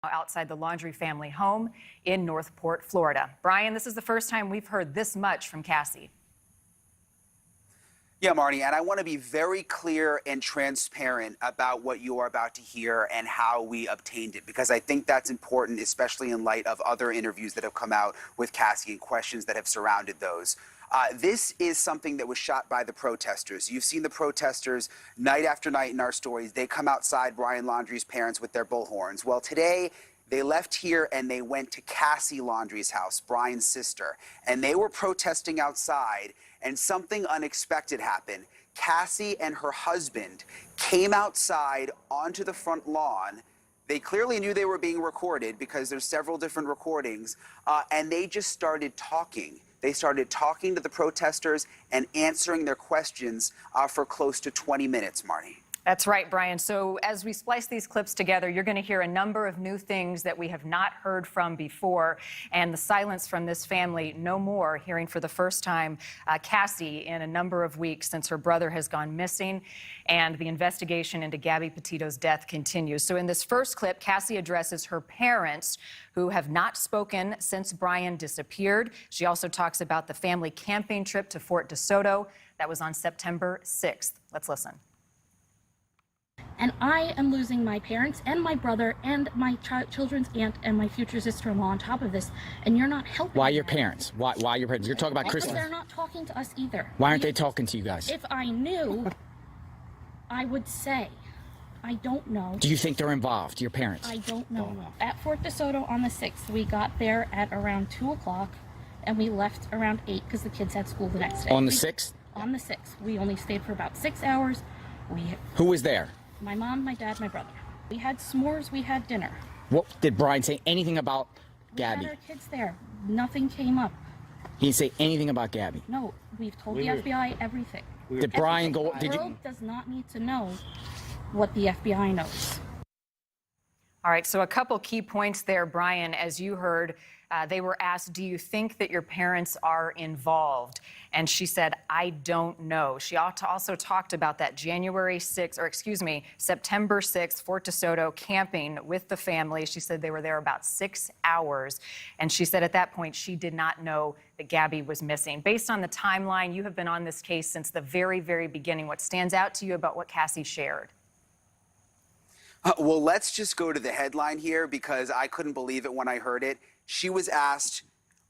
outside the Laundrie family home in Northport, Florida. Brian, this is the first time we've heard this much from Cassie. Yeah, Marnie, and I want to be very clear and transparent about what you are about to hear and how we obtained it, because I think that's important, especially in light of other interviews that have come out with Cassie and questions that have surrounded those. This is something that was shot by the protesters. You've seen the protesters night after night in our stories. They come outside Brian Laundrie's parents with their bullhorns. Well, today they left here and they went to Cassie Laundrie's house, Brian's sister, and they were protesting outside, and something unexpected happened. Cassie and her husband came outside onto the front lawn. They clearly knew they were being recorded because there's several different recordings, and they just started talking. They started talking to the protesters and answering their questions for close to 20 minutes, Marnie. That's right, Brian. So as we splice these clips together, you're going to hear a number of new things that we have not heard from before. And the silence from this family, no more, hearing for the first time Cassie in a number of weeks since her brother has gone missing. And the investigation into Gabby Petito's death continues. So in this first clip, Cassie addresses her parents who have not spoken since Brian disappeared. She also talks about the family camping trip to Fort DeSoto. That was on September 6th. Let's listen. And I am losing my parents and my brother and my children's aunt and my future sister-in-law on top of this, and you're not helping. Why your parents? Why your parents? You're talking about Christmas. They're not talking to us either. Why aren't they talking to you guys? If I knew, I would say. I don't know. Do you think they're involved, your parents? I don't know. At Fort DeSoto on the 6th, we got there at around 2 o'clock, and we left around 8 because the kids had school the next day. On the 6th? On the 6th. We only stayed for about 6 hours. Who was there? My mom, my dad, my brother. We had s'mores, we had dinner. What did Brian say anything about Gabby? We had our kids there. Nothing came up. He didn't say anything about Gabby? No, we've told the FBI everything. Did Brian go? The world does not need to know what the FBI knows. All right, so a couple key points there, Brian. As you heard, they were asked, do you think that your parents are involved? And she said, I don't know. She also talked about that September 6th, Fort DeSoto camping with the family. She said they were there about 6 hours. And she said at that point, she did not know that Gabby was missing. Based on the timeline, you have been on this case since the very, very beginning. What stands out to you about what Cassie shared? Well, let's just go to the headline here because I couldn't believe it when I heard it. She was asked,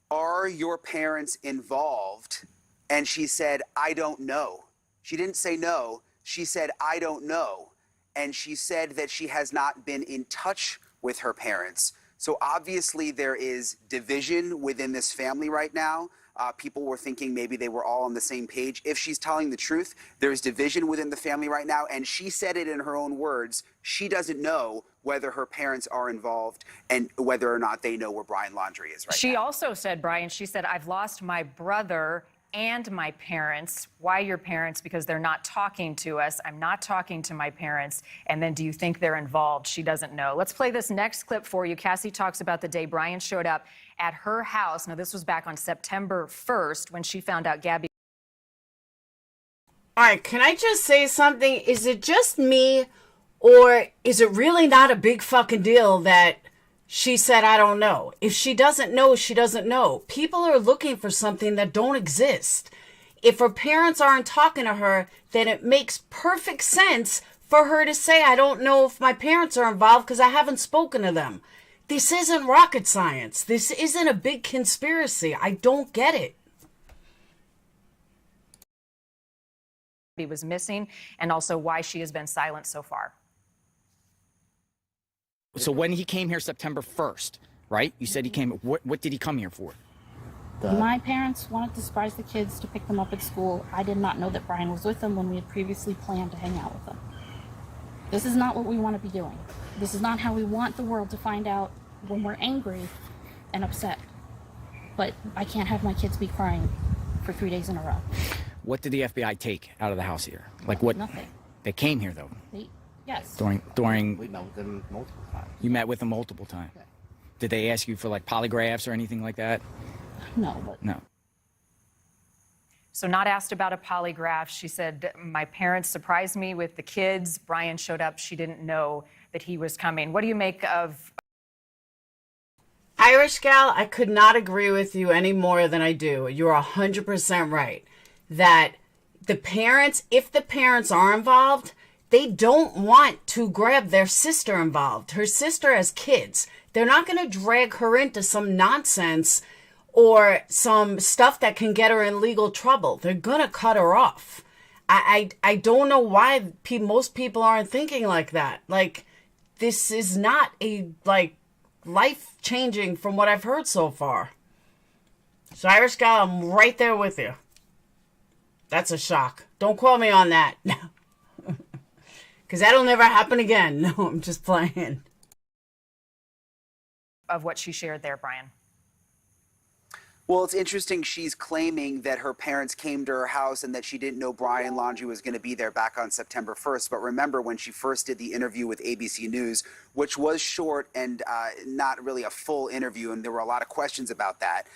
are your parents involved? And she said, I don't know. She didn't say no. She said, I don't know. And she said that she has not been in touch with her parents. So obviously there is division within this family right now. People were thinking maybe they were all on the same page. If she's telling the truth, there's division within the family right now. And she said it in her own words. She doesn't know whether her parents are involved and whether or not they know where Brian Laundrie is right now. She also said, Brian, she said, I've lost my brother and my parents. Why your parents? Because they're not talking to us. I'm not talking to my parents. And then do you think they're involved? She doesn't know. Let's play this next clip for you. Cassie talks about the day Brian showed up at her house. Now, this was back on September 1st when she found out Gabby. All right, can I just say something? Is it just me, or is it really not a big fucking deal that she said, I don't know? If she doesn't know, she doesn't know. People are looking for something that don't exist. If her parents aren't talking to her, then it makes perfect sense for her to say, I don't know if my parents are involved because I haven't spoken to them. This isn't rocket science. This isn't a big conspiracy. I don't get it. He was missing, and also why she has been silent so far. So when he came here September 1st, right? You said he came, what did he come here for? My parents wanted to surprise the kids to pick them up at school. I did not know that Brian was with them when we had previously planned to hang out with them. This is not what we want to be doing. This is not how we want the world to find out when we're angry and upset. But I can't have my kids be crying for 3 days in a row. What did the FBI take out of the house here? Like what? Nothing. They came here though. Yes. During. We met with them multiple times. You met with them multiple times. Yeah. Did they ask you for like polygraphs or anything like that? No. But no. So not asked about a polygraph. She said, my parents surprised me with the kids. Brian showed up. She didn't know that he was coming. What do you make of Irish gal, I could not agree with you any more than I do. You're 100% right. That the parents, if the parents are involved, they don't want to grab their sister involved. Her sister has kids. They're not going to drag her into some nonsense or some stuff that can get her in legal trouble. They're going to cut her off. I don't know why most people aren't thinking like that. Like, this is not a, like, life-changing from what I've heard so far. So, Irish gal, I'm right there with you. That's a shock. Don't quote me on that. Because that'll never happen again. No, I'm just playing. Of what she shared there, Brian. Well, it's interesting. She's claiming that her parents came to her house and that she didn't know Brian Laundrie was going to be there back on September 1st. But remember, when she first did the interview with ABC News, which was short and not really a full interview, and there were a lot of questions about that,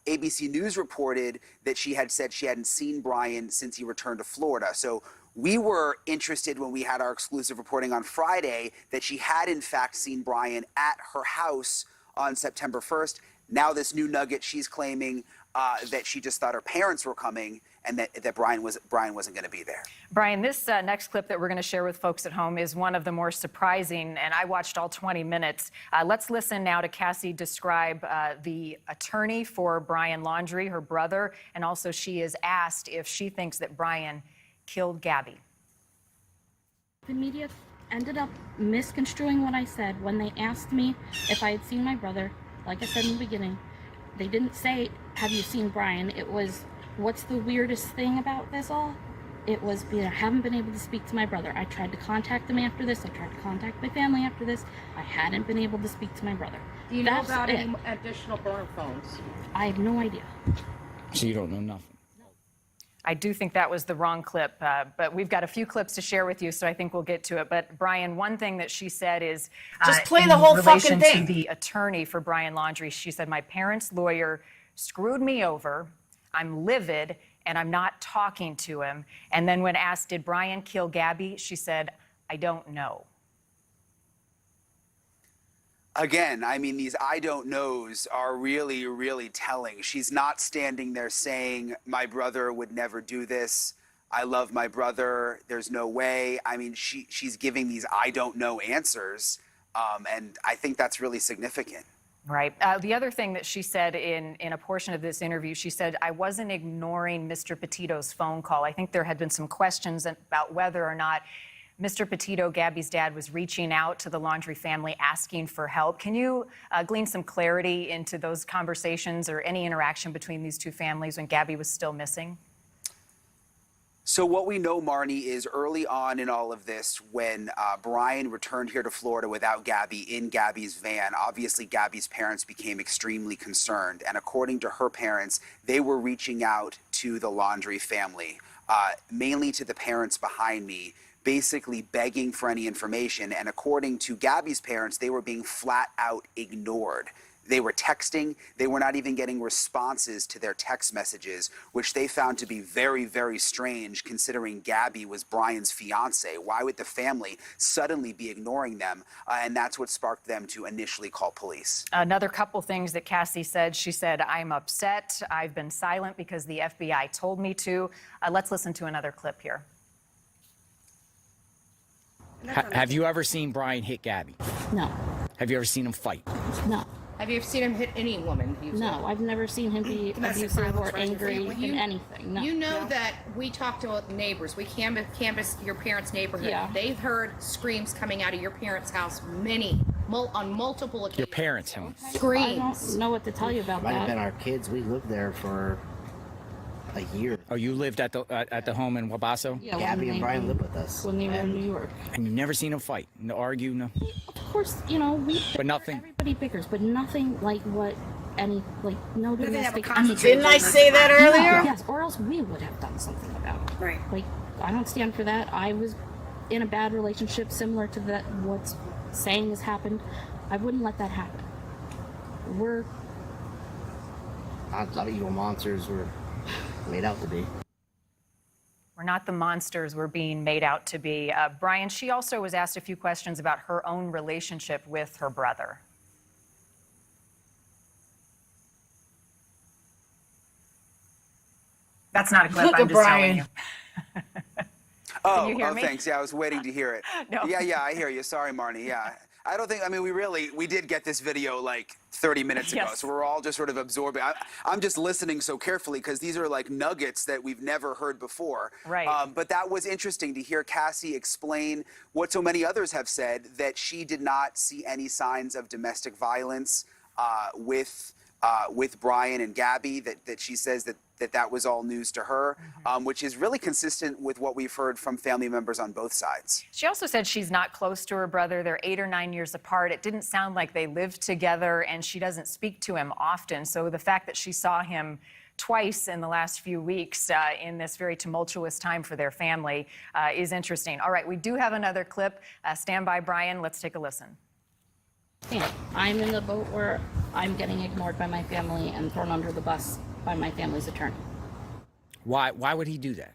ABC News reported that she had said she hadn't seen Brian since he returned to Florida. So we were interested when we had our exclusive reporting on Friday that she had, in fact, seen Brian at her house on September 1st. Now this new nugget, she's claiming that she just thought her parents were coming and that Brian wasn't going to be there. Brian, this next clip that we're going to share with folks at home is one of the more surprising, and I watched all 20 minutes. Let's listen now to Cassie describe the attorney for Brian Laundrie, her brother, and also she is asked if she thinks that Brian killed Gabby. The media ended up misconstruing what I said when they asked me if I had seen my brother. Like I said in the beginning, they didn't say, have you seen Brian? It was, what's the weirdest thing about this all? It was, I haven't been able to speak to my brother. I tried to contact them after this. I tried to contact my family after this. I hadn't been able to speak to my brother. Do you know about any additional burner phones? I have no idea. So you don't know nothing. I do think that was the wrong clip, but we've got a few clips to share with you, so I think we'll get to it. But Brian, one thing that she said is just play the whole fucking thing. To the attorney for Brian Laundrie, she said, my parents' lawyer screwed me over. I'm livid, and I'm not talking to him. And then when asked, did Brian kill Gabby? She said, I don't know. Again, I mean, these I don't knows are really, really telling. She's not standing there saying, my brother would never do this. I love my brother. There's no way. I mean, she's giving these I don't know answers. And I think that's really significant. Right. The other thing that she said in a portion of this interview, she said, I wasn't ignoring Mr. Petito's phone call. I think there had been some questions about whether or not Mr. Petito, Gabby's dad, was reaching out to the Laundrie family asking for help. Can you glean some clarity into those conversations or any interaction between these two families when Gabby was still missing? So what we know, Marnie, is early on in all of this, when Brian returned here to Florida without Gabby in Gabby's van, obviously Gabby's parents became extremely concerned. And according to her parents, they were reaching out to the Laundrie family, mainly to the parents behind me, basically begging for any information. And according to Gabby's parents, they were being flat out ignored. They were texting. They were not even getting responses to their text messages, which they found to be very, very strange considering Gabby was Brian's fiance. Why would the family suddenly be ignoring them? And that's what sparked them to initially call police. Another couple things that Cassie said. She said, I'm upset. I've been silent because the FBI told me to. Let's listen to another clip here. Have you ever seen Brian hit Gabby? No. Have you ever seen him fight? No. Have you ever seen him hit any woman? No, I've never seen him be abusive or angry in anything. No. You know that we talked to neighbors. We canvassed your parents' neighborhood. Yeah. They've heard screams coming out of your parents' house on multiple occasions. Your parents' home. Screams. I don't know what to tell you about Might have that. been our kids. We lived there for a year. Oh, you lived at the home in Wabasso? Yeah, Gabby and Brian lived with us. when they were in New York. And you've never seen him fight? No argue? No? Of course, you know, we bicker, But nothing- everybody bickers, but nothing like what any, like, no They have a domestic constant- Didn't I say that earlier? Yes, or else we would have done something about it. Right. Like, I don't stand for that. I was in a bad relationship similar to that, what's saying has happened. I wouldn't let that happen. We're, Not the evil monsters were made out to be. We're not the monsters we're being made out to be. Brian, she also was asked a few questions about her own relationship with her brother. That's not a clip. Look I'm at just telling Brian. you. Oh, you hear me? thanks. Yeah, I was waiting to hear it. No. Yeah, I hear you. Sorry, Marnie. Yeah. I don't think, I mean, we did get this video like 30 minutes ago, Yes. so we're all just sort of absorbing. I'm just listening so carefully because these are like nuggets that we've never heard before. Right. But that was interesting to hear Cassie explain what so many others have said, that she did not see any signs of domestic violence with Brian and Gabby, that she says that was all news to her, which is really consistent with what we've heard from family members on both sides. She also said she's not close to her brother. They're 8 or 9 years apart. It didn't sound like they lived together, and she doesn't speak to him often. So the fact that she saw him twice in the last few weeks in this very tumultuous time for their family is interesting. All right, we do have another clip. Stand by, Brian. Let's take a listen. Yeah, I'm in the boat where I'm getting ignored by my family and thrown under the bus by my family's attorney. Why would he do that?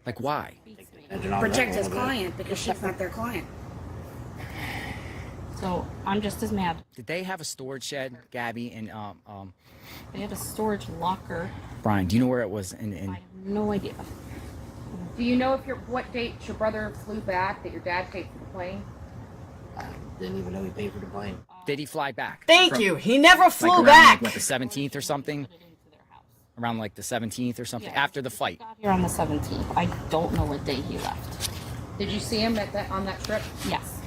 Like, why? Protect his client because she's not their client. So I'm just as mad. Did they have a storage shed, Gabby and They had a storage locker. Brian? Do you know where it was? I have no idea. Do you know what date your brother flew back that your dad paid for the plane? Didn't even know he paid for the plane. Did he fly back? Thank you. He never flew around, back. Like, what, the 17th or something? Around like the 17th or something, after the fight. He got here on the 17th. I don't know what day he left. Did you see him on that trip? Yes.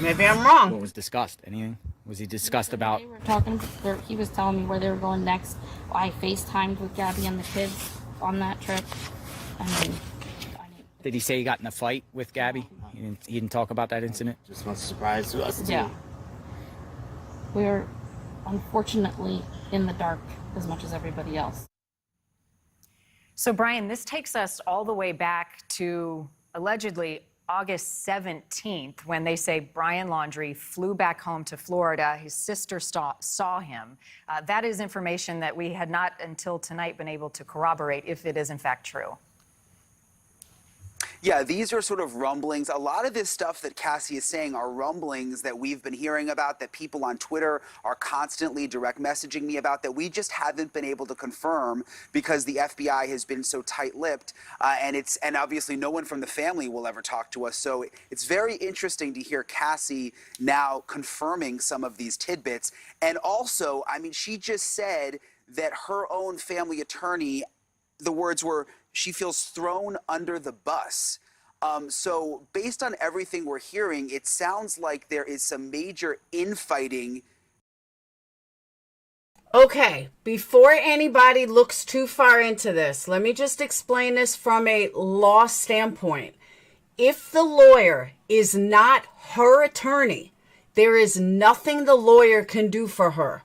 Maybe I'm wrong. What was discussed? Anything? Was he discussed about? They were talking. He was telling me where they were going next. I FaceTimed with Gabby and the kids on that trip. Did he say he got in a fight with Gabby? He didn't talk about that incident? Just was a surprise to us, too. Yeah. We're unfortunately in the dark as much as everybody else. So, Brian, this takes us all the way back to allegedly August 17th, when they say Brian Laundrie flew back home to Florida. His sister saw him. That is information that we had not until tonight been able to corroborate if it is in fact true. Yeah, these are sort of rumblings. A lot of this stuff that Cassie is saying are rumblings that we've been hearing about, that people on Twitter are constantly direct messaging me about, that we just haven't been able to confirm because the FBI has been so tight-lipped, and obviously no one from the family will ever talk to us. So it's very interesting to hear Cassie now confirming some of these tidbits. And also, I mean, she just said that her own family attorney, the words were, she feels thrown under the bus. So based on everything we're hearing, it sounds like there is some major infighting. Okay, before anybody looks too far into this, let me just explain this from a law standpoint. If the lawyer is not her attorney, there is nothing the lawyer can do for her.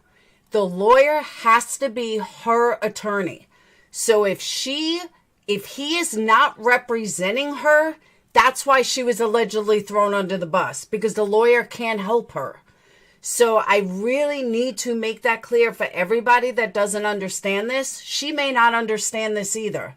The lawyer has to be her attorney. So if he is not representing her, that's why she was allegedly thrown under the bus, because the lawyer can't help her. So I really need to make that clear for everybody that doesn't understand this. She may not understand this either.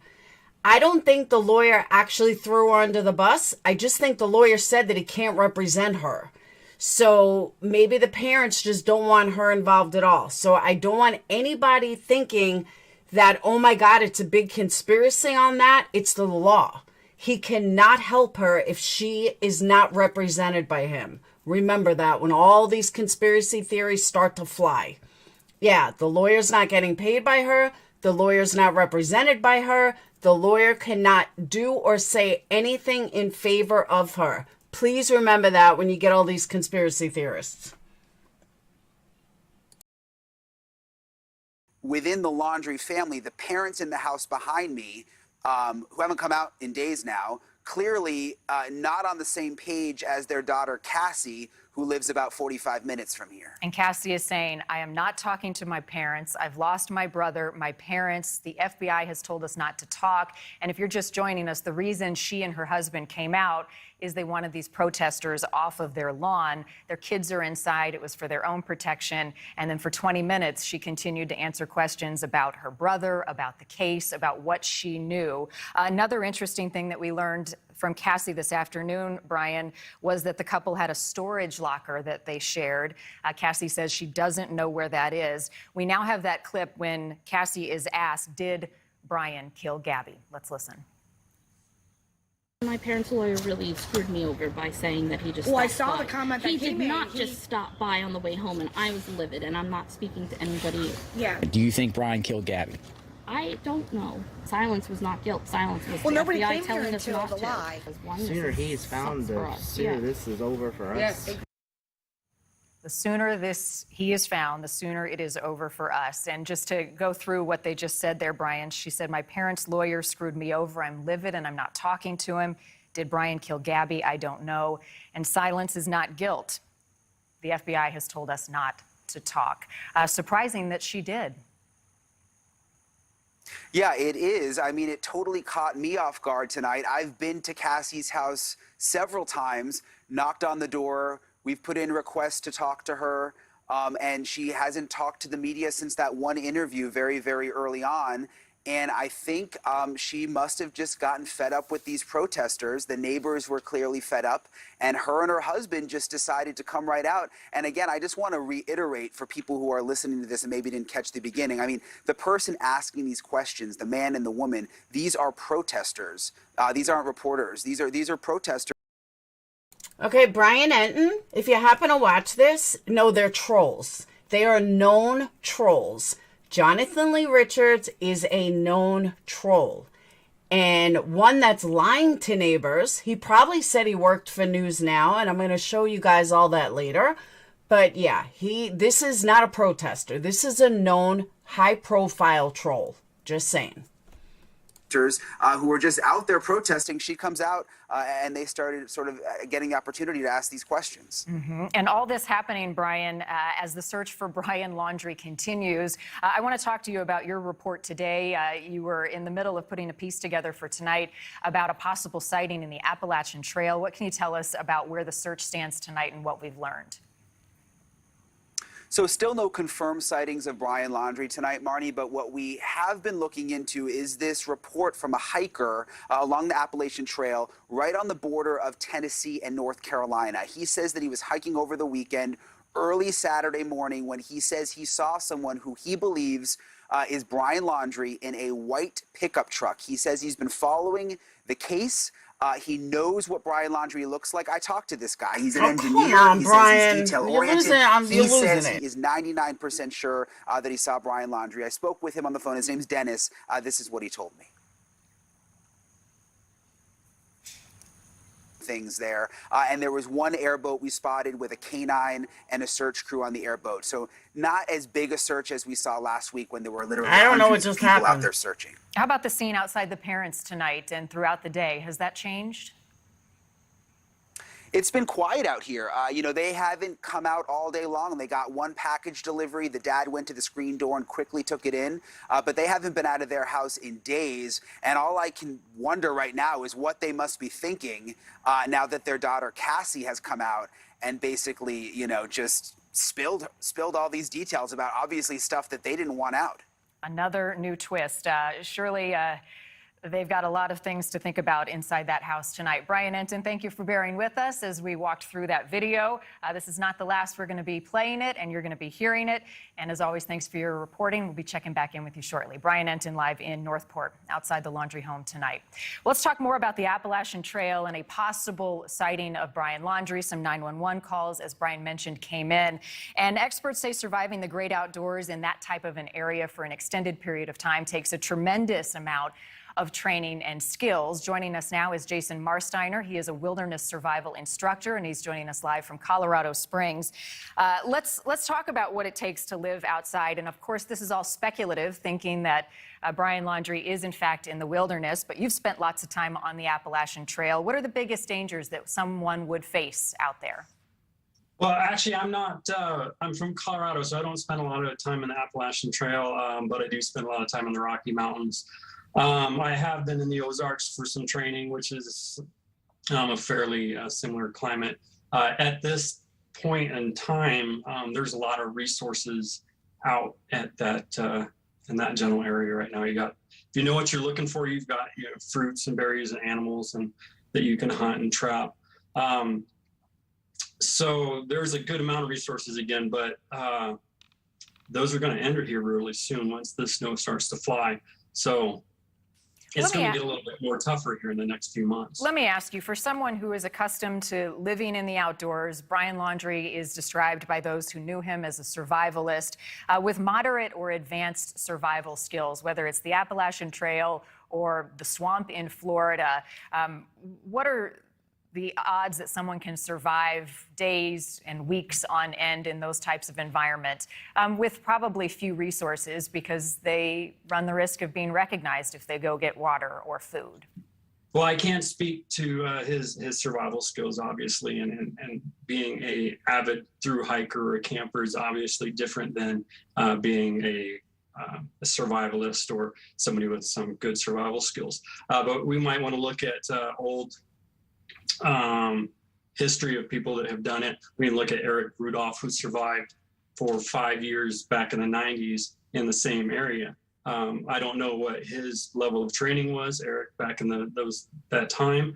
I don't think the lawyer actually threw her under the bus. I just think the lawyer said that he can't represent her. So maybe the parents just don't want her involved at all. So I don't want anybody thinking that, oh my God, it's a big conspiracy on that. It's the law. He cannot help her if she is not represented by him. Remember that when all these conspiracy theories start to fly. Yeah, the lawyer's not getting paid by her. The lawyer's not represented by her. The lawyer cannot do or say anything in favor of her. Please remember that when you get all these conspiracy theorists. Within the Laundrie family, the parents in the house behind me, who haven't come out in days now, clearly not on the same page as their daughter Cassie, who lives about 45 minutes from here. And Cassie is saying, I am not talking to my parents. I've lost my brother, my parents. The FBI has told us not to talk. And if you're just joining us, the reason she and her husband came out is they wanted these protesters off of their lawn. Their kids are inside. It was for their own protection. And then for 20 minutes, she continued to answer questions about her brother, about the case, about what she knew. Another interesting thing that we learned from Cassie this afternoon, Brian, was that the couple had a storage locker that they shared. Cassie says she doesn't know where that is. We now have that clip when Cassie is asked, did Brian kill Gabby? Let's listen. My parents' lawyer really screwed me over by saying that he just Well, I stopped saw by. the comment that he came did in. not just stop by on the way home, and I was livid, and I'm not speaking to anybody. Yeah. Do you think Brian killed Gabby? I don't know. Silence was not guilt. Silence was Well, the nobody FBI came here telling us until not the to. lie. One, The sooner this he's found, sucks for the us. sooner Yeah. this is over for us. Yes. The sooner he is found, the sooner it is over for us. And just to go through what they just said there, Brian, she said, my parents' lawyer screwed me over. I'm livid and I'm not talking to him. Did Brian kill Gabby? I don't know. And silence is not guilt. The FBI has told us not to talk. Surprising that she did. Yeah, it is. I mean, it totally caught me off guard tonight. I've been to Cassie's house several times, knocked on the door. We've put in requests to talk to her, and she hasn't talked to the media since that one interview very, very early on. And I think she must have just gotten fed up with these protesters. The neighbors were clearly fed up, and her husband just decided to come right out. And again, I just want to reiterate for people who are listening to this and maybe didn't catch the beginning. I mean, the person asking these questions, the man and the woman, these are protesters. These aren't reporters. These are protesters. Okay, Brian Entin, if you happen to watch this, no, they're trolls. They are known trolls. Jonathan Lee Richards is a known troll, and one that's lying to neighbors. He probably said he worked for News Now, and I'm going to show you guys all that later. But yeah, this is not a protester. This is a known high-profile troll. Just saying. Who were just out there protesting. She comes out and they started sort of getting the opportunity to ask these questions. And all this happening, Brian, as the search for Brian Laundrie continues. I want to talk to you about your report today. You were in the middle of putting a piece together for tonight about a possible sighting in the Appalachian Trail. What can you tell us about where the search stands tonight and what we've learned? So still no confirmed sightings of Brian Laundrie tonight, Marnie, but what we have been looking into is this report from a hiker along the Appalachian Trail right on the border of Tennessee and North Carolina. He says that he was hiking over the weekend, early Saturday morning, when he says he saw someone who he believes is Brian Laundrie in a white pickup truck. He says he's been following the case. He knows what Brian Laundrie looks like. I talked to this guy. He's an engineer. Come on, he Brian. says he's You're detail-oriented. you're He says losing it. he is 99% sure that he saw Brian Laundrie. I spoke with him on the phone. His name's Dennis. This is what he told me. Things there. And there was one airboat we spotted with a canine and a search crew on the airboat. So not as big a search as we saw last week when there were literally I don't know what hundreds of just people out happened. there searching. How about the scene outside the parents tonight and throughout the day? Has that changed? It's been quiet out here. You know, they haven't come out all day long. They got one package delivery. The dad went to the screen door and quickly took it in. But they haven't been out of their house in days. And all I can wonder right now is what they must be thinking now that their daughter Cassie has come out and basically, you know, just spilled all these details about obviously stuff that they didn't want out. Another new twist. Surely they've got a lot of things to think about inside that house tonight. Brian Entin, thank you for bearing with us as we walked through that video. This is not the last we're going to be playing it, and you're going to be hearing it. And as always, thanks for your reporting. We'll be checking back in with you shortly. Brian Entin live in Northport, outside the Laundrie home tonight. Well, let's talk more about the Appalachian Trail and a possible sighting of Brian Laundrie. Some 911 calls, as Brian mentioned, came in. And experts say surviving the great outdoors in that type of an area for an extended period of time takes a tremendous amount of training and skills. Joining us now is Jason Marsteiner. He is a wilderness survival instructor, and he's joining us live from Colorado Springs. Let's talk about what it takes to live outside. And of course, this is all speculative, thinking that Brian Laundrie is in fact in the wilderness, but you've spent lots of time on the Appalachian Trail. What are the biggest dangers that someone would face out there? Well, actually, I'm not, I'm from Colorado, so I don't spend a lot of time in the Appalachian Trail, but I do spend a lot of time in the Rocky Mountains. I have been in the Ozarks for some training, which is a fairly similar climate. At this point in time, there's a lot of resources out at that in that general area right now. You got, if you know what you're looking for, you've got fruits and berries and animals, and that you can hunt and trap. So there's a good amount of resources again, but those are going to end here really soon once the snow starts to fly. So it's going to get a little bit more tougher here in the next few months. Let me ask you, for someone who is accustomed to living in the outdoors, Brian Laundrie is described by those who knew him as a survivalist with moderate or advanced survival skills, whether it's the Appalachian Trail or the swamp in Florida. What are the odds that someone can survive days and weeks on end in those types of environment with probably few resources, because they run the risk of being recognized if they go get water or food? Well, I can't speak to his survival skills, obviously, and being a avid through hiker or a camper is obviously different than being a survivalist or somebody with some good survival skills. But we might want to look at old history of people that have done it. We can look at Eric Rudolph, who survived for 5 years back in the 90s in the same area. I don't know what his level of training was, Eric, back in that time.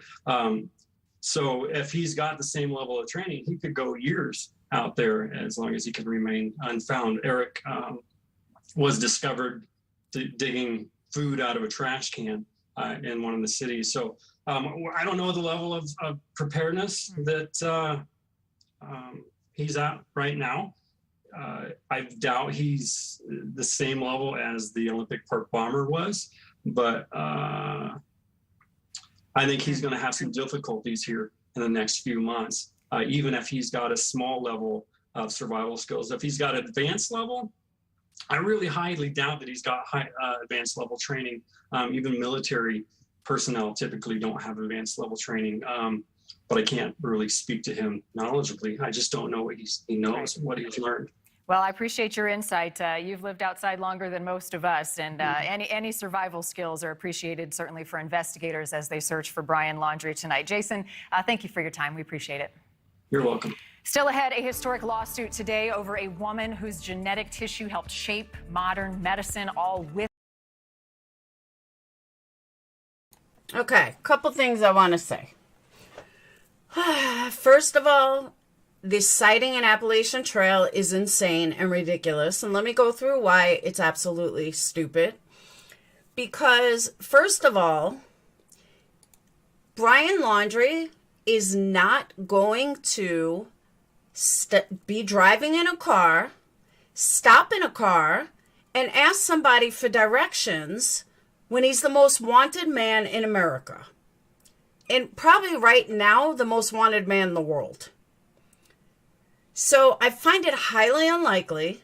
So if he's got the same level of training, he could go years out there as long as he can remain unfound. Eric was discovered digging food out of a trash can in one of the cities. So I don't know the level of preparedness that he's at right now. I doubt he's the same level as the Olympic park bomber was, but I think he's going to have some difficulties here in the next few months, even if he's got a small level of survival skills. If he's got advanced level, I really highly doubt that he's got high advanced level training. Even military personnel typically don't have advanced level training, but I can't really speak to him knowledgeably. I just don't know what he knows, what he's learned. Well, I appreciate your insight. You've lived outside longer than most of us, and any survival skills are appreciated, certainly for investigators as they search for Brian Laundrie tonight. Jason, thank you for your time. We appreciate it. You're welcome. Still ahead, a historic lawsuit today over a woman whose genetic tissue helped shape modern medicine, all with. Okay, couple things I want to say. First of all, this sighting in Appalachian Trail is insane and ridiculous. And let me go through why it's absolutely stupid. Because, first of all, Brian Laundrie is not going to be driving in a car, stop in a car, and ask somebody for directions when he's the most wanted man in America. And probably right now, the most wanted man in the world. So I find it highly unlikely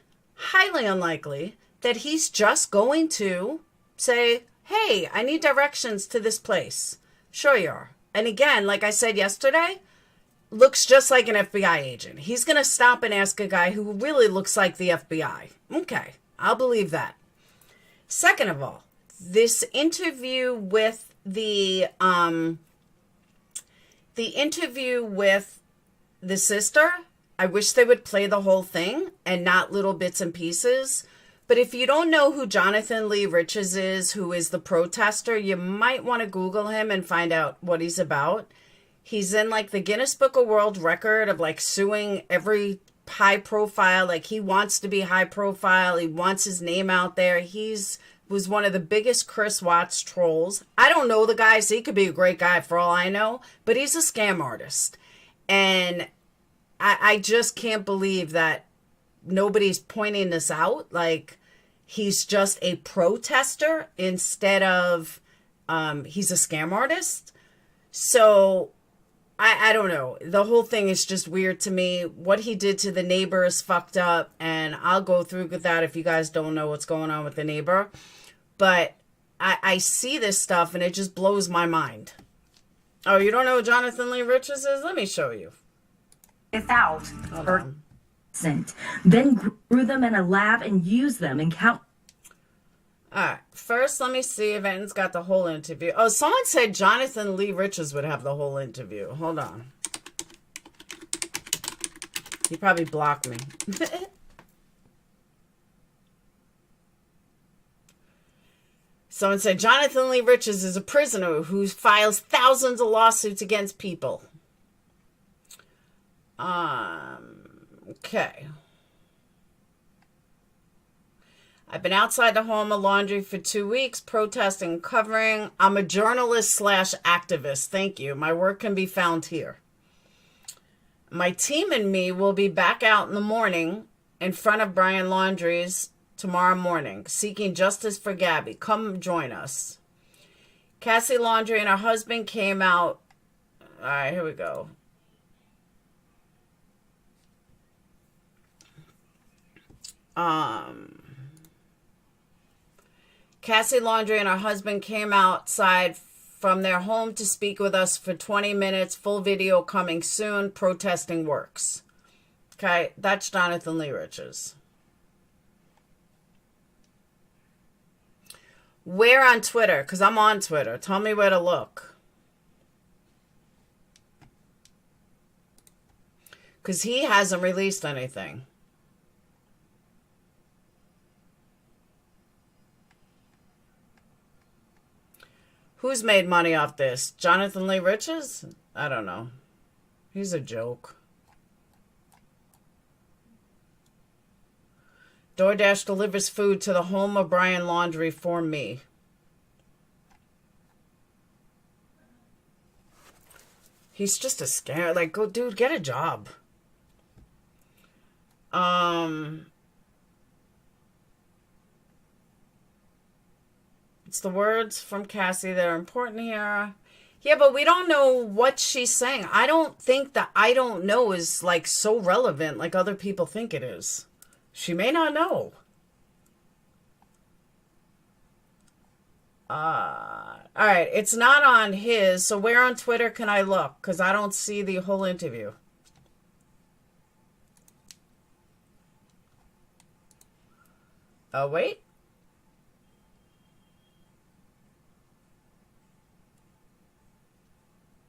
that he's just going to say, hey, I need directions to this place. Sure you are. And again, like I said yesterday, looks just like an FBI agent. He's going to stop and ask a guy who really looks like the FBI. Okay, I'll believe that. Second of all, this interview with the sister, I wish they would play the whole thing and not little bits and pieces. But if you don't know who Jonathan Lee Riches is, who is the protester, you might want to Google him and find out what he's about. He's in like the Guinness Book of World Record of like suing every high profile. Like he wants to be high profile. He wants his name out there. Was one of the biggest Chris Watts trolls. I don't know the guy, so he could be a great guy for all I know, but he's a scam artist. And I just can't believe that nobody's pointing this out. Like, he's just a protester instead of he's a scam artist. So, I don't know. The whole thing is just weird to me. What he did to the neighbor is fucked up, and I'll go through with that if you guys don't know what's going on with the neighbor. But I see this stuff, and it just blows my mind. Oh, you don't know who Jonathan Lee Riches is? Let me show you. Without then grew them in a lab and used them and count. All right. First, let me see if Entin's got the whole interview. Oh, someone said Jonathan Lee Riches would have the whole interview. Hold on. He probably blocked me. Someone said Jonathan Lee Riches is a prisoner who files thousands of lawsuits against people. Okay. I've been outside the home of Laundrie for 2 weeks, protesting and covering. I'm a journalist / activist. Thank you. My work can be found here. My team and me will be back out in the morning in front of Brian Laundrie's tomorrow morning, seeking justice for Gabby. Come join us. Cassie Laundrie and her husband came out. All right, here we go. Cassie Laundrie and her husband came outside from their home to speak with us for 20 minutes. Full video coming soon. Protesting works. Okay, that's Jonathan Lee Riches. Where on Twitter? Because I'm on Twitter. Tell me where to look. Because he hasn't released anything. Who's made money off this? Jonathan Lee Riches? I don't know. He's a joke. DoorDash delivers food to the home of Brian Laundrie for me. He's just a scam. Like, go, dude, get a job. It's the words from Cassie that are important here. Yeah, but we don't know what she's saying. I don't think that I don't know is like so relevant like other people think it is. She may not know. All right, it's not on his. So where on Twitter can I look? Because I don't see the whole interview. Oh, wait.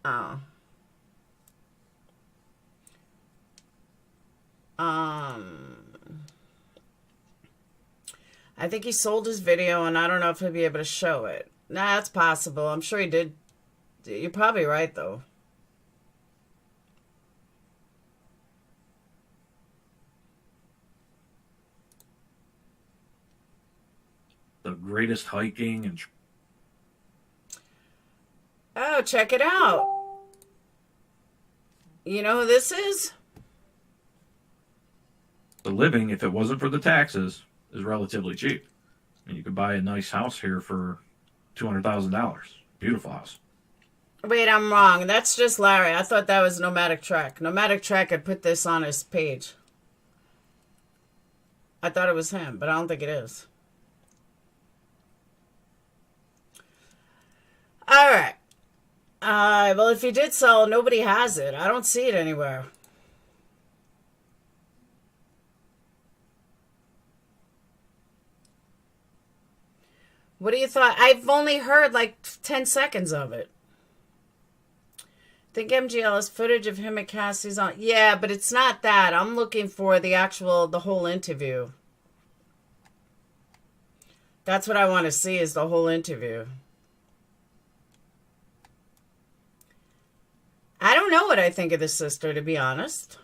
Oh. I think he sold his video, and I don't know if he'll be able to show it. Nah, that's possible. I'm sure he did. You're probably right, though. The greatest hiking and... Oh, check it out. You know who this is? The living, if it wasn't for the taxes, is relatively cheap. And you could buy a nice house here for $200,000. Beautiful house. Wait, I'm wrong. That's just Larry. I thought that was Nomadic Trek. Nomadic Trek had put this on his page. I thought it was him, but I don't think it is. All right. Well, if he did sell, nobody has it. I don't see it anywhere. What do you thought? I've only heard like 10 seconds of it. I think MGL has footage of him and Cassie's on. Yeah, but it's not that. I'm looking for the whole interview. That's what I want to see is the whole interview. I don't know what I think of this sister, to be honest.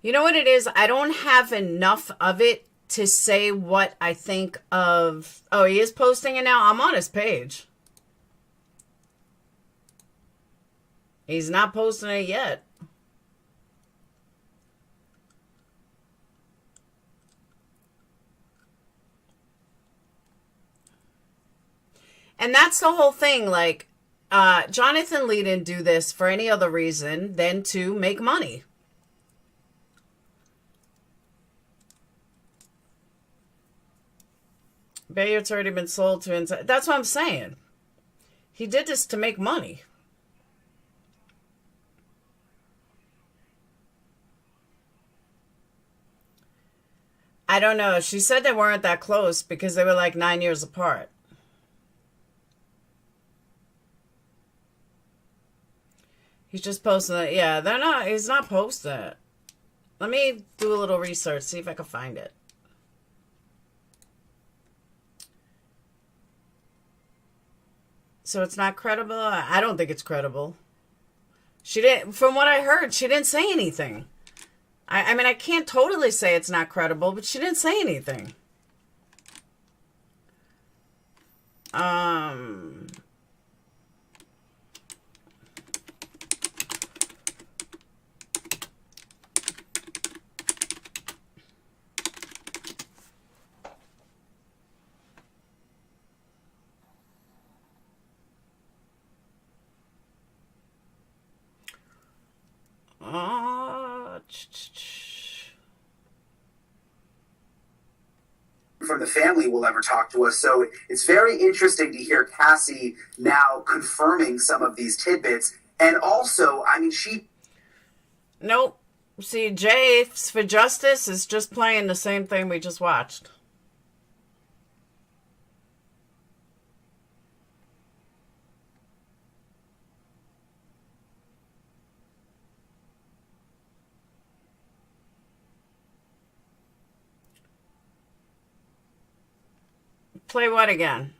You know what it is? I don't have enough of it to say what I think of... Oh, he is posting it now? I'm on his page. He's not posting it yet. And that's the whole thing. Like, Jonathan Lee didn't do this for any other reason than to make money. Bayard's already been sold to inside. That's what I'm saying. He did this to make money. I don't know. She said they weren't that close because they were like 9 years apart. He's just posting it. Yeah, they're not. He's not posting it. Let me do a little research, see if I can find it. So it's not credible? I don't think it's credible. She didn't, from what I heard, she didn't say anything. I mean, I can't totally say it's not credible, but she didn't say anything. From the family will ever talk to us. So it's very interesting to hear Cassie now confirming some of these tidbits. And also, I mean, she... Nope. See, Jay for Justice is just playing the same thing we just watched. Play what again?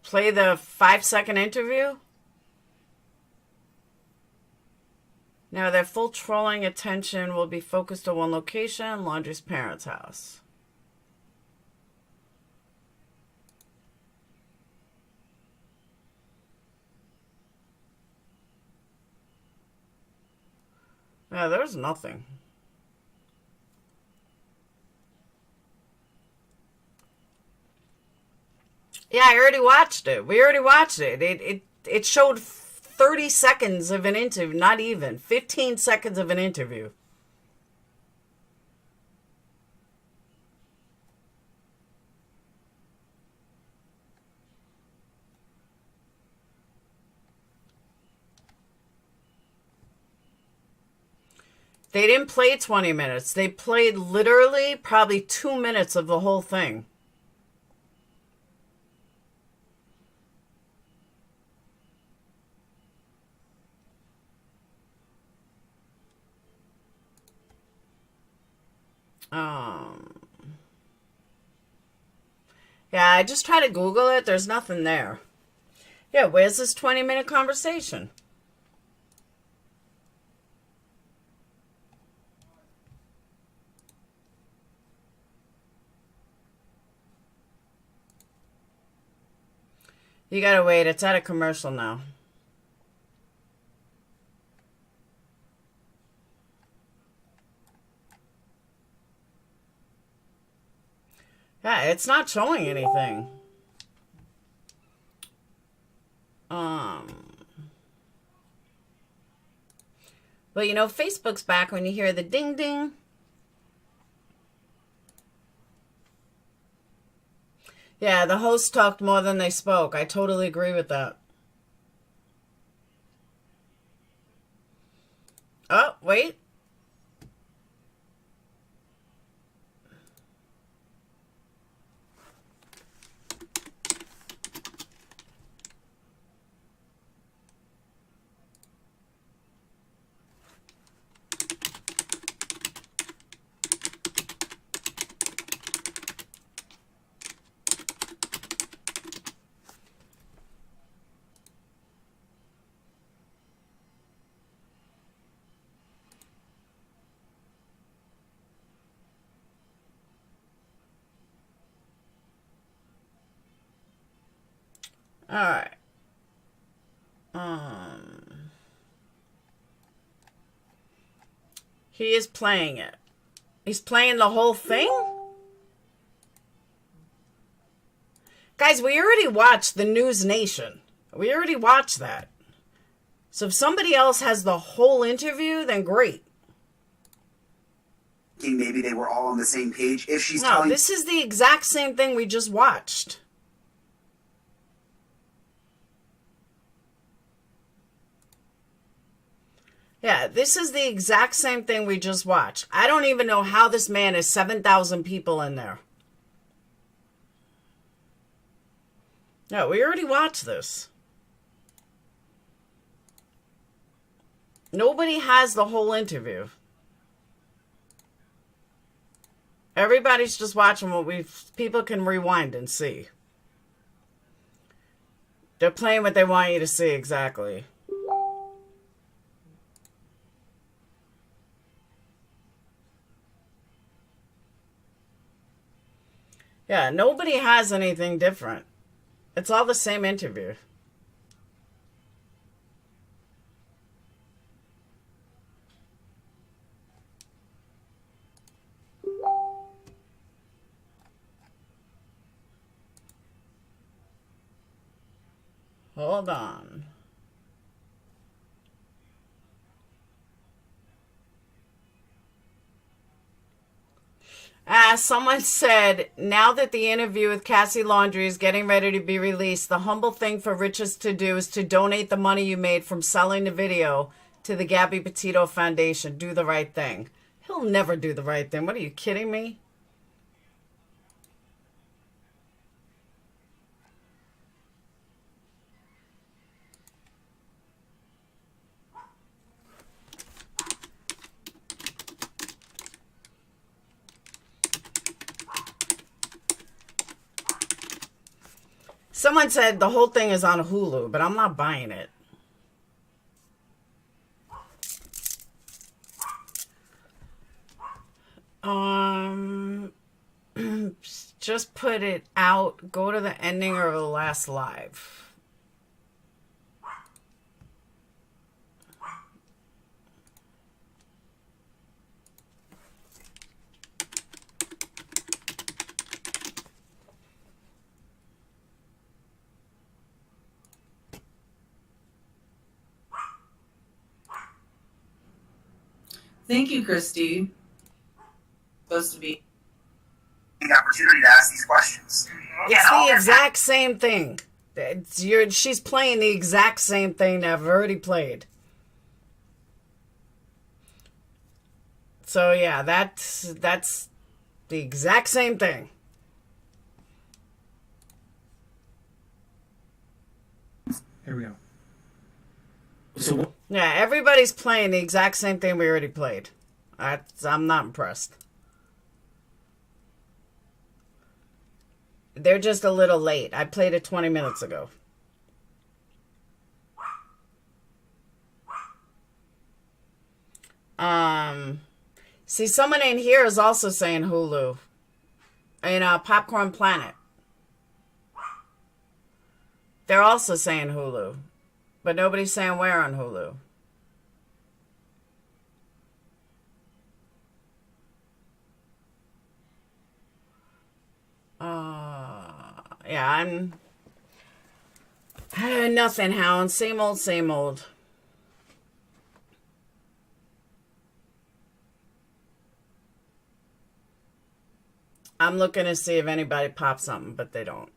Play the 5-second interview? Now, their full trolling attention will be focused on one location, Laundrie's parents' house. Yeah, there's nothing. Yeah, I already watched it. We already watched it. It showed 30 seconds of an interview, not even 15 seconds of an interview. They didn't play 20 minutes. They played literally probably 2 minutes of the whole thing. Yeah, I just try to Google it. There's nothing there. Yeah, where's this 20-minute conversation? You gotta wait. It's at a commercial now. Yeah, it's not showing anything. But you know, Facebook's back when you hear the ding ding. Yeah, the host talked more than they spoke. I totally agree with that. Oh, wait. All right. He is playing it. He's playing the whole thing? Guys, we already watched the News Nation. We already watched that. So if somebody else has the whole interview, then great. Maybe they were all on the same page. If she's No, telling... this is the exact same thing we just watched. Yeah, this is the exact same thing we just watched. I don't even know how this man is 7,000 people in there. No, we already watched this. Nobody has the whole interview. Everybody's just watching what people can rewind and see. They're playing what they want you to see, exactly. Yeah, nobody has anything different. It's all the same interview. Hold on. Someone said, now that the interview with Cassie Laundrie is getting ready to be released, the humble thing for Riches to do is to donate the money you made from selling the video to the Gabby Petito Foundation. Do the right thing. He'll never do the right thing. What, are you kidding me? Someone said the whole thing is on Hulu, but I'm not buying it. Just put it out. Go to the ending or the last live. Thank you, Christy. Supposed to be The opportunity to ask these questions. It's the exact same thing. She's playing the exact same thing that I've already played. So yeah, that's the exact same thing. Here we go. So Yeah, everybody's playing the exact same thing we already played. I'm not impressed. They're just a little late. I played it 20 minutes ago. See, someone in here is also saying Hulu. In Popcorn Planet. They're also saying Hulu. But nobody's saying where on Hulu. Yeah, nothing, Hound. Same old, same old. I'm looking to see if anybody pops something, but they don't.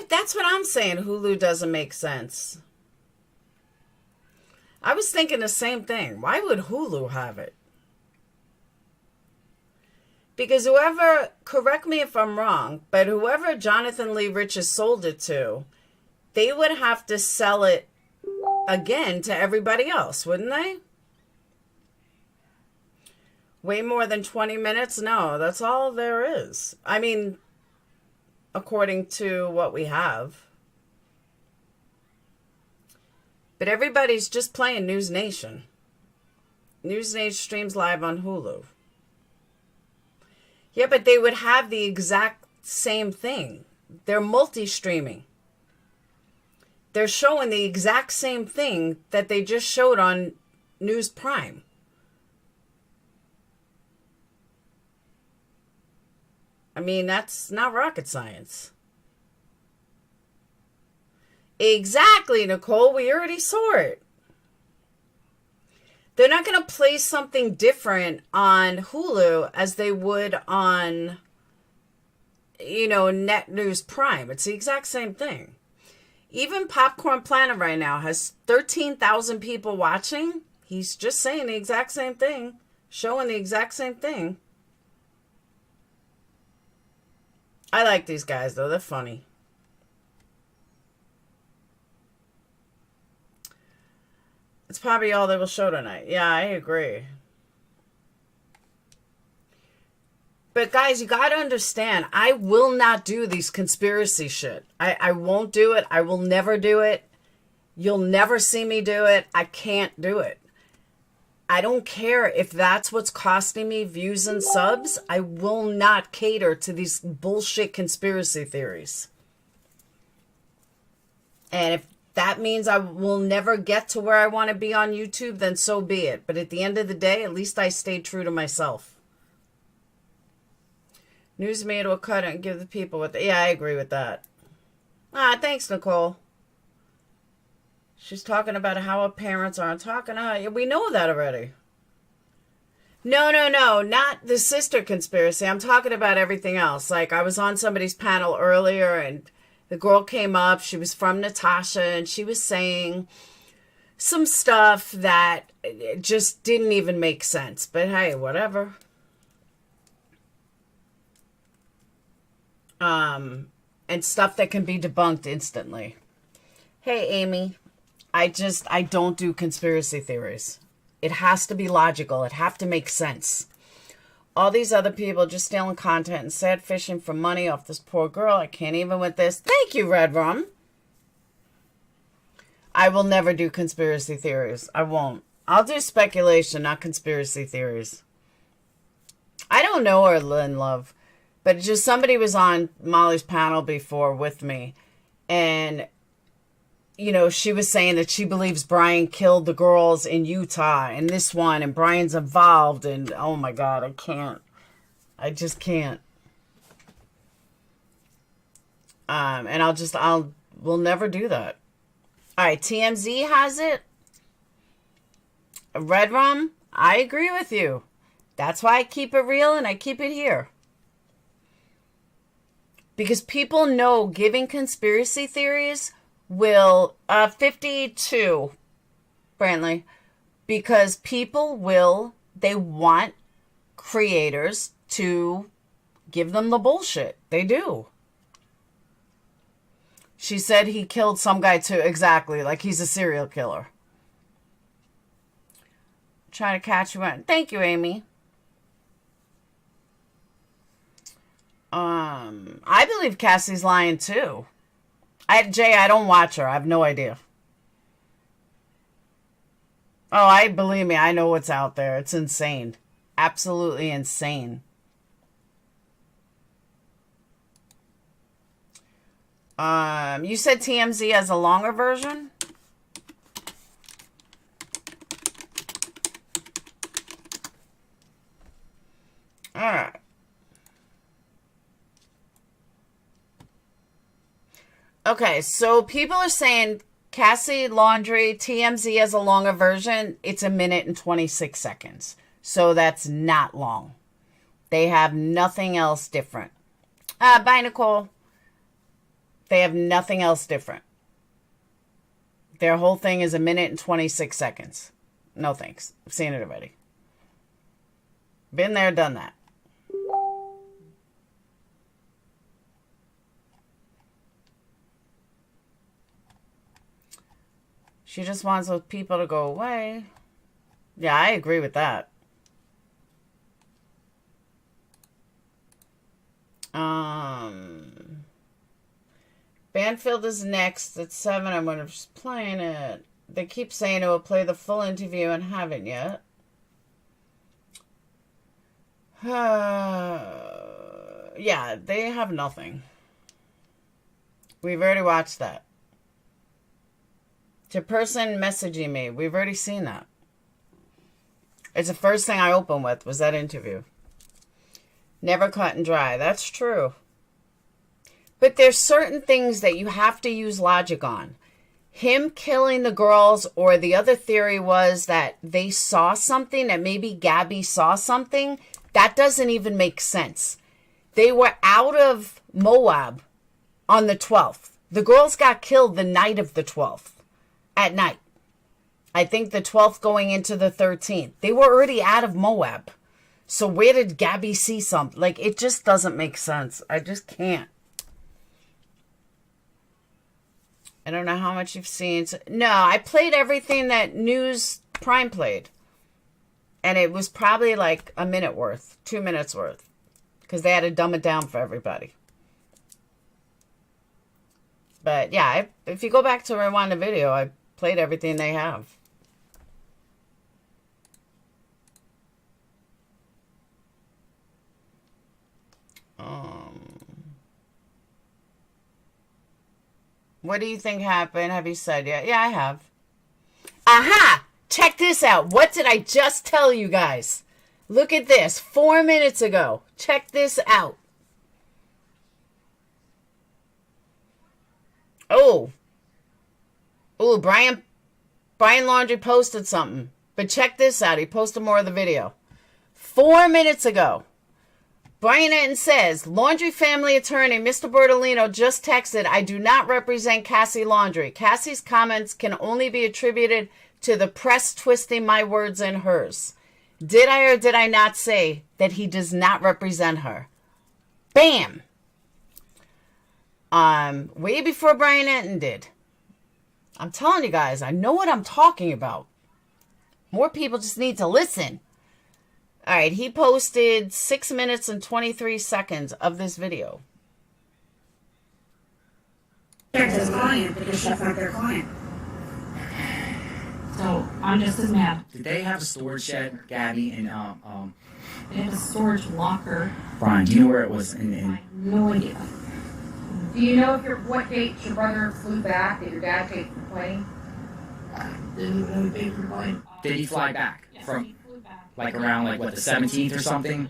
That's what I'm saying. Hulu doesn't make sense. I was thinking the same thing. Why would Hulu have it? Because whoever, correct me if I'm wrong, but whoever Jonathan Lee Riches sold it to, they would have to sell it again to everybody else, wouldn't they? Way more than 20 minutes? No, that's all there is. I mean, according to what we have. But everybody's just playing News Nation. News Nation streams live on Hulu. Yeah, but they would have the exact same thing. They're multi-streaming. They're showing the exact same thing that they just showed on News Prime. I mean, that's not rocket science. Exactly, Nicole. We already saw it. They're not going to play something different on Hulu as they would on, Net News Prime. It's the exact same thing. Even Popcorn Planet right now has 13,000 people watching. He's just saying the exact same thing, showing the exact same thing. I like these guys, though. They're funny. It's probably all they will show tonight. Yeah, I agree. But guys, you got to understand, I will not do these conspiracy shit. I won't do it. I will never do it. You'll never see me do it. I can't do it. I don't care if that's what's costing me views and subs. I will not cater to these bullshit conspiracy theories. And if that means I will never get to where I want to be on YouTube, then so be it. But at the end of the day, at least I stayed true to myself. News media will cut it and give the people what they... Yeah, I agree with that. Thanks, Nicole. She's talking about how her parents aren't talking to her. We know that already. No. Not the sister conspiracy. I'm talking about everything else. Like, I was on somebody's panel earlier, and the girl came up. She was from Natasha, and she was saying some stuff that just didn't even make sense. But hey, whatever. And stuff that can be debunked instantly. Hey, Amy, I don't do conspiracy theories. It has to be logical. It have to make sense. All these other people just stealing content and sad fishing for money off this poor girl. I can't even with this. Thank you, Red Rum. I will never do conspiracy theories. I won't. I'll do speculation, not conspiracy theories. I don't know her, Lynn Love. But just somebody was on Molly's panel before with me. And, you know, she was saying that she believes Brian killed the girls in Utah and this one. And Brian's involved. And, oh, my God, I can't. I just can't. And we'll never do that. All right, TMZ has it. Red Rum, I agree with you. That's why I keep it real and I keep it here. Because people know giving conspiracy theories will... 52, Brantley. Because people they want creators to give them the bullshit. They do. She said he killed some guy too. Exactly. Like he's a serial killer. Trying to catch you in. Thank you, Amy. I believe Cassie's lying too. Jay, I don't watch her. I have no idea. Oh, believe me, I know what's out there. It's insane. Absolutely insane. You said TMZ has a longer version? All right. Okay, so people are saying Cassie Laundrie, TMZ has a longer version. It's 1 minute and 26 seconds. So that's not long. They have nothing else different. Bye, Nicole. They have nothing else different. Their whole thing is 1 minute and 26 seconds. No thanks. I've seen it already. Been there, done that. She just wants those people to go away. Yeah, I agree with that. Banfield is next at 7. I'm going to just playing it. They keep saying it will play the full interview and haven't yet. Yeah, they have nothing. We've already watched that. To person messaging me, we've already seen that. It's the first thing I opened with was that interview. Never cut and dry. That's true. But there's certain things that you have to use logic on. Him killing the girls, or the other theory was that they saw something, that maybe Gabby saw something. That doesn't even make sense. They were out of Moab on the 12th. The girls got killed the night of the 12th. At night. I think the 12th going into the 13th. They were already out of Moab. So where did Gabby see something? Like, it just doesn't make sense. I just can't. I don't know how much you've seen. No, I played everything that News Prime played. And it was probably like a minute worth, 2 minutes worth. Because they had to dumb it down for everybody. But yeah, if you go back to rewind the video, I played everything they have. What do you think happened? Have you said yet? Yeah, I have. Aha! Check this out. What did I just tell you guys? Look at this. 4 minutes ago. Check this out. Oh. Oh, Brian Laundrie posted something. But check this out. He posted more of the video. 4 minutes ago. Brian Entin says, Laundrie family attorney Mr. Bertolino just texted, I do not represent Cassie Laundrie. Cassie's comments can only be attributed to the press twisting my words and hers. Did I or did I not say that he does not represent her? Bam! Way before Brian Entin did. I'm telling you guys, I know what I'm talking about. More people just need to listen. All right, he posted 6 minutes and 23 seconds of this video. Protect his client because she's not their client. So I'm just as mad. Did they have a storage shed, Gabby, and They have a storage locker. Brian? Do you know where it was? I have no idea. Do you know what date your brother flew back? Did your dad take the plane? Did he fly back from? He flew back. Like around like what, the 17th or something?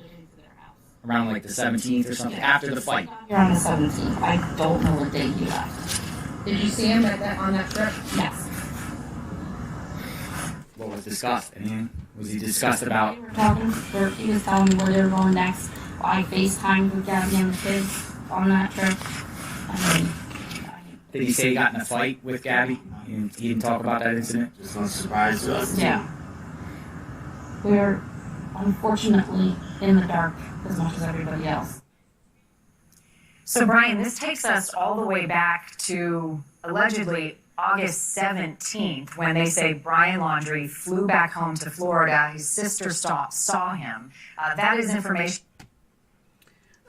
Around like the 17th or something, after the fight. You're on the 17th. I don't know what day he left. Did you see him on that trip? Yes. What was discussed? I mean, was he discussed about? We were talking, he was telling me where they were going next. I FaceTimed with Gabby and the kids on that trip. Did he say he got in a fight with Gabby? He didn't talk about that incident? Just not surprised to us. Yeah. We're unfortunately in the dark as much as everybody else. So, Brian, this takes us all the way back to allegedly August 17th, when they say Brian Laundrie flew back home to Florida. His sister saw him. That is information.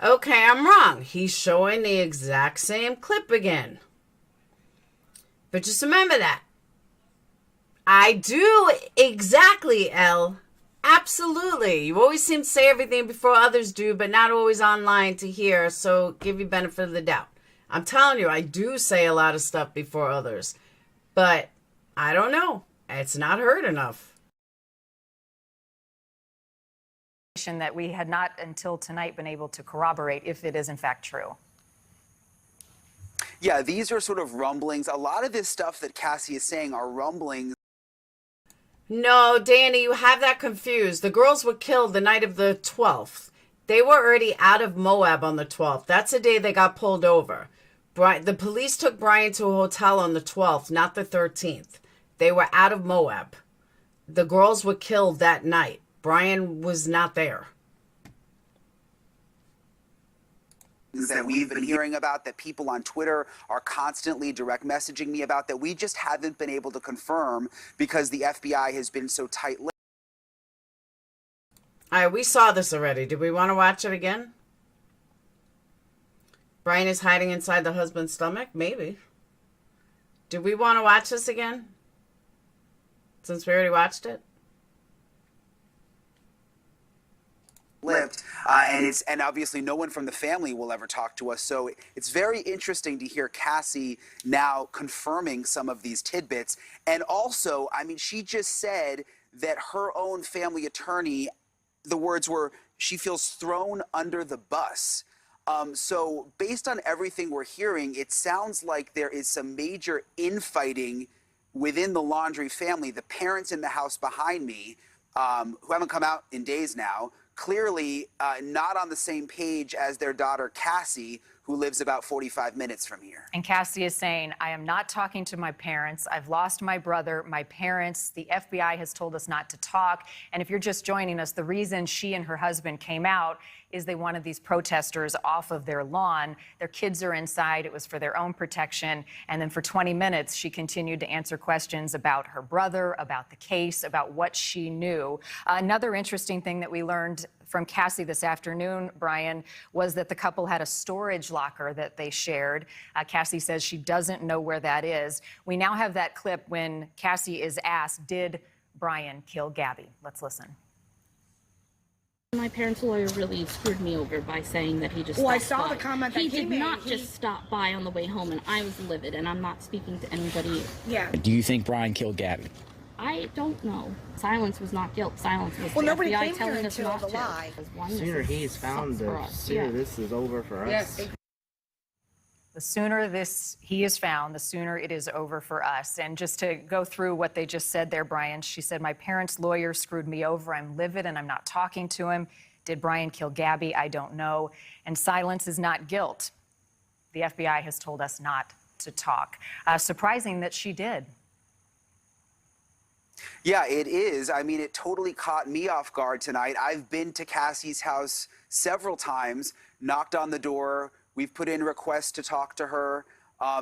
Okay, I'm wrong. He's showing the exact same clip again. But just remember that. I do exactly, Elle. Absolutely. You always seem to say everything before others do, but not always online to hear, so give you benefit of the doubt. I'm telling you, I do say a lot of stuff before others, but I don't know. It's not heard enough. That we had not until tonight been able to corroborate if it is in fact true. Yeah, these are sort of rumblings. A lot of this stuff that Cassie is saying are rumblings. No, Danny, you have that confused. The girls were killed the night of the 12th. They were already out of Moab on the 12th. That's the day they got pulled over. The police took Brian to a hotel on the 12th, not the 13th. They were out of Moab. The girls were killed that night. Brian was not there. That we've been hearing about, that people on Twitter are constantly direct messaging me about, that we just haven't been able to confirm because the FBI has been so tight-lipped. All right, we saw this already. Do we want to watch it again? Brian is hiding inside the husband's stomach? Maybe. Do we want to watch this again? Since we already watched it? And obviously no one from the family will ever talk to us. So it's very interesting to hear Cassie now confirming some of these tidbits. And also, I mean, she just said that her own family attorney, the words were, she feels thrown under the bus. So based on everything we're hearing, it sounds like there is some major infighting within the Laundrie family. The parents in the house behind me, who haven't come out in days now, clearly not on the same page as their daughter Cassie, who lives about 45 minutes from here. And Cassie is saying, I am not talking to my parents. I've lost my brother, my parents. The FBI has told us not to talk. And if you're just joining us, the reason she and her husband came out is they wanted these protesters off of their lawn. Their kids are inside. It was for their own protection. And then for 20 minutes, she continued to answer questions about her brother, about the case, about what she knew. Another interesting thing that we learned from Cassie this afternoon, Brian, was that the couple had a storage locker that they shared. Cassie says she doesn't know where that is. We now have that clip when Cassie is asked, did Brian kill Gabby? Let's listen. My parents' lawyer really screwed me over by saying that he just Well, I stopped saw by. the comment that he came did in. not just stop by on the way home, and I was livid, and I'm not speaking to anybody. Yeah. Do you think Brian killed Gabby? I don't know. Silence was not guilt. Silence was Well, the nobody FBI came here telling us until not the to. lie. One, Sooner this he's found, sucks for the us. sooner Yeah. this is over for us. Yes. The sooner he is found, the sooner it is over for us. And just to go through what they just said there, Brian, she said, my parents' lawyer screwed me over. I'm livid and I'm not talking to him. Did Brian kill Gabby? I don't know. And silence is not guilt. The FBI has told us not to talk. Surprising that she did. Yeah, it is. I mean, it totally caught me off guard tonight. I've been to Cassie's house several times, knocked on the door. We've put in requests to talk to her,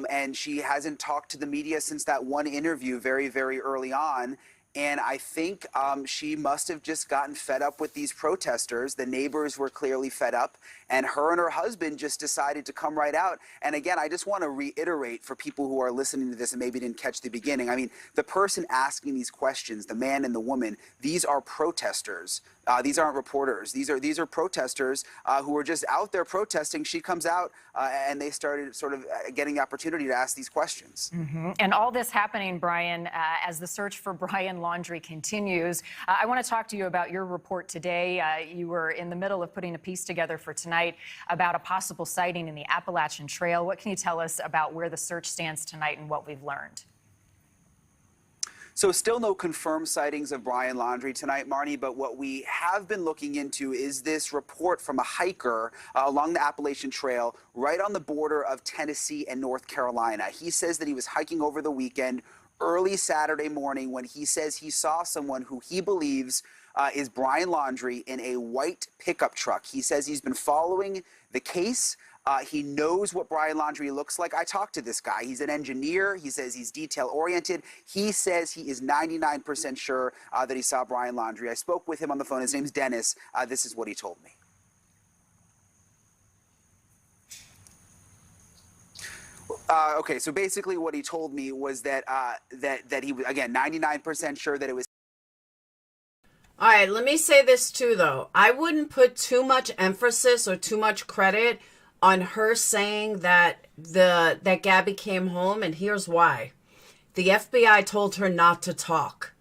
and she hasn't talked to the media since that one interview very, very early on. And I think she must have just gotten fed up with these protesters. The neighbors were clearly fed up, and her husband just decided to come right out. And again, I just want to reiterate for people who are listening to this and maybe didn't catch the beginning. I mean, the person asking these questions, the man and the woman, these are protesters. These aren't reporters. These are protesters who are just out there protesting. She comes out and they started sort of getting the opportunity to ask these questions. Mm-hmm. And all this happening, Brian, as the search for Brian Laundrie continues. I want to talk to you about your report today. You were in the middle of putting a piece together for tonight about a possible sighting in the Appalachian Trail. What can you tell us about where the search stands tonight and what we've learned? So still no confirmed sightings of Brian Laundrie tonight, Marnie, but what we have been looking into is this report from a hiker along the Appalachian Trail right on the border of Tennessee and North Carolina. He says that he was hiking over the weekend, early Saturday morning, when he says he saw someone who he believes is Brian Laundrie in a white pickup truck. He says he's been following the case. He knows what Brian Laundrie looks like. I talked to this guy. He's an engineer. He says he's detail-oriented. He says he is 99% sure that he saw Brian Laundrie. I spoke with him on the phone. His name's Dennis. This is what he told me. Okay, so basically what he told me was that that he was, again, 99% sure that it was. All right, let me say this too, though. I wouldn't put too much emphasis or too much credit on her saying that that Gabby came home, and here's why. The FBI told her not to talk.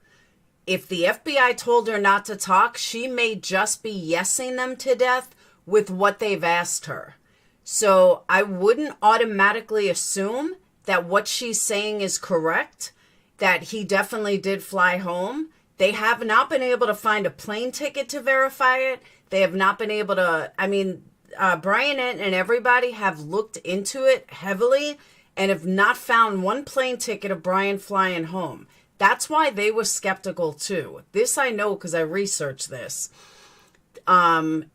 If the FBI told her not to talk, she may just be yesing them to death with what they've asked her. So I wouldn't automatically assume that what she's saying is correct, that he definitely did fly home. They have not been able to find a plane ticket to verify it. They have not been able to, I mean, Brian Entin and everybody have looked into it heavily and have not found one plane ticket of Brian flying home. That's why they were skeptical too. This I know because I researched this. And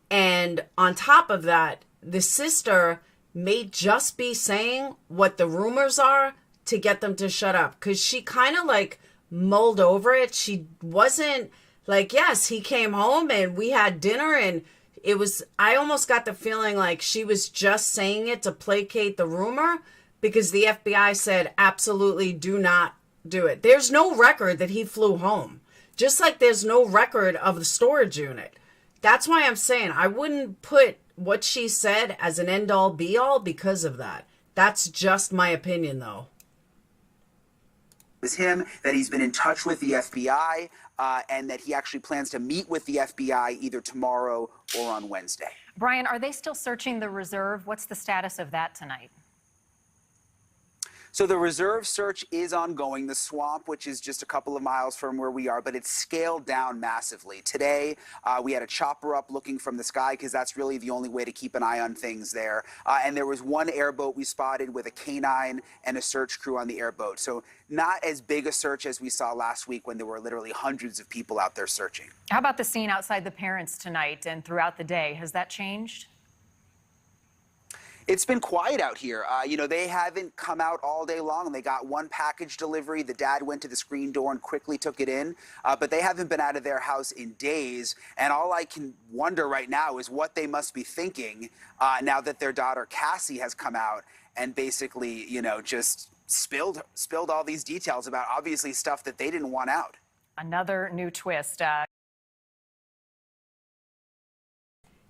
on top of that, the sister may just be saying what the rumors are to get them to shut up, because she kind of like mulled over it. She wasn't like, yes, he came home and we had dinner, and it was, I almost got the feeling like she was just saying it to placate the rumor, because the FBI said absolutely do not do it. There's no record that he flew home, just like there's no record of the storage unit. That's why I'm saying I wouldn't put what she said as an end-all be-all because of that. That's just my opinion, though. It was him, that he's been in touch with the FBI, and that he actually plans to meet with the FBI either tomorrow or on Wednesday. Brian, are they still searching the reserve? What's the status of that tonight? So the reserve search is ongoing. The swamp, which is just a couple of miles from where we are, but it's scaled down massively. Today, we had a chopper up looking from the sky because that's really the only way to keep an eye on things there. And there was one airboat we spotted with a canine and a search crew on the airboat. So not as big a search as we saw last week when there were literally hundreds of people out there searching. How about the scene outside the parents tonight and throughout the day? Has that changed? It's been quiet out here. They haven't come out all day long. They got one package delivery. The dad went to the screen door and quickly took it in. But they haven't been out of their house in days. And all I can wonder right now is what they must be thinking now that their daughter Cassie has come out and basically, just spilled all these details about obviously stuff that they didn't want out. Another new twist.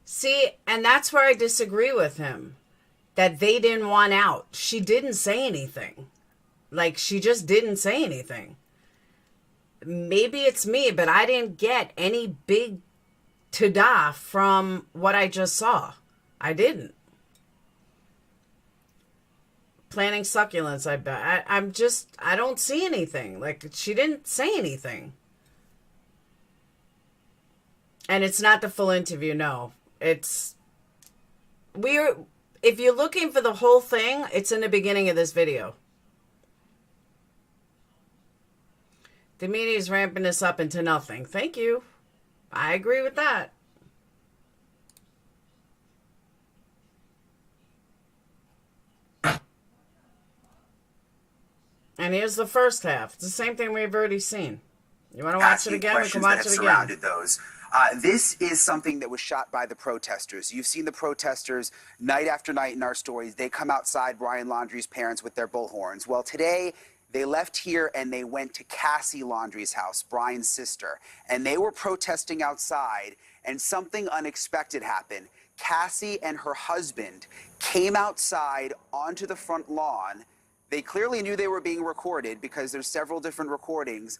See, and that's where I disagree with him. That they didn't want out. She didn't say anything. Like, she just didn't say anything. Maybe it's me, but I didn't get any big ta-da from what I just saw. I didn't. Planting succulents, I bet. I don't see anything. Like, she didn't say anything. And it's not the full interview, no. It's... If you're looking for the whole thing, it's in the beginning of this video. The media is ramping this up into nothing. Thank you. I agree with that. And here's the first half. It's the same thing we've already seen. You want to watch it again? We can watch it again. This is something that was shot by the protesters. You've seen the protesters night after night in our stories. They come outside Brian Laundrie's parents with their bullhorns. Well, today they left here and they went to Cassie Laundrie's house, Brian's sister. And they were protesting outside and something unexpected happened. Cassie and her husband came outside onto the front lawn. They clearly knew they were being recorded because there's several different recordings.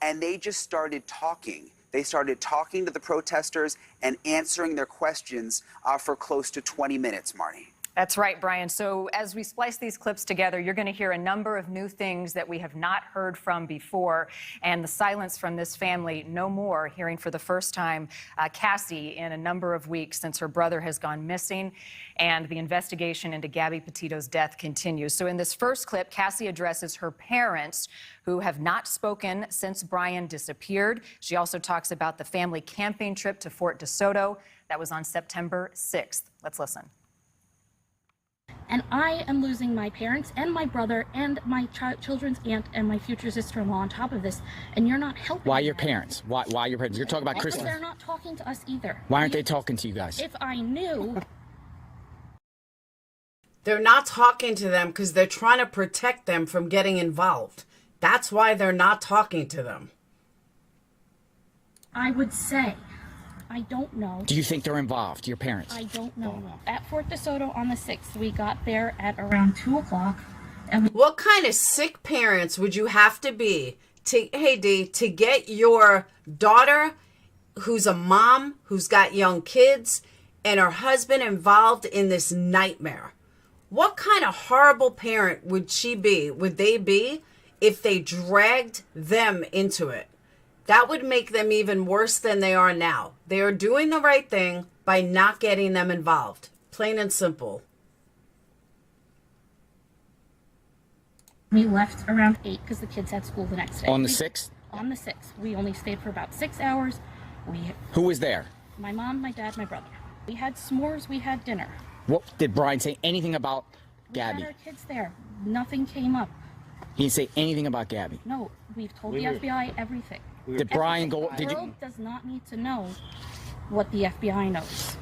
And they just started talking. They started talking to the protesters and answering their questions for close to 20 minutes, Marnie. That's right, Brian. So as we splice these clips together, you're going to hear a number of new things that we have not heard from before. And the silence from this family, no more, hearing for the first time Cassie in a number of weeks since her brother has gone missing. And the investigation into Gabby Petito's death continues. So in this first clip, Cassie addresses her parents who have not spoken since Brian disappeared. She also talks about the family camping trip to Fort DeSoto. That was on September 6th. Let's listen. And I am losing my parents and my brother and my children's aunt and my future sister-in-law on top of this, and you're not helping. Why your parents? Why your parents? You're talking about Because Kristen. they're not talking to us either. Why aren't they talking to you guys? If I knew... They're not talking to them because they're trying to protect them from getting involved. That's why they're not talking to them. I would say, I don't know. Do you think they're involved, your parents? I don't know. At Fort DeSoto on the 6th, we got there at around 2 o'clock. And what kind of sick parents would you have to be to get your daughter, who's a mom, who's got young kids, and her husband involved in this nightmare? What kind of horrible parent would they be if they dragged them into it? That would make them even worse than they are now. They are doing the right thing by not getting them involved. Plain and simple. we left around 8 because the kids had school the next day. On the 6th? On the 6th. We only stayed for about 6 hours. Who was there? My mom, my dad, my brother. We had s'mores, we had dinner. What did Brian say anything about Gabby? We had our kids there. Nothing came up. He didn't say anything about Gabby. No, we've told the FBI everything. Did Brian go? The world does not need to know what the FBI knows.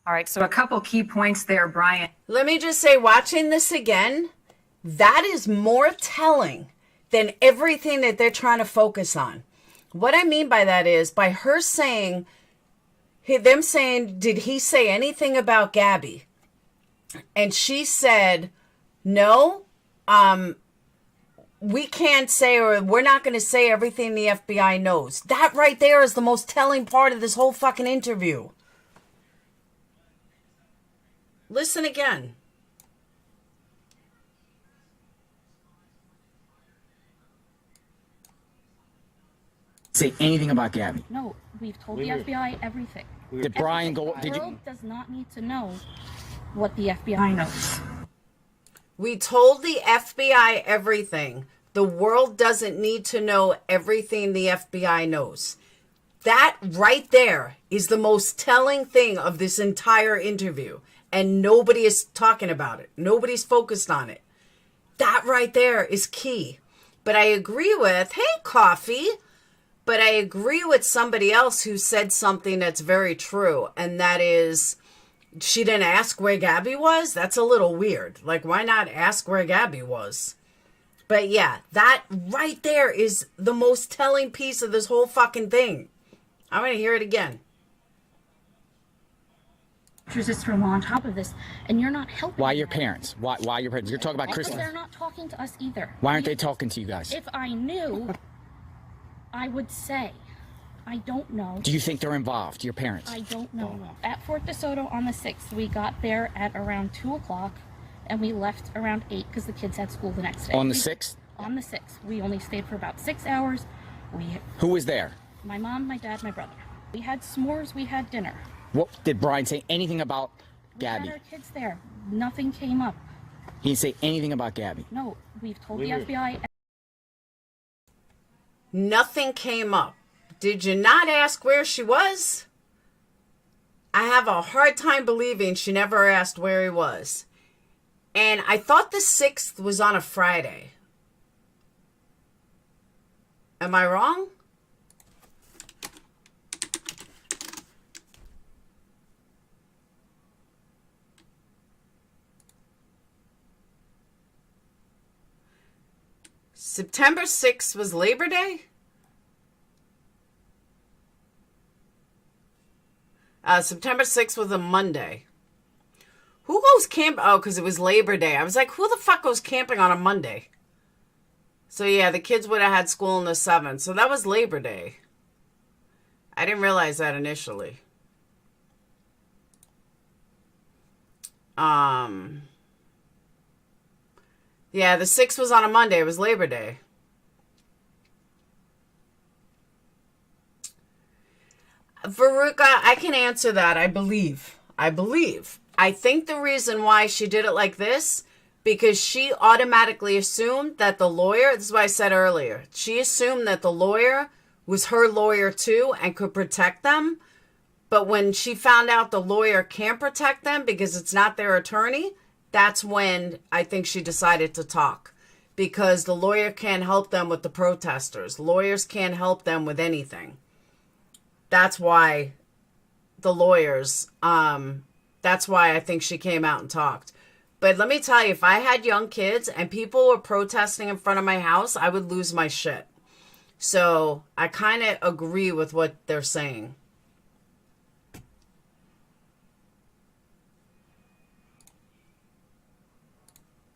All right, so a couple key points there, Brian. Let me just say, watching this again, that is more telling than everything that they're trying to focus on. What I mean by that is, by her saying, them saying, did he say anything about Gabby? And she said, no, we can't say, or we're not going to say everything the FBI knows. That right there is the most telling part of this whole fucking interview. Listen again. Say anything about Gabby. No, we've told the FBI everything. Did Brian go? The Did you? world does not need to know what the FBI knows. We told the FBI everything. The world doesn't need to know everything the FBI knows. That right there is the most telling thing of this entire interview. And nobody is talking about it. Nobody's focused on it. That right there is key. But I agree with, hey, Coffee, but I agree with somebody else who said something that's very true. And that is, she didn't ask where Gabby was? That's a little weird. Like, why not ask where Gabby was? But yeah, that right there is the most telling piece of this whole fucking thing. I'm going to hear it again. Your sister-in-law on top of this, and you're not helping. Why your parents? Why your parents? You're talking about Because Christmas. they're not talking to us either. Why aren't they talking to you guys? If I knew, I would say. I don't know. Do you think they're involved, your parents? I don't know. At Fort DeSoto on the 6th, we got there at around 2 o'clock, and we left around 8 because the kids had school the next day. On the 6th? On the 6th. We only stayed for about 6 hours. Who was there? My mom, my dad, my brother. We had s'mores, we had dinner. What did Brian say anything about Gabby? We had our kids there. Nothing came up. He didn't say anything about Gabby. No, we've told the FBI. Nothing came up. Did you not ask where she was? I have a hard time believing she never asked where he was. And I thought the 6th was on a Friday. Am I wrong? September 6th was Labor Day? September 6th was a Monday. Who goes camp? Oh, because it was Labor Day. I was like, who the fuck goes camping on a Monday? So yeah, the kids would have had school on the 7th. So that was Labor Day. I didn't realize that initially. Yeah, the 6th was on a Monday. It was Labor Day. Veruca, I can answer that. I believe. I think the reason why she did it like this, because she automatically assumed that the lawyer, this is what I said earlier, she assumed that the lawyer was her lawyer too and could protect them. But when she found out the lawyer can't protect them because it's not their attorney, that's when I think she decided to talk. Because the lawyer can't help them with the protesters. Lawyers can't help them with anything. That's why the lawyers, that's why I think she came out and talked. But let me tell you, if I had young kids and people were protesting in front of my house, I would lose my shit. So I kind of agree with what they're saying.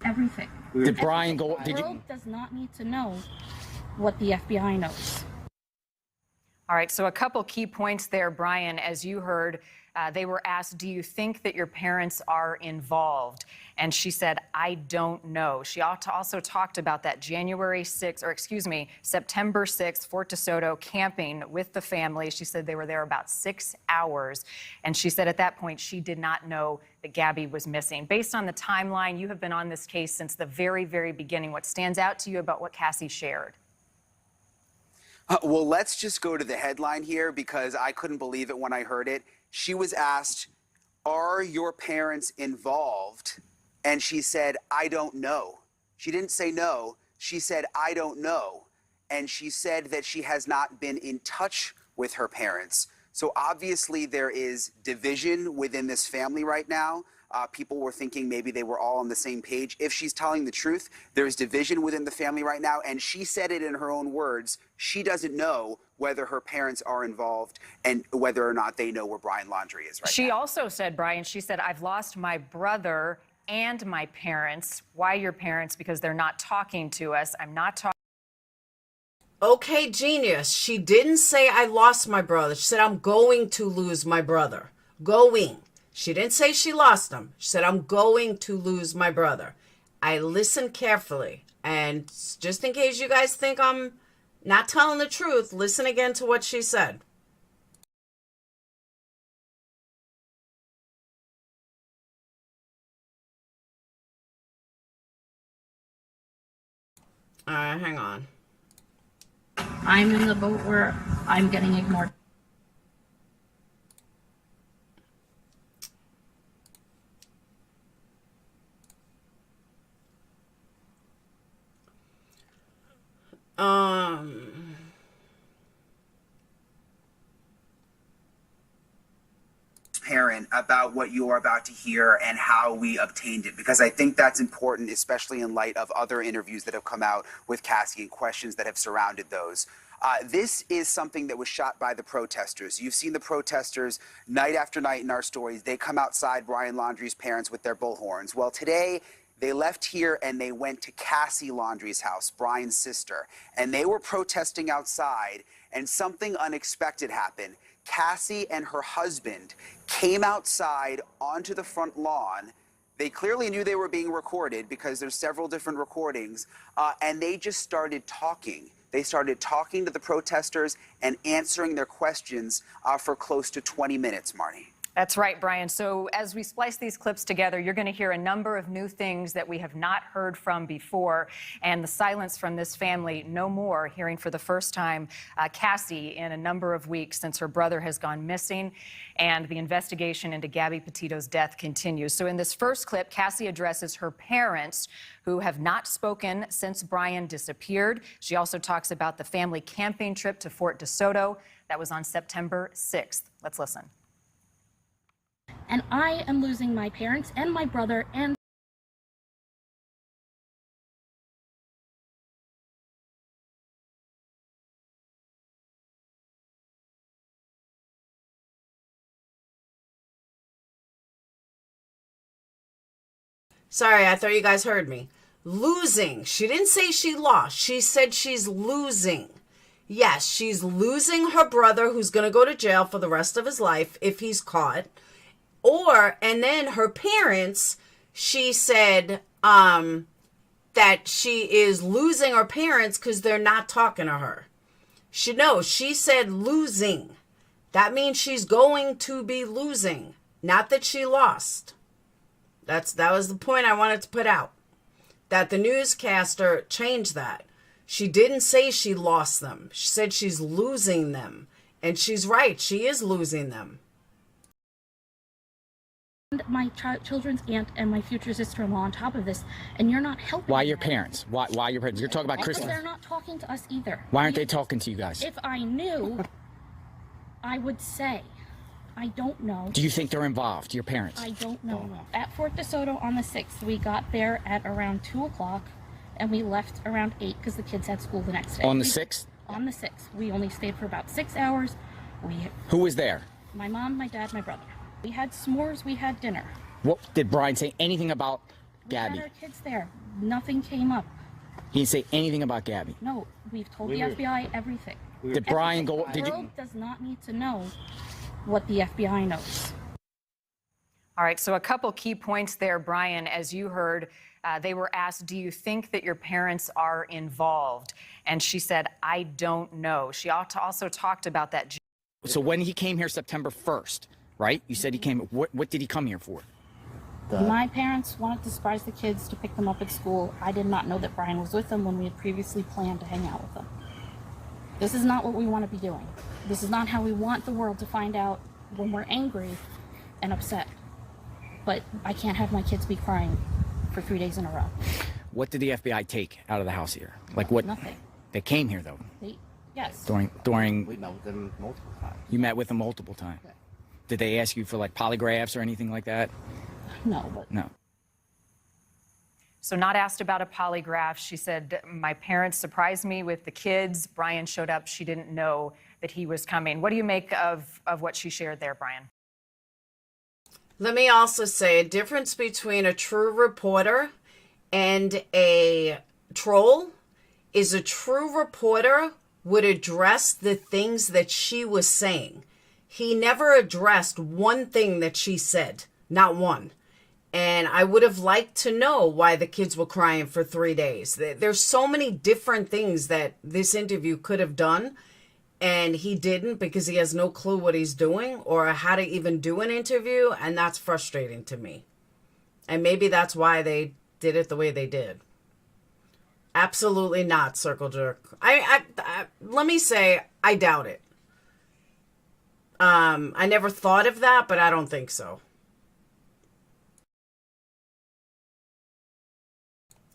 Everything. Did Brian go? The world does not need to know what the FBI knows. All right, so a couple key points there, Brian. As you heard, they were asked, do you think that your parents are involved? And she said, I don't know. She also talked about that September 6th, Fort DeSoto camping with the family. She said they were there about 6 hours. And she said at that point, she did not know that Gabby was missing. Based on the timeline, you have been on this case since the very, very beginning. What stands out to you about what Cassie shared? Well, let's just go to the headline here because I couldn't believe it when I heard it. She was asked, are your parents involved? And she said, I don't know. She didn't say no. She said, I don't know. And she said that she has not been in touch with her parents. So obviously there is division within this family right now. People were thinking maybe they were all on the same page. If she's telling the truth, there's division within the family right now. And she said it in her own words. She doesn't know whether her parents are involved and whether or not they know where Brian Laundrie is right now. She also said, Brian, she said, I've lost my brother and my parents. Why your parents? Because they're not talking to us. I'm not talking. Okay, genius. She didn't say I lost my brother. She said I'm going to lose my brother. Going. She didn't say she lost him. She said, I'm going to lose my brother. I listened carefully. And just in case you guys think I'm Not telling the truth. Listen again to what she said. Hang on. I'm in the boat where I'm getting ignored. Transparent about what you are about to hear and how we obtained it, because I think that's important, especially in light of other interviews that have come out with Cassie and questions that have surrounded those. This is something that was shot by the protesters. You've seen the protesters night after night in our stories. They come outside Brian Laundrie's parents with their bullhorns. Well, today they left here and they went to Cassie Laundrie's house, Brian's sister, and they were protesting outside, and something unexpected happened. Cassie and her husband came outside onto the front lawn. They clearly knew they were being recorded because there's several different recordings, and they just started talking. They started talking to the protesters and answering their questions for close to 20 minutes, Marnie. That's right, Brian. So as we splice these clips together, you're going to hear a number of new things that we have not heard from before. And the silence from this family, no more, hearing for the first time Cassie in a number of weeks since her brother has gone missing. And the investigation into Gabby Petito's death continues. So in this first clip, Cassie addresses her parents who have not spoken since Brian disappeared. She also talks about the family camping trip to Fort DeSoto. That was on September 6th. Let's listen. And I am losing my parents and my brother and Sorry, I thought you guys heard me. Losing. She didn't say she lost. She said she's losing. Yes, she's losing her brother, who's going to go to jail for the rest of his life if he's caught. And then her parents, she said that she is losing her parents because they're not talking to her. She said losing. That means she's going to be losing, not that she lost. That was the point I wanted to put out, that the newscaster changed that. She didn't say she lost them. She said she's losing them. And she's right. She is losing them. my children's aunt and my future sister-in-law on top of this, and you're not helping. Why your parents? Why your parents? You're talking about Because Kristen. they're not talking to us either. Why aren't they talking to you guys? If I knew, I would say. I don't know. Do you think they're involved, your parents? I don't know. At Fort DeSoto on the 6th, we got there at around 2 o'clock, and we left around 8 because the kids had school the next day. On the 6th? On the 6th. We only stayed for about 6 hours. Who was there? My mom, my dad, my brother. We had s'mores, we had dinner. What did Brian say anything about Gabby? We had our kids there. Nothing came up. He didn't say anything about Gabby. No, we've told the FBI everything. Did Brian go? The world does not need to know what the FBI knows. All right, so a couple key points there, Brian. As you heard, they were asked, do you think that your parents are involved? And she said, I don't know. She also talked about that. So when he came here September 1st, right? You said he came, what did he come here for? My parents wanted to surprise the kids to pick them up at school. I did not know that Brian was with them when we had previously planned to hang out with them. This is not what we want to be doing. This is not how we want the world to find out when we're angry and upset. But I can't have my kids be crying for 3 days in a row. What did the FBI take out of the house here? Like what? Nothing. They came here though. Yes. During. We met with them multiple times. You met with them multiple times. Yeah. Did they ask you for like polygraphs or anything like that? No, but no. So not asked about a polygraph. She said, my parents surprised me with the kids. Brian showed up. She didn't know that he was coming. What do you make of what she shared there, Brian? Let me also say a difference between a true reporter and a troll is a true reporter would address the things that she was saying. He never addressed one thing that she said, not one. And I would have liked to know why the kids were crying for 3 days. There's so many different things that this interview could have done, and he didn't because he has no clue what he's doing or how to even do an interview, and that's frustrating to me. And maybe that's why they did it the way they did. Absolutely not, Circle Jerk. I let me say, I doubt it. I never thought of that, but I don't think so.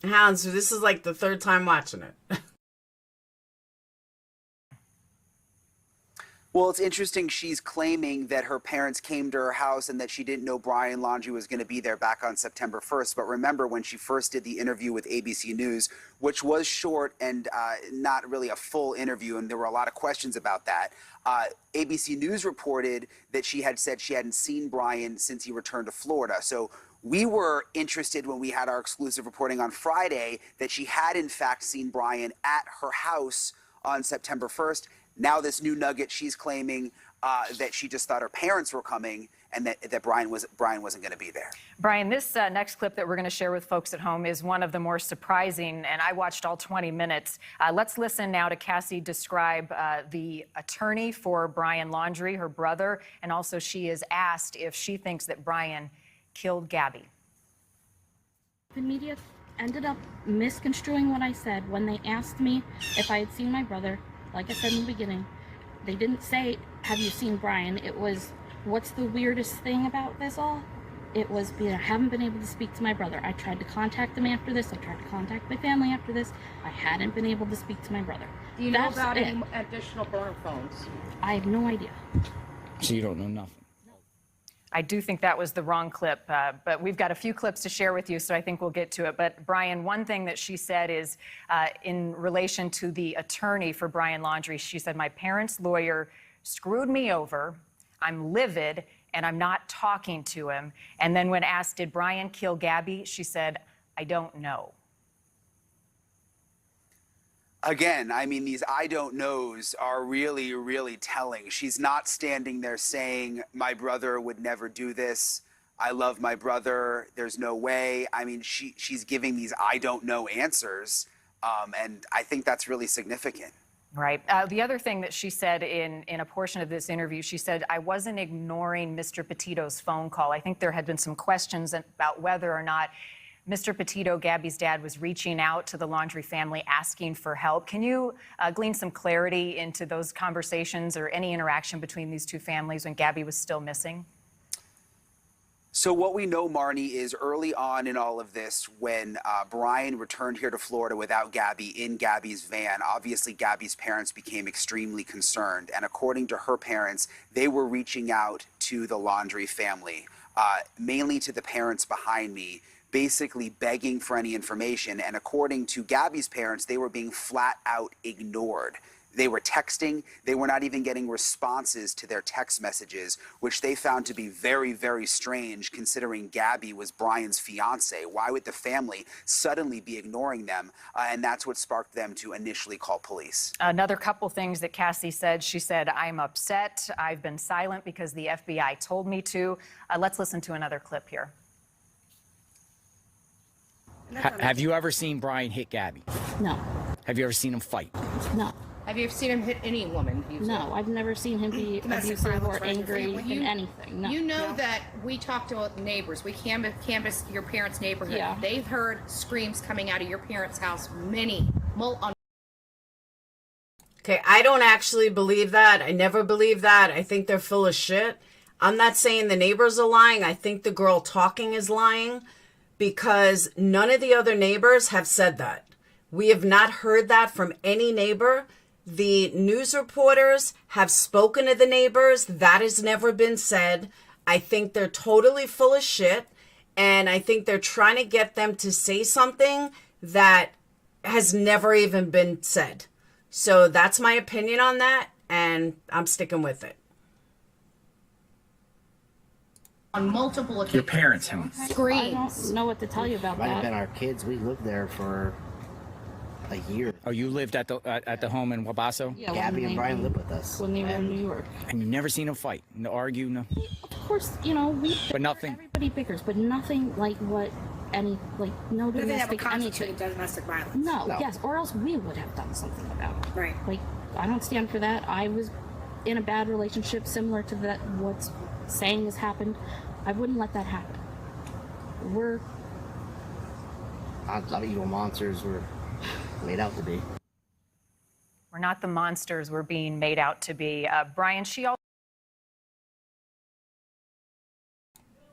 Hans, this is like the third time watching it. Well, it's interesting. She's claiming that her parents came to her house and that she didn't know Brian Laundrie was going to be there back on September 1st. But remember when she first did the interview with ABC News, which was short and not really a full interview, and there were a lot of questions about that. ABC News reported that she had said she hadn't seen Brian since he returned to Florida. So we were interested when we had our exclusive reporting on Friday that she had in fact seen Brian at her house on September 1st. Now this new nugget, she's claiming that she just thought her parents were coming and that Brian wasn't going to be there. Brian, this next clip that we're going to share with folks at home is one of the more surprising, and I watched all 20 minutes. Let's listen now to Cassie describe the attorney for Brian Laundrie, her brother, and also she is asked if she thinks that Brian killed Gabby. The media ended up misconstruing what I said when they asked me if I had seen my brother. Like I said in the beginning, they didn't say, have you seen Brian? It was, what's the weirdest thing about this all? It was, I haven't been able to speak to my brother. I tried to contact him after this. I tried to contact my family after this. I hadn't been able to speak to my brother. Do you know about any additional burner phones? I have no idea. So you don't know nothing? I do think that was the wrong clip, but we've got a few clips to share with you, so I think we'll get to it. But Brian, one thing that she said is in relation to the attorney for Brian Laundrie, she said, my parents' lawyer screwed me over. I'm livid, and I'm not talking to him. And then when asked, did Brian kill Gabby? She said, I don't know. Again, I mean, these I don't knows are really, really telling. She's not standing there saying, my brother would never do this. I love my brother. There's no way. I mean, she's giving these I don't know answers. And I think that's really significant. Right. The other thing that she said in a portion of this interview, she said, I wasn't ignoring Mr. Petito's phone call. I think there had been some questions about whether or not Mr. Petito, Gabby's dad, was reaching out to the Laundrie family asking for help. Can you glean some clarity into those conversations or any interaction between these two families when Gabby was still missing? So what we know, Marnie, is early on in all of this, when Brian returned here to Florida without Gabby in Gabby's van, obviously Gabby's parents became extremely concerned. And according to her parents, they were reaching out to the Laundrie family, mainly to the parents behind me, basically begging for any information. And according to Gabby's parents, they were being flat out ignored. They were texting. They were not even getting responses to their text messages, which they found to be very, very strange considering Gabby was Brian's fiance. Why would the family suddenly be ignoring them? And that's what sparked them to initially call police. Another couple things that Cassie said. She said, I'm upset. I've been silent because the FBI told me to. Let's listen to another clip here. Have you ever seen Brian hit Gabby? No. Have you ever seen him fight? No. Have you ever seen him hit any woman? No, I've never seen him be abusive or angry in anything. No. You know that we talked to neighbors. We canvassed your parents' neighborhood. Yeah. They've heard screams coming out of your parents' house, Okay, I don't actually believe that. I never believe that. I think they're full of shit. I'm not saying the neighbors are lying. I think the girl talking is lying because none of the other neighbors have said that. We have not heard that from any neighbor. The news reporters have spoken to the neighbors. That has never been said. I think they're totally full of shit. And I think they're trying to get them to say something that has never even been said. So that's my opinion on that. And I'm sticking with it. on multiple occasions. Your parents' house. Screams. I don't know what to tell you about Might have that. been our kids. We lived there for a year. Oh, you lived at the home in Wabasso? Yeah, Gabby when and they- Brian lived with us. when they were in New York. And you've never seen them fight, no argue, no? Of course, you know, But nothing. everybody bickers, but nothing like what any, like, no But they have a domestic anything. constituted domestic violence. No, yes, or else we would have done something about it. Right. Like, I don't stand for that. I was in a bad relationship similar to that, what's saying has happened. I wouldn't let that happen. We're Not evil monsters were made out to be. We're not the monsters we're being made out to be. Brian, she also.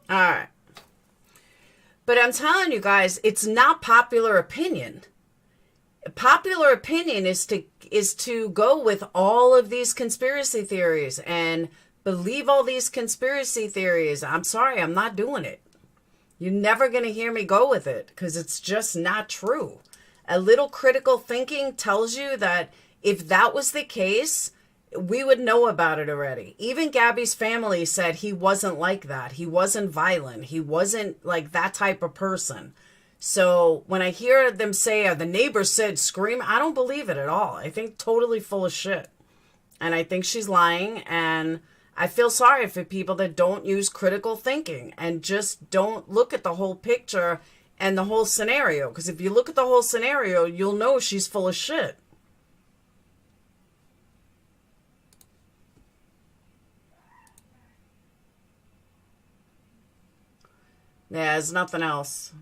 All right. But I'm telling you guys, it's not popular opinion. Popular opinion is to go with all of these conspiracy theories and believe all these conspiracy theories. I'm sorry, I'm not doing it. You're never going to hear me go with it because it's just not true. A little critical thinking tells you that if that was the case, we would know about it already. Even Gabby's family said he wasn't like that. He wasn't violent. He wasn't like that type of person. So when I hear them say, the neighbor said scream, I don't believe it at all. I think totally full of shit. And I think she's lying. And I feel sorry for people that don't use critical thinking and just don't look at the whole picture and the whole scenario. Because if you look at the whole scenario, you'll know she's full of shit. Yeah, there's nothing else.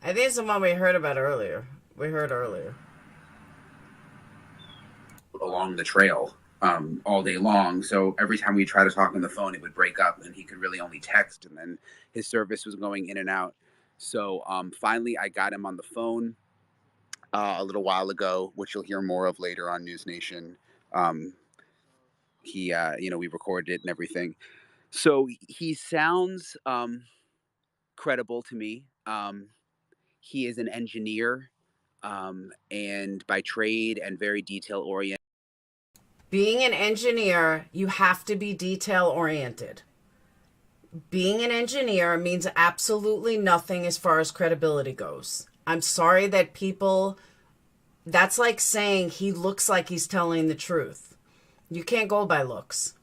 I think it's the one we heard about earlier. Along the trail all day long. So every time we try to talk on the phone, it would break up and he could really only text. And then his service was going in and out. So finally, I got him on the phone a little while ago, which you'll hear more of later on News Nation. We recorded it and everything. So he sounds credible to me. He is an engineer and by trade and very detail oriented. Being an engineer, you have to be detail oriented. Being an engineer means absolutely nothing as far as credibility goes. I'm sorry that that's like saying he looks like he's telling the truth. You can't go by looks.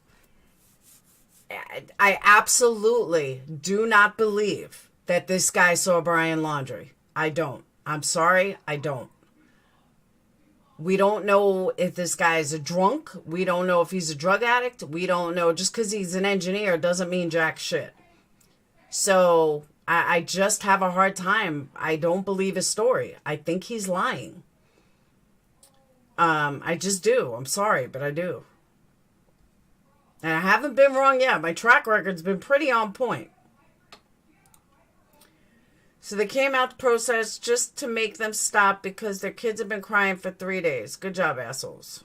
I absolutely do not believe that this guy saw Brian Laundrie. I don't. I'm sorry, I don't. We don't know if this guy is a drunk. We don't know if he's a drug addict. We don't know. Just because he's an engineer doesn't mean jack shit. So I just have a hard time. I don't believe his story. I think he's lying. I just do. I'm sorry, but I do. And I haven't been wrong yet. My track record's been pretty on point. So they came out to protest just to make them stop because their kids have been crying for 3 days. Good job, assholes.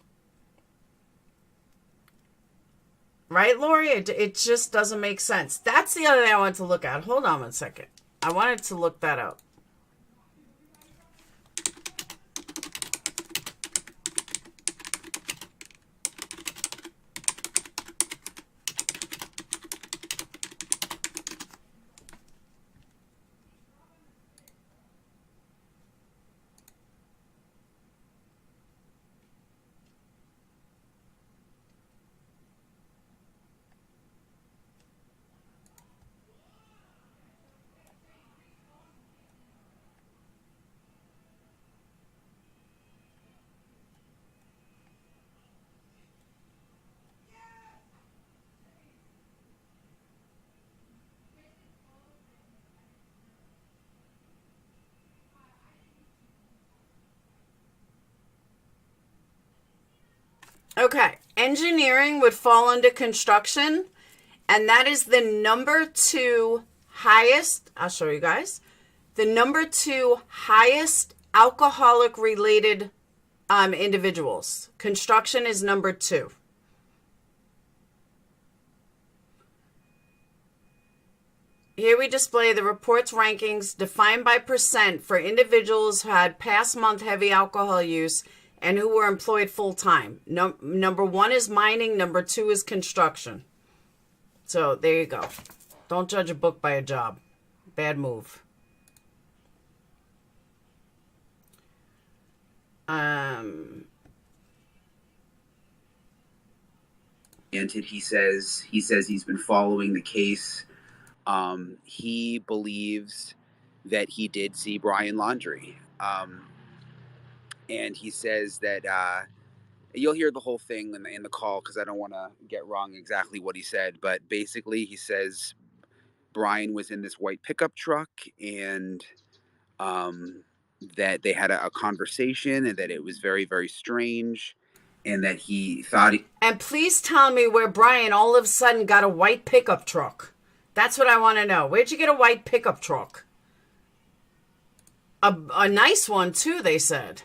Right, Lori? It just doesn't make sense. That's the other thing I wanted to look at. Hold on one second. I wanted to look that up. Okay, engineering would fall under construction, and that is the number 2 highest, I'll show you guys, the number 2 highest alcoholic related individuals. Construction is number 2. Here we display the report's rankings defined by percent for individuals who had past month heavy alcohol use and who were employed full-time. Number 1 is mining. Number 2 is construction. So there you go. Don't judge a book by a job. Bad move. Entin, he says he's been following the case. He believes that he did see Brian Laundrie. And he says that you'll hear the whole thing in the call because I don't want to get wrong exactly what he said. But basically, he says Brian was in this white pickup truck and that they had a conversation and that it was very, very strange and that he thought And please tell me where Brian all of a sudden got a white pickup truck. That's what I want to know. Where'd you get a white pickup truck? A nice one, too, they said.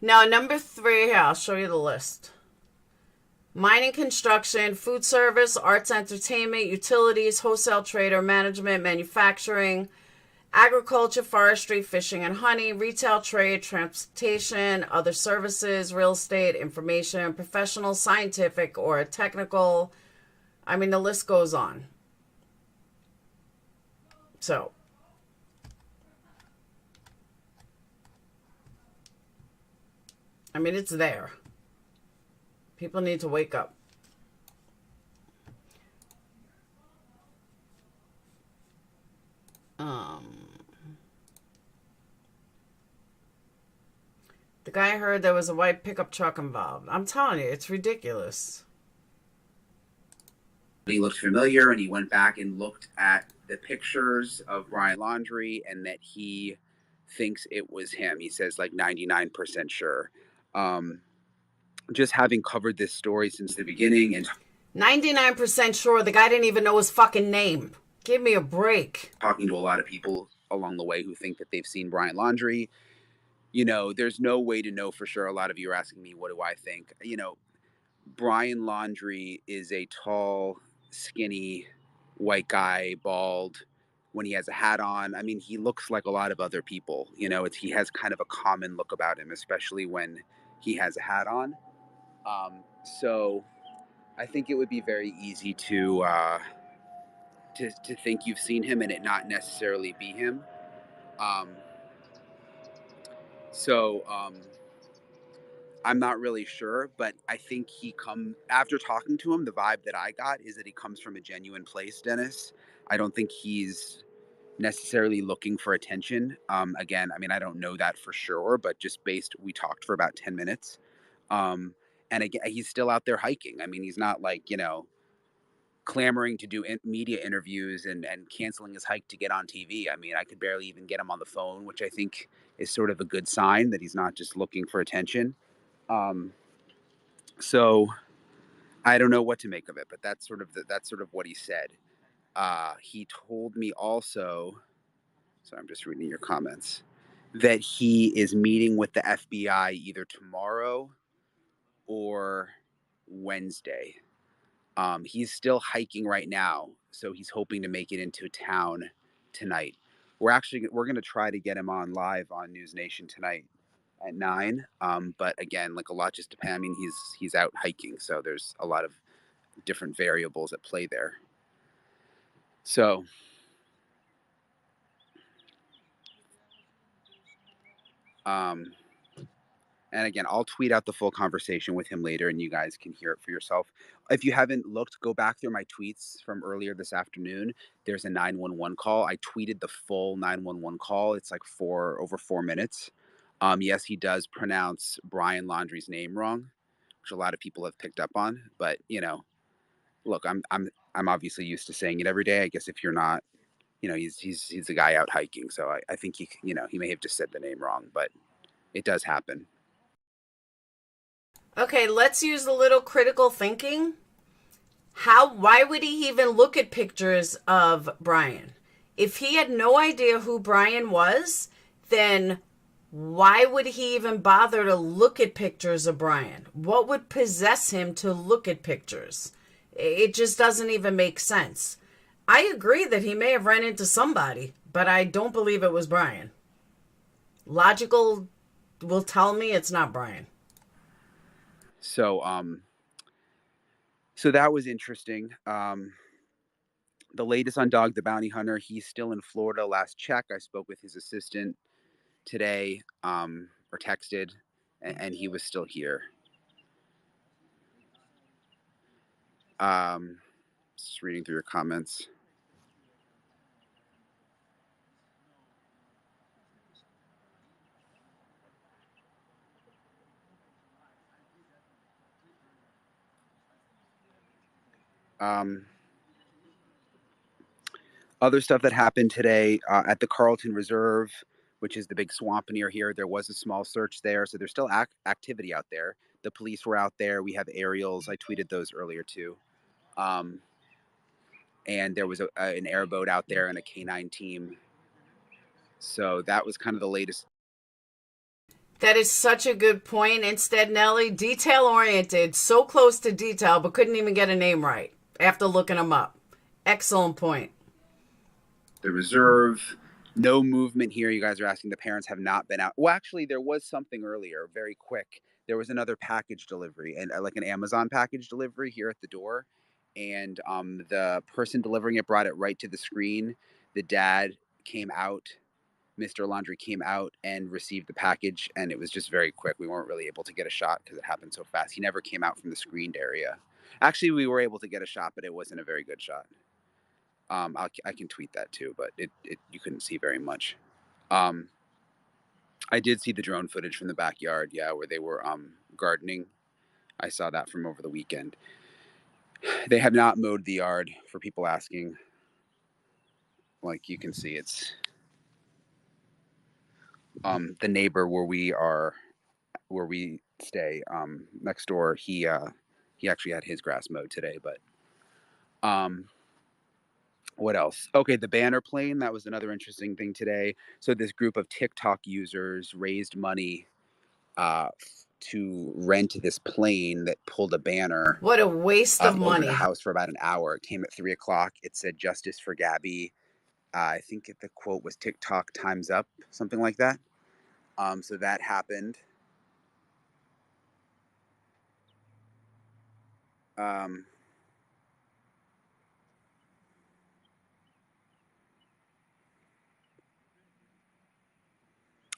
Now, number 3, here, I'll show you the list. Mining, construction, food service, arts, entertainment, utilities, wholesale trade or management, manufacturing, agriculture, forestry, fishing and honey, retail trade, transportation, other services, real estate, information, professional, scientific, or technical. I mean, the list goes on. So, I mean, it's there. People need to wake up. The guy heard there was a white pickup truck involved. I'm telling you, it's ridiculous. he looked familiar and he went back and looked at the pictures of Brian Laundrie and that he thinks it was him. He says like 99% sure. Just having covered this story since the beginning and 99% sure the guy didn't even know his fucking name. Give me a break. Talking to a lot of people along the way who think that they've seen Brian Laundrie. You know, there's no way to know for sure. A lot of you are asking me, what do I think? You know, Brian Laundrie is a tall, skinny, white guy, bald, when he has a hat on. I mean, he looks like a lot of other people. You know, he has kind of a common look about him, especially when he has a hat on. So I think it would be very easy to think you've seen him and it not necessarily be him. I'm not really sure, but I think after talking to him, the vibe that I got is that he comes from a genuine place, Dennis. I don't think he's necessarily looking for attention. Again, I mean, I don't know that for sure, but just we talked for about 10 minutes. And again, he's still out there hiking. I mean, he's not like, you know, clamoring to do media interviews and canceling his hike to get on TV. I mean, I could barely even get him on the phone, which I think is sort of a good sign that he's not just looking for attention. So I don't know what to make of it, but that's sort of what he said. He told me also, so I'm just reading your comments, that he is meeting with the FBI either tomorrow or Wednesday. He's still hiking right now, so he's hoping to make it into town tonight. We're going to try to get him on live on News Nation tonight at 9. But again, like a lot just depends. I mean, he's out hiking, so there's a lot of different variables at play there. So and again, I'll tweet out the full conversation with him later and you guys can hear it for yourself. If you haven't looked, go back through my tweets from earlier this afternoon. There's a 911 call. I tweeted the full 911 call. It's like over 4 minutes. Yes, he does pronounce Brian Laundrie's name wrong, which a lot of people have picked up on. But, you know, look, I'm obviously used to saying it every day. I guess if you're not, you know, he's a guy out hiking. So I think he may have just said the name wrong, but it does happen. Okay, let's use a little critical thinking. Why would he even look at pictures of Brian? If he had no idea who Brian was, then why would he even bother to look at pictures of Brian? What would possess him to look at pictures? It just doesn't even make sense. I agree that he may have run into somebody, but I don't believe it was Brian. Logical will tell me it's not Brian. So, so that was interesting. The latest on Dog the Bounty Hunter, he's still in Florida. Last check, I spoke with his assistant today, or texted, and he was still here. Just reading through your comments. Other stuff that happened today at the Carlton Reserve, which is the big swamp near here, there was a small search there. So there's still activity out there. The police were out there. We have aerials. I tweeted those earlier too. And there was an airboat out there and a K9 team. So that was kind of the latest. That is such a good point. Instead, Nelly, detail oriented, so close to detail, but couldn't even get a name right after looking them up. Excellent point. The reserve, no movement here. You guys are asking, the parents have not been out. Well, actually, there was something earlier, very quick. There was another package delivery, and like an Amazon package delivery here at the door. And the person delivering it brought it right to the screen. The dad came out, Mr. Laundrie came out and received the package, and it was just very quick. We weren't really able to get a shot because it happened so fast. He never came out from the screened area. Actually, we were able to get a shot, but it wasn't a very good shot. I can tweet that too, but you couldn't see very much. I did see the drone footage from the backyard, yeah, where they were gardening. I saw that from over the weekend. They have not mowed the yard, for people asking. Like you can see, it's the neighbor where we stay next door. He actually had his grass mowed today, but what else? Okay, the banner plane, that was another interesting thing today. So this group of TikTok users raised money to rent this plane that pulled a banner. What a waste of money. Over the house for about an hour. It came at 3 o'clock. It said "Justice for Gabby." I think the quote was "TikTok times up," something like that. So that happened.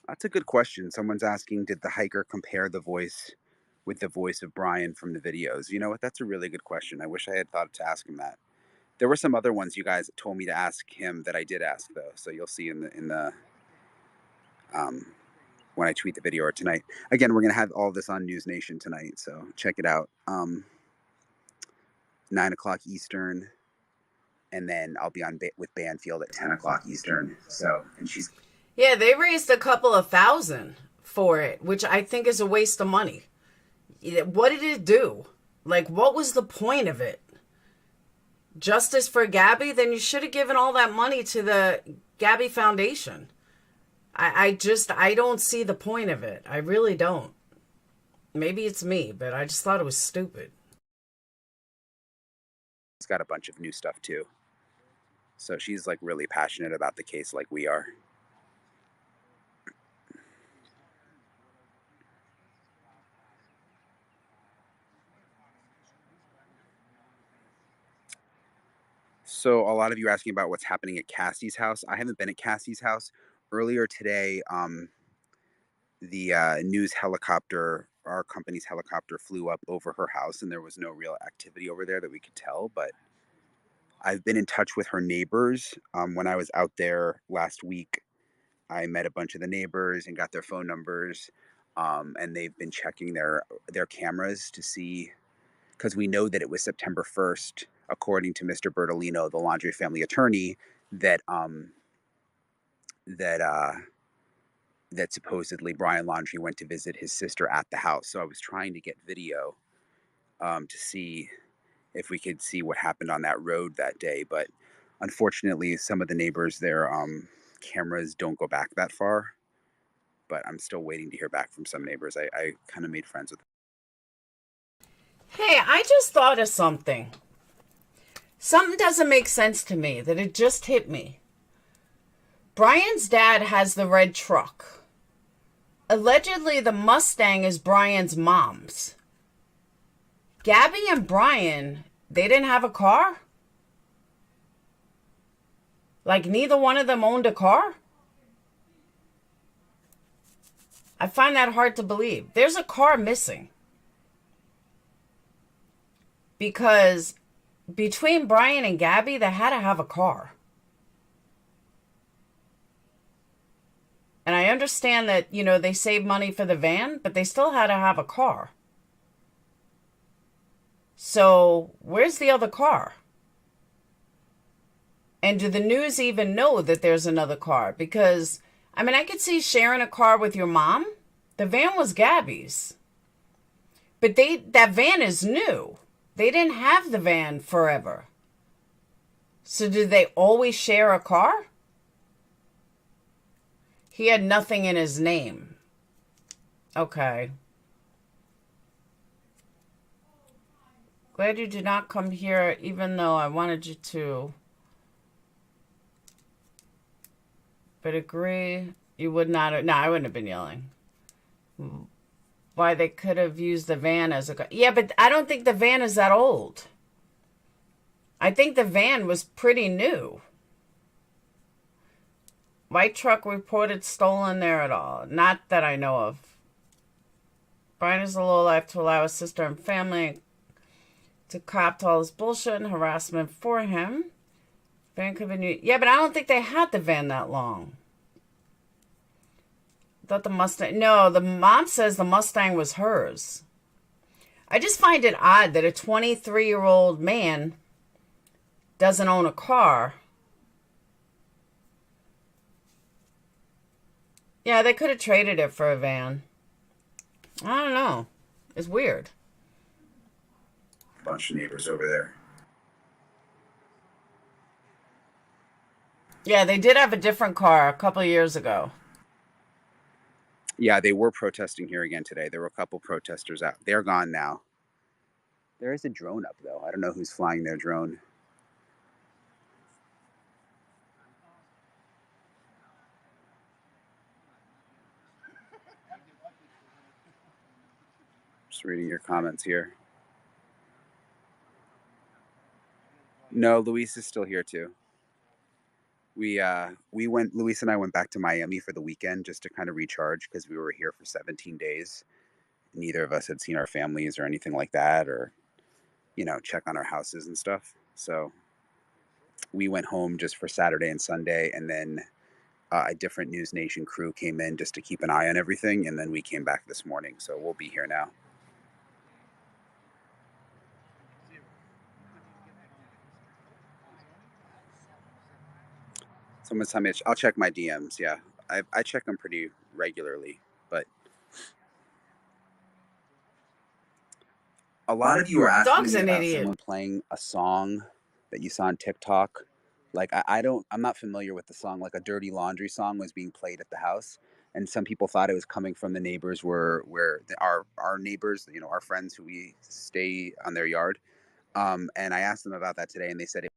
That's a good question. Someone's asking, did the hiker compare the voice with the voice of Brian from the videos? You know what? That's a really good question. I wish I had thought to ask him that. There were some other ones you guys told me to ask him that I did ask though. So you'll see in the when I tweet the video or tonight. Again, we're gonna have all this on News Nation tonight, so check it out. 9 o'clock Eastern, and then I'll be on with Banfield at 10 o'clock Eastern. So, and she's. Yeah, they raised a couple of $1,000 for it, which I think is a waste of money. What did it do? Like, what was the point of it? Justice for Gabby? Then you should have given all that money to the Gabby Foundation. I don't see the point of it. I really don't. Maybe it's me, but I just thought it was stupid. She's got a bunch of new stuff too. So she's like really passionate about the case like we are. So a lot of you are asking about what's happening at Cassie's house. I haven't been at Cassie's house. Earlier today, the news helicopter, our company's helicopter, flew up over her house, and there was no real activity over there that we could tell. But I've been in touch with her neighbors. When I was out there last week, I met a bunch of the neighbors and got their phone numbers, and they've been checking their cameras to see, because we know that it was September 1st, according to Mr. Bertolino, the Laundrie family attorney, that supposedly Brian Laundrie went to visit his sister at the house. So I was trying to get video to see if we could see what happened on that road that day. But unfortunately, some of the neighbors, their cameras don't go back that far. But I'm still waiting to hear back from some neighbors. I kind of made friends with them. Hey, I just thought of something. Something doesn't make sense to me, that it just hit me. Brian's dad has the red truck. Allegedly, the Mustang is Brian's mom's. Gabby and Brian, they didn't have a car? Like, neither one of them owned a car? I find that hard to believe. There's a car missing. Because between Brian and Gabby, they had to have a car. And I understand that, you know, they saved money for the van, but they still had to have a car. So, where's the other car? And do the news even know that there's another car? Because, I mean, I could see sharing a car with your mom. The van was Gabby's. But that van is new. They didn't have the van forever. So did they always share a car? He had nothing in his name. Okay. Glad you did not come here, even though I wanted you to. But agree, you would not have. No, I wouldn't have been yelling. Why they could have used the van as a. Yeah, but I don't think the van is that old. I think the van was pretty new. White truck reported stolen there at all. Not that I know of. Brian is a lowlife to allow his sister and family to cop to all this bullshit and harassment for him. Van could have been... Yeah, but I don't think they had the van that long. I thought the Mustang... No, the mom says the Mustang was hers. I just find it odd that a 23-year-old man doesn't own a car. Yeah, they could have traded it for a van. I don't know. It's weird. Bunch of neighbors over there. Yeah, they did have a different car a couple of years ago. Yeah, they were protesting here again today. There were a couple protesters out. They're gone now. There is a drone up, though. I don't know who's flying their drone. Just reading your comments here. No, Luis is still here too. Luis and I went back to Miami for the weekend just to kind of recharge because we were here for 17 days. Neither of us had seen our families or anything like that, or, you know, check on our houses and stuff. So we went home just for Saturday and Sunday, and then a different News Nation crew came in just to keep an eye on everything, and then we came back this morning. So we'll be here now. Someone's telling me I'll check my DMs. Yeah, I check them pretty regularly, but a lot of you are asking me about someone playing a song that you saw on TikTok. Like I'm not familiar with the song. Like a Dirty Laundry song was being played at the house, and some people thought it was coming from the neighbors where our neighbors, you know, our friends who we stay on their yard. And I asked them about that today, and they said it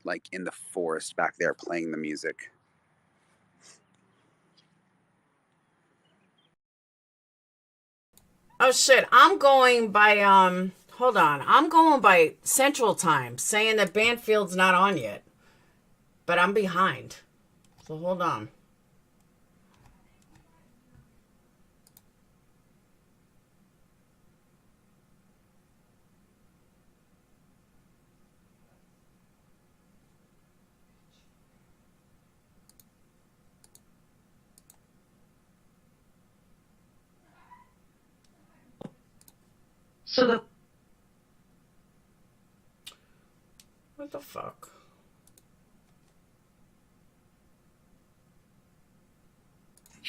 like in the forest back there playing the music. Oh shit, I'm going by hold on. I'm going by Central Time saying that Banfield's not on yet. But I'm behind. So hold on. So what the fuck?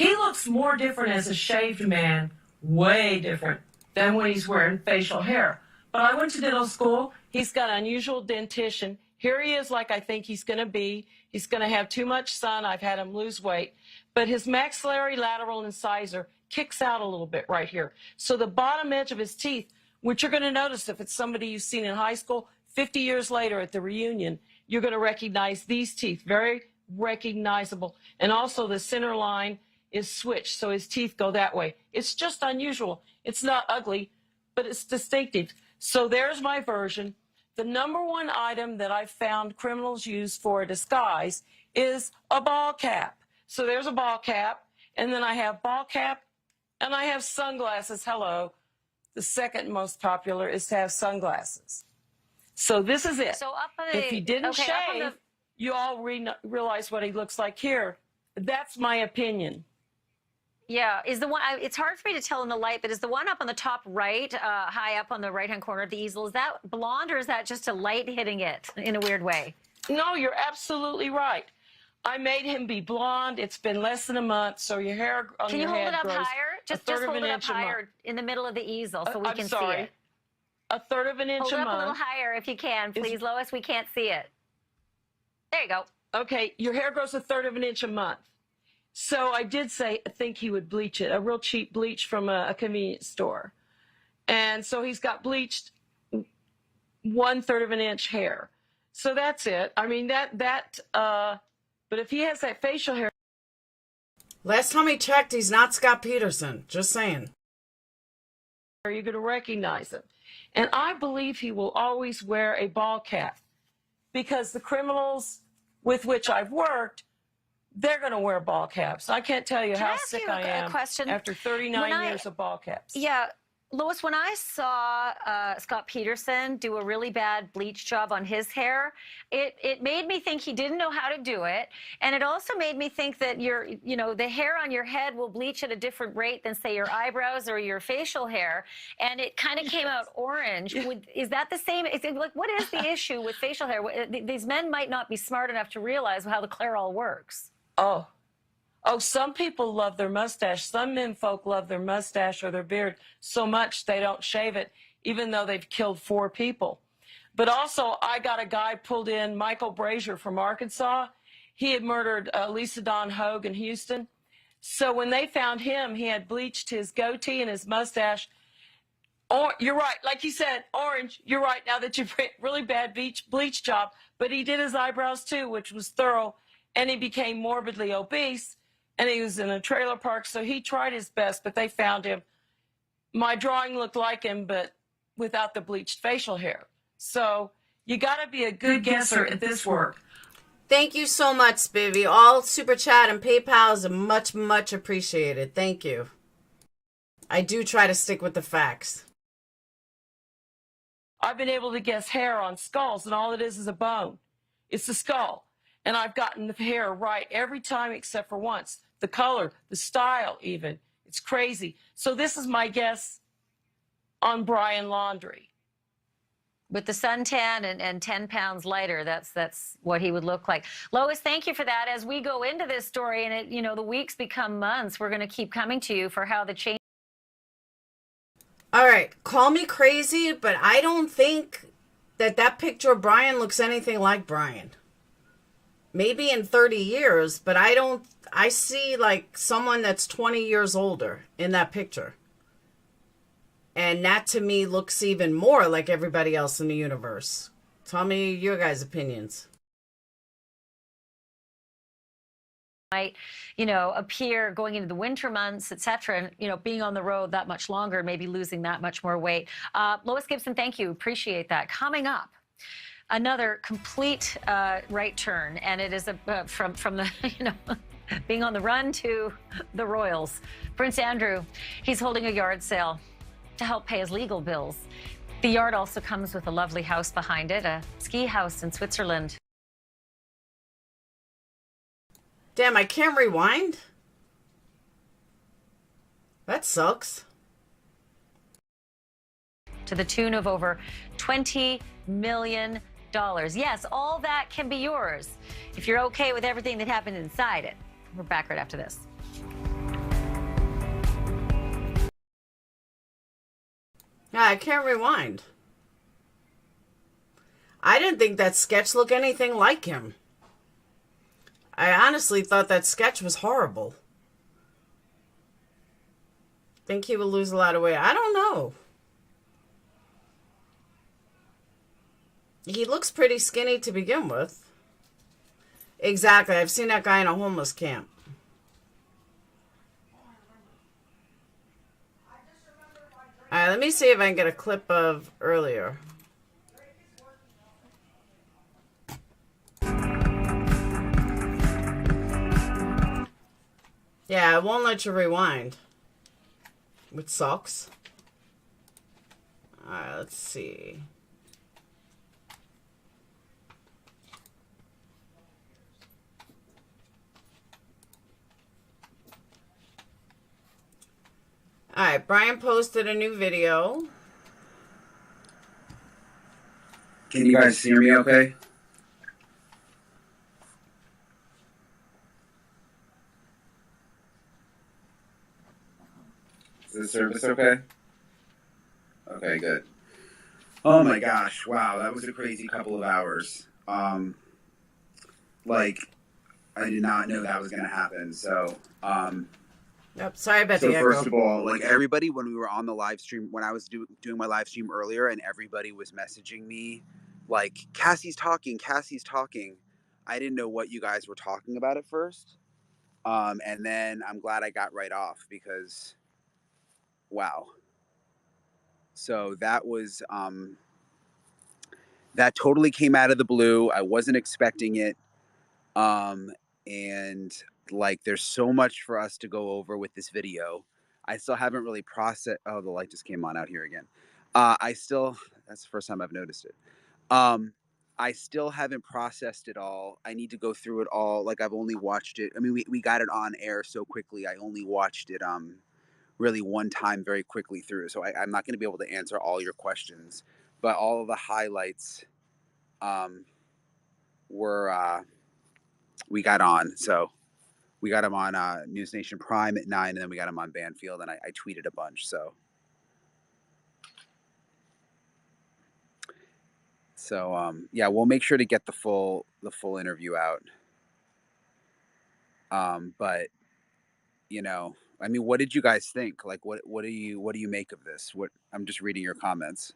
he looks more different as a shaved man, way different than when he's wearing facial hair. But I went to dental school. He's got unusual dentition. Here he is like I think he's going to be. He's going to have too much sun. I've had him lose weight. But his maxillary lateral incisor kicks out a little bit right here. So the bottom edge of his teeth, which you're going to notice if it's somebody you've seen in high school, 50 years later at the reunion, you're going to recognize these teeth, very recognizable. And also the center line is switched, so his teeth go that way. It's just unusual. It's not ugly, but it's distinctive. So there's my version. the number one item that I found criminals use for a disguise is a ball cap. So there's a ball cap, and then I have ball cap, and I have sunglasses. Hello. The second most popular is to have sunglasses. So this is it. So up on the, if he didn't okay, shave, you all realize what he looks like here. That's my opinion. Yeah, is the one, it's hard for me to tell in the light, but is the one up on the top right, high up on the right-hand corner of the easel, is that blonde or is that just a light hitting it in a weird way? No, you're absolutely right. I made him be blonde. It's been less than a month, so your hair on your head grows. Can you hold it up higher? Just hold it up higher in the middle of the easel so we can see it. A third of an inch a month. Hold it up a little higher if you can, please, Lois. We can't see it. There you go. Okay, your hair grows a third of an inch a month. So I did say, I think he would bleach it, a real cheap bleach from a convenience store. And so he's got bleached 1/3 of an inch hair. So that's it. I mean, but if he has that facial hair. Last time he checked, he's not Scott Peterson. Just saying. You're going to recognize him. And I believe he will always wear a ball cap because the criminals with which I've worked, they're going to wear ball caps. I can't tell you how sick I am after 39 years of ball caps. Yeah. Lois, when I saw Scott Peterson do a really bad bleach job on his hair, it made me think he didn't know how to do it. And it also made me think that the hair on your head will bleach at a different rate than, say, your eyebrows or your facial hair. And it kind of came out orange. Is that the same? What is the issue with facial hair? These men might not be smart enough to realize how the clairol works. Oh, some people love their mustache. Some men folk love their mustache or their beard so much they don't shave it, even though they've killed 4 people. But also, I got a guy pulled in, Michael Brazier from Arkansas. He had murdered Lisa Dawn Hogue in Houston. So when they found him, he had bleached his goatee and his mustache. Oh, you're right. Like you said, orange. You're right. Now that you've really bad bleach job. But he did his eyebrows, too, which was thorough. And he became morbidly obese. And he was in a trailer park, so he tried his best, but they found him. My drawing looked like him, but without the bleached facial hair. So you got to be a good guesser at this work. Thank you so much, Spivvy. All Super Chat and PayPals are much, much appreciated. Thank you. I do try to stick with the facts. I've been able to guess hair on skulls, and all it is a bone. It's the skull. And I've gotten the hair right every time except for once. The color, the style even. It's crazy. So this is my guess on Brian Laundrie. With the suntan and 10 pounds lighter, that's what he would look like. Lois, thank you for that. As we go into this story and the weeks become months, we're going to keep coming to you for how the change. All right, call me crazy, but I don't think that picture of Brian looks anything like Brian. Maybe in 30 years, but I see like someone that's 20 years older in that picture. And that to me looks even more like everybody else in the universe. Tell me your guys' opinions. Might, appear going into the winter months, etc., and, being on the road that much longer, maybe losing that much more weight. Lois Gibson, thank you. Appreciate that. Coming up, another complete right turn, and it is from the, being on the run to the Royals. Prince Andrew, he's holding a yard sale to help pay his legal bills. The yard also comes with a lovely house behind it, a ski house in Switzerland. Damn, I can't rewind? That sucks. To the tune of over $20 million. Yes, all that can be yours if you're okay with everything that happened inside it. We're back right after this. Yeah, I can't rewind. I didn't think that sketch looked anything like him. I honestly thought that sketch was horrible. Think he will lose a lot of weight. I don't know. He looks pretty skinny to begin with. Exactly. I've seen that guy in a homeless camp. All right, let me see if I can get a clip of earlier. Yeah, it won't let you rewind. Which sucks. Alright, let's see. Alright, Brian posted a new video. Can you guys hear me okay? Is the service okay? Okay, good. Oh my gosh, wow, that was a crazy couple of hours. Like, I did not know that was going to happen. So, Yep, sorry about the echo. first of all, like everybody, when we were on the live stream, when I was doing my live stream earlier, and everybody was messaging me, like, Cassie's talking, Cassie's talking. I didn't know what you guys were talking about at first. And then I'm glad I got right off because, wow. So that was, that totally came out of the blue. I wasn't expecting it. And like, there's so much for us to go over with this video. I still haven't really processed. Oh, the light just came on out here again. That's the first time I've noticed it. I still haven't processed it all. I need to go through it all. Like, I've only watched it. I mean, we got it on air so quickly. I only watched it, really one time very quickly through. So I'm not going to be able to answer all your questions, but all of the highlights, were, we got on. So we got him on News Nation Prime at 9, and then we got him on Banfield, and I tweeted a bunch. So yeah, we'll make sure to get the full interview out. But you know, I mean, what did you guys think? Like, what do you make of this? I'm just reading your comments.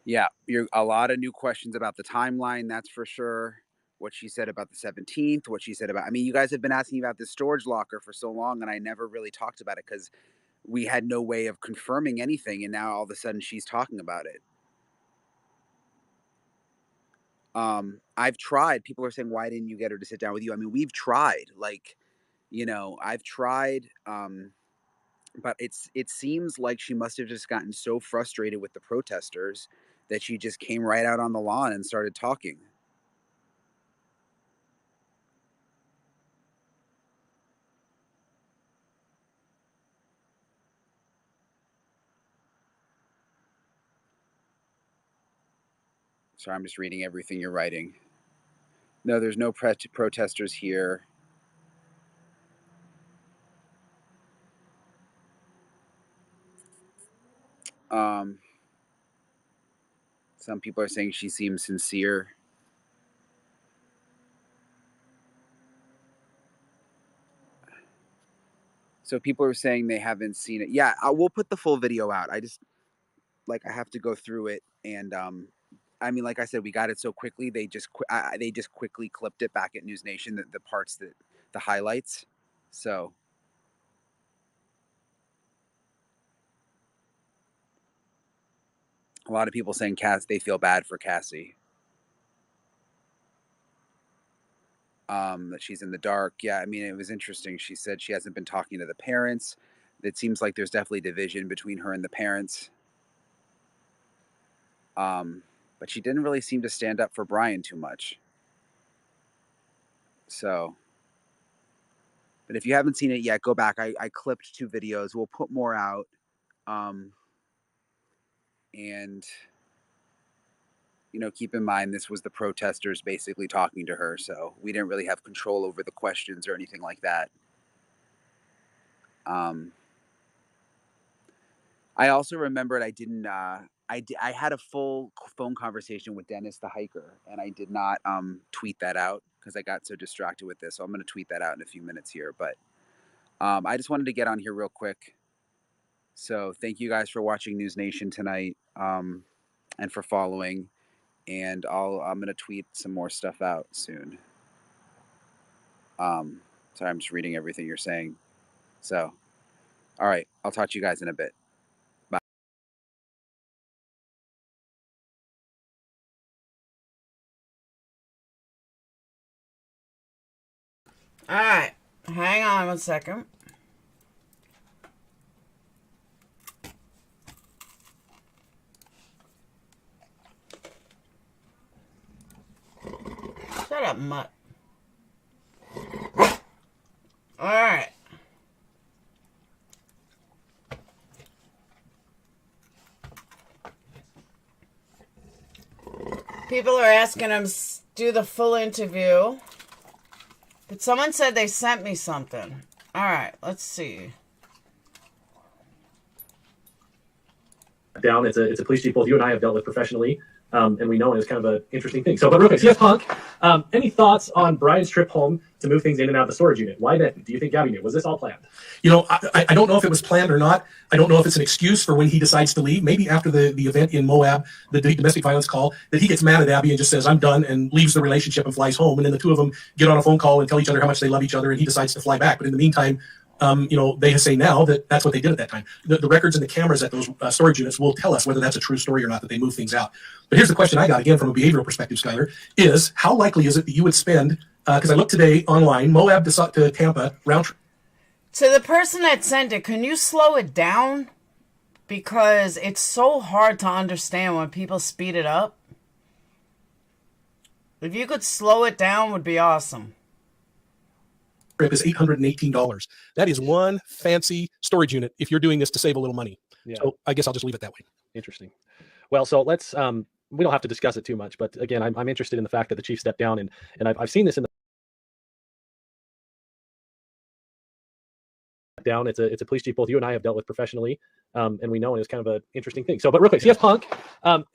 Yeah, a lot of new questions about the timeline, that's for sure. What she said about the 17th, what she said about, I mean, you guys have been asking about this storage locker for so long, and I never really talked about it because we had no way of confirming anything, and now all of a sudden she's talking about it. I've tried. People are saying, why didn't you get her to sit down with you? I mean, we've tried. Like, you know, I've tried, but it seems like she must have just gotten so frustrated with the protesters that she just came right out on the lawn and started talking. Sorry, I'm just reading everything you're writing. No, there's no protesters here. Some people are saying she seems sincere. So people are saying they haven't seen it. Yeah, we'll put the full video out. I have to go through it, and I mean, like I said, we got it so quickly. They just quickly clipped it back at News Nation, the parts the highlights. So a lot of people saying they feel bad for Cassie. That she's in the dark. Yeah, I mean, it was interesting. She said she hasn't been talking to the parents. It seems like there's definitely division between her and the parents. But she didn't really seem to stand up for Brian too much. So, but if you haven't seen it yet, go back. I clipped 2 videos. We'll put more out. And, you know, keep in mind, this was the protesters basically talking to her. So we didn't really have control over the questions or anything like that. I also remembered I didn't. I had a full phone conversation with Dennis the hiker, and I did not tweet that out because I got so distracted with this. So I'm going to tweet that out in a few minutes here. But I just wanted to get on here real quick. So thank you guys for watching News Nation tonight, and for following. And I'm going to tweet some more stuff out soon. Sorry, I'm just reading everything you're saying. So, all right, I'll talk to you guys in a bit. All right. Hang on one second. Shut up, mutt. All right. People are asking him do the full interview. But someone said they sent me something. All right, let's see. Down. It's a police chief both you and I have dealt with professionally, and we know it is kind of an interesting thing. So, but real quick, yes, Punk. Any thoughts on Brian's trip home to move things in and out of the storage unit? Why then? Do you think Gabby knew? Was this all planned? You know, I don't know if it was planned or not. I don't know if it's an excuse for when he decides to leave. Maybe after the event in Moab, the domestic violence call, that he gets mad at Abby and just says, I'm done, and leaves the relationship and flies home. And then the two of them get on a phone call and tell each other how much they love each other, and he decides to fly back. But in the meantime, you know, they say now that that's what they did at that time. The records and the cameras at those storage units will tell us whether that's a true story or not, that they move things out. But here's the question I got, again, from a behavioral perspective, Skylar, is how likely is it that you would spend, because I looked today online, Moab to Tampa, round trip. To the person that sent it, can you slow it down? Because it's so hard to understand when people speed it up. If you could slow it down, would be awesome. Trip is $818. That is one fancy storage unit if you're doing this to save a little money. Yeah. So I guess I'll just leave it that way. Interesting. Well, so let's we don't have to discuss it too much, but again, I'm interested in the fact that the chief stepped down, and I've seen this in the down. It's a police chief both you and I have dealt with professionally, and we know it is kind of an interesting thing. So, but real quick, yes, Punk.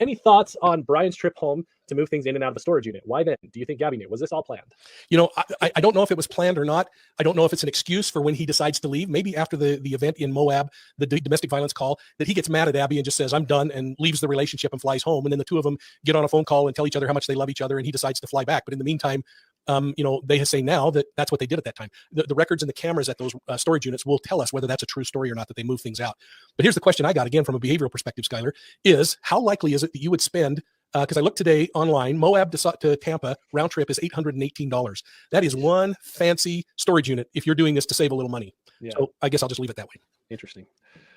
Any thoughts on Brian's trip home to move things in and out of the storage unit? Why then? Do you think Gabby knew? Was this all planned? You know, I don't know if it was planned or not. I don't know if it's an excuse for when he decides to leave. Maybe after the event in Moab, the domestic violence call, that he gets mad at Abby and just says, I'm done, and leaves the relationship and flies home. And then the two of them get on a phone call and tell each other how much they love each other, and he decides to fly back. But in the meantime, you know, they say now that that's what they did at that time. The records and the cameras at those storage units will tell us whether that's a true story or not, that they move things out. But here's the question I got, again, from a behavioral perspective, Skylar, is how likely is it that you would spend, because I looked today online, Moab to Tampa, round trip is $818. That is one fancy storage unit if you're doing this to save a little money. Yeah. So I guess I'll just leave it that way. Interesting.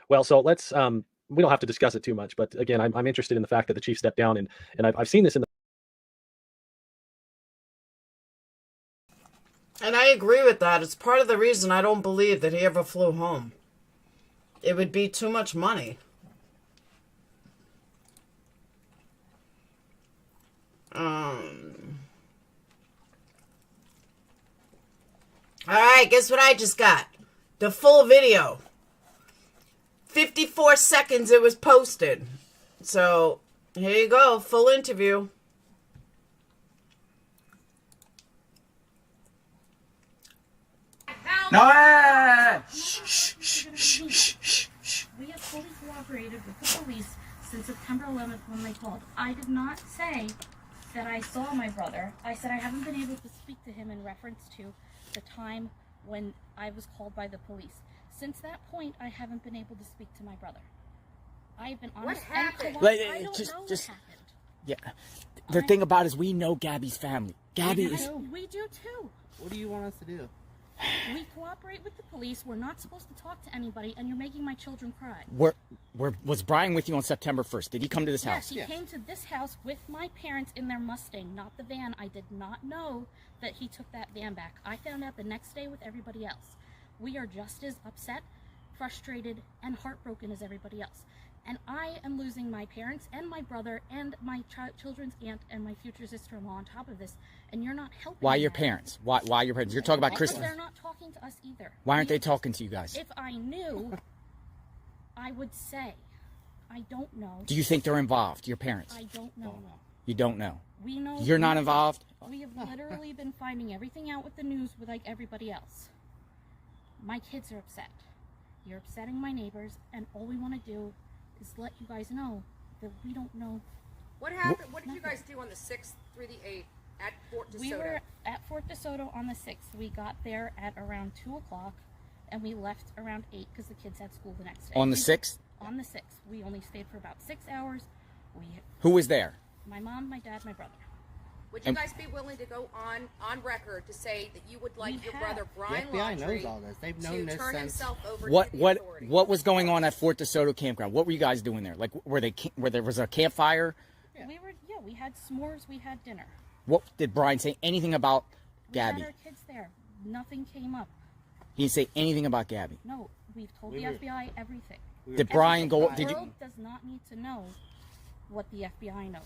Well, so let's we don't have to discuss it too much, but again, I'm interested in the fact that the chief stepped down, and I've seen this in the And I agree with that. It's part of the reason I don't believe that he ever flew home. It would be too much money. All right, guess what I just got? The full video. 54 seconds it was posted. So, here you go, full interview. No! We have fully cooperated with the police since September 11th when they called. I did not say that I saw my brother. I said I haven't been able to speak to him in reference to the time when I was called by the police. Since that point, I haven't been able to speak to my brother. I've been honest. What happened? I don't know what happened. Yeah. The thing about it is we know Gabby's family. Gabby is... We do too. What do you want us to do? We cooperate with the police. We're not supposed to talk to anybody, and you're making my children cry. Was Brian with you on September 1st? Did he come to this house? Yes, he came to this house with my parents in their Mustang, not the van. I did not know that he took that van back. I found out the next day with everybody else. We are just as upset, frustrated, and heartbroken as everybody else. And I am losing my parents and my brother and my children's aunt and my future sister-in-law on top of this, and you're not helping. Why your parents? Why your parents? You're talking about Christmas. They're not talking to us either. Why aren't they talking to you guys? If I knew, I would say. I don't know. Do you think they're involved, your parents? I don't know. You don't know? We know. You're not involved? We have literally been finding everything out with the news with like everybody else. My kids are upset. You're upsetting my neighbors, and all we want to do is let you guys know that we don't know. What happened? What did you guys do on the 6th through the 8th at Fort DeSoto? We were at Fort DeSoto on the 6th. We got there at around 2 o'clock, and we left around 8 because the kids had school the next day. On the 6th? On the 6th. We only stayed for about 6 hours. Who was there? My mom, my dad, my brother. Would you guys be willing to go on record to say that you would like your brother Brian The FBI Laundrie knows all this. They've known to this turn since. himself over What to the what authorities? what was going on at Fort DeSoto campground? What were you guys doing there? Like, where there was a campfire? We had s'mores, we had dinner. What did Brian say anything about We Gabby? had our kids there. Nothing came up. He didn't say anything about Gabby. No, we've told the FBI everything. Did Brian go? The Did you? world does not need to know what the FBI knows.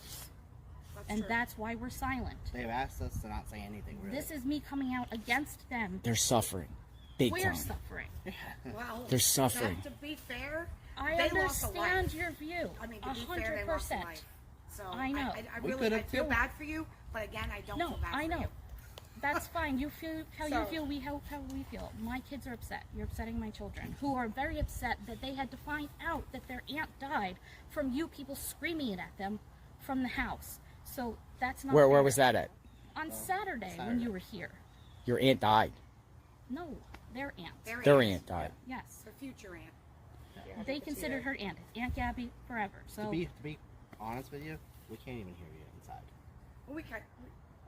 And true. that's why we're silent. They've asked us to not say anything, really. This is me coming out against them. They're suffering, big We're time. suffering. Well, They're suffering. To be fair, I they lost a understand life. your view. I mean, to be fair, they lost a 100%. life. So I know. I We really could've feel too. bad for you, but again, I don't No, feel bad I for know. you. That's fine. You feel how you So- feel. We hope how we feel. My kids are upset. You're upsetting my children, who are very upset that they had to find out that their aunt died from you people screaming it at them from the house. So that's not Where fair. was that at? On Saturday when you were here. Your aunt died. No, their aunt. Their aunt died. Yes. Her future aunt. They considered her aunt Aunt Gabby forever. So To be honest with you, we can't even hear you inside. Well, we can't.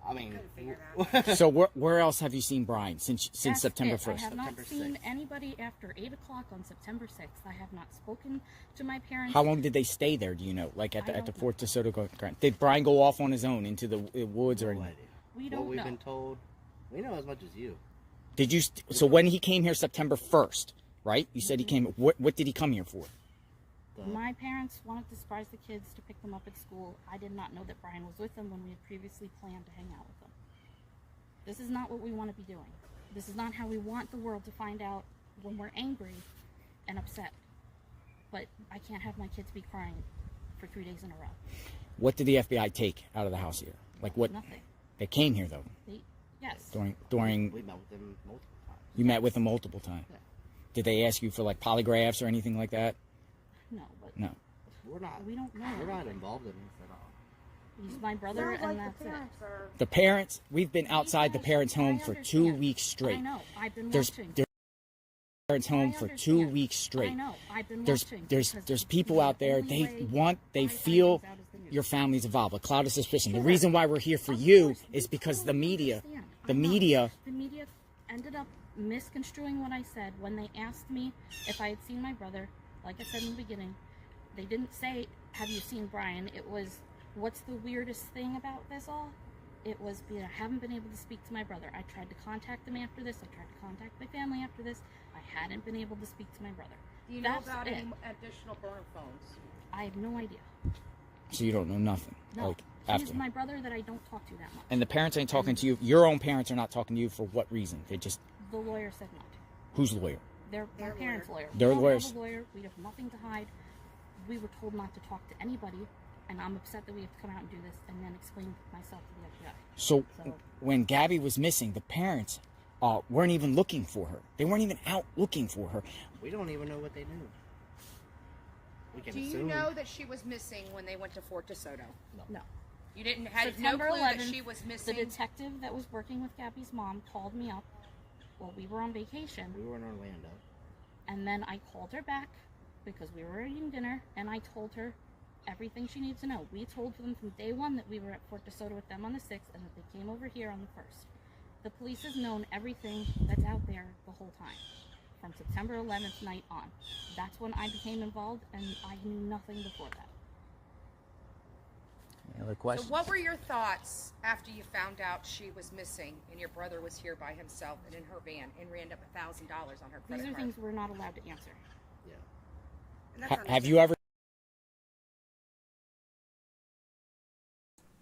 I mean, figure it out. So where else have you seen Brian since that's September it. 1st? I have not September seen 6th. anybody after 8 o'clock on September 6th. I have not spoken to my parents. How long did they stay there? Do you know? Like at I the don't Fort DeSoto campground? Did Brian go off on his own into the woods or no anything? idea. We What don't we've know. been told, we know as much as you. Did you? So when he came here September 1st, right? You said he came. What did he come here for? My parents wanted to surprise the kids to pick them up at school. I did not know that Brian was with them when we had previously planned to hang out with them. This is not what we want to be doing. This is not how we want the world to find out when we're angry and upset. But I can't have my kids be crying for 3 days in a row. What did the FBI take out of the house here? Like what? Nothing. They came here though. Yes. During We met with them multiple times. you met with them multiple times. Yeah. Did they ask you for like polygraphs or anything like that? No, but No. We're not. we don't know. We're not anything. involved in this at all. He's my brother, Sounds and like that's the it. parents are. The parents. We've been outside the parents' home I for 2 understand. weeks straight. I know. I've been There's watching. parents' home I for 2 understand. weeks straight. I know. I've been There's watching. there's because there's it's people the out there. only They way want. They I find feel things out is the news. your family's involved. A cloud of suspicion. The Sure. reason why we're here for Of you course, is we because the totally media. understand. The I know. media. The media ended up misconstruing what I said when they asked me if I had seen my brother. Like I said in the beginning, they didn't say, "Have you seen Brian?" It was, "What's the weirdest thing about this all?" It was, I haven't been able to speak to my brother. I tried to contact them after this. I tried to contact my family after this. I hadn't been able to speak to my brother. Do you know That's about it. any additional burner phones? I have no idea. So you don't know nothing. No, Like he's after. my brother that I don't talk to that much. And the parents ain't talking to you. Your own parents are not talking to you for what reason? They just The lawyer said not. whose lawyer? They're my parents' lawyer. Their We don't lawyers. have a lawyer. We have nothing to hide. We were told not to talk to anybody, and I'm upset that we have to come out and do this and then explain myself to the FBI. So when Gabby was missing, the parents weren't even looking for her. They weren't even out looking for her. We don't even know what they knew. We can Do you assume. know that she was missing when they went to Fort DeSoto? No. You didn't had September no clue 11th, that she was missing. the detective that was working with Gabby's mom called me up while we were on vacation, We were in Orlando. and then I called her back because we were eating dinner, and I told her everything she needs to know. We told them from day one that we were at Fort DeSoto with them on the 6th and that they came over here on the 1st. The police has known everything that's out there the whole time, from September 11th night on. That's when I became involved, and I knew nothing before that. Any other So questions? what were your thoughts after you found out she was missing and your brother was here by himself and in her van and ran up $1,000 on her These credit are card? things we're not allowed to answer. Have you ever?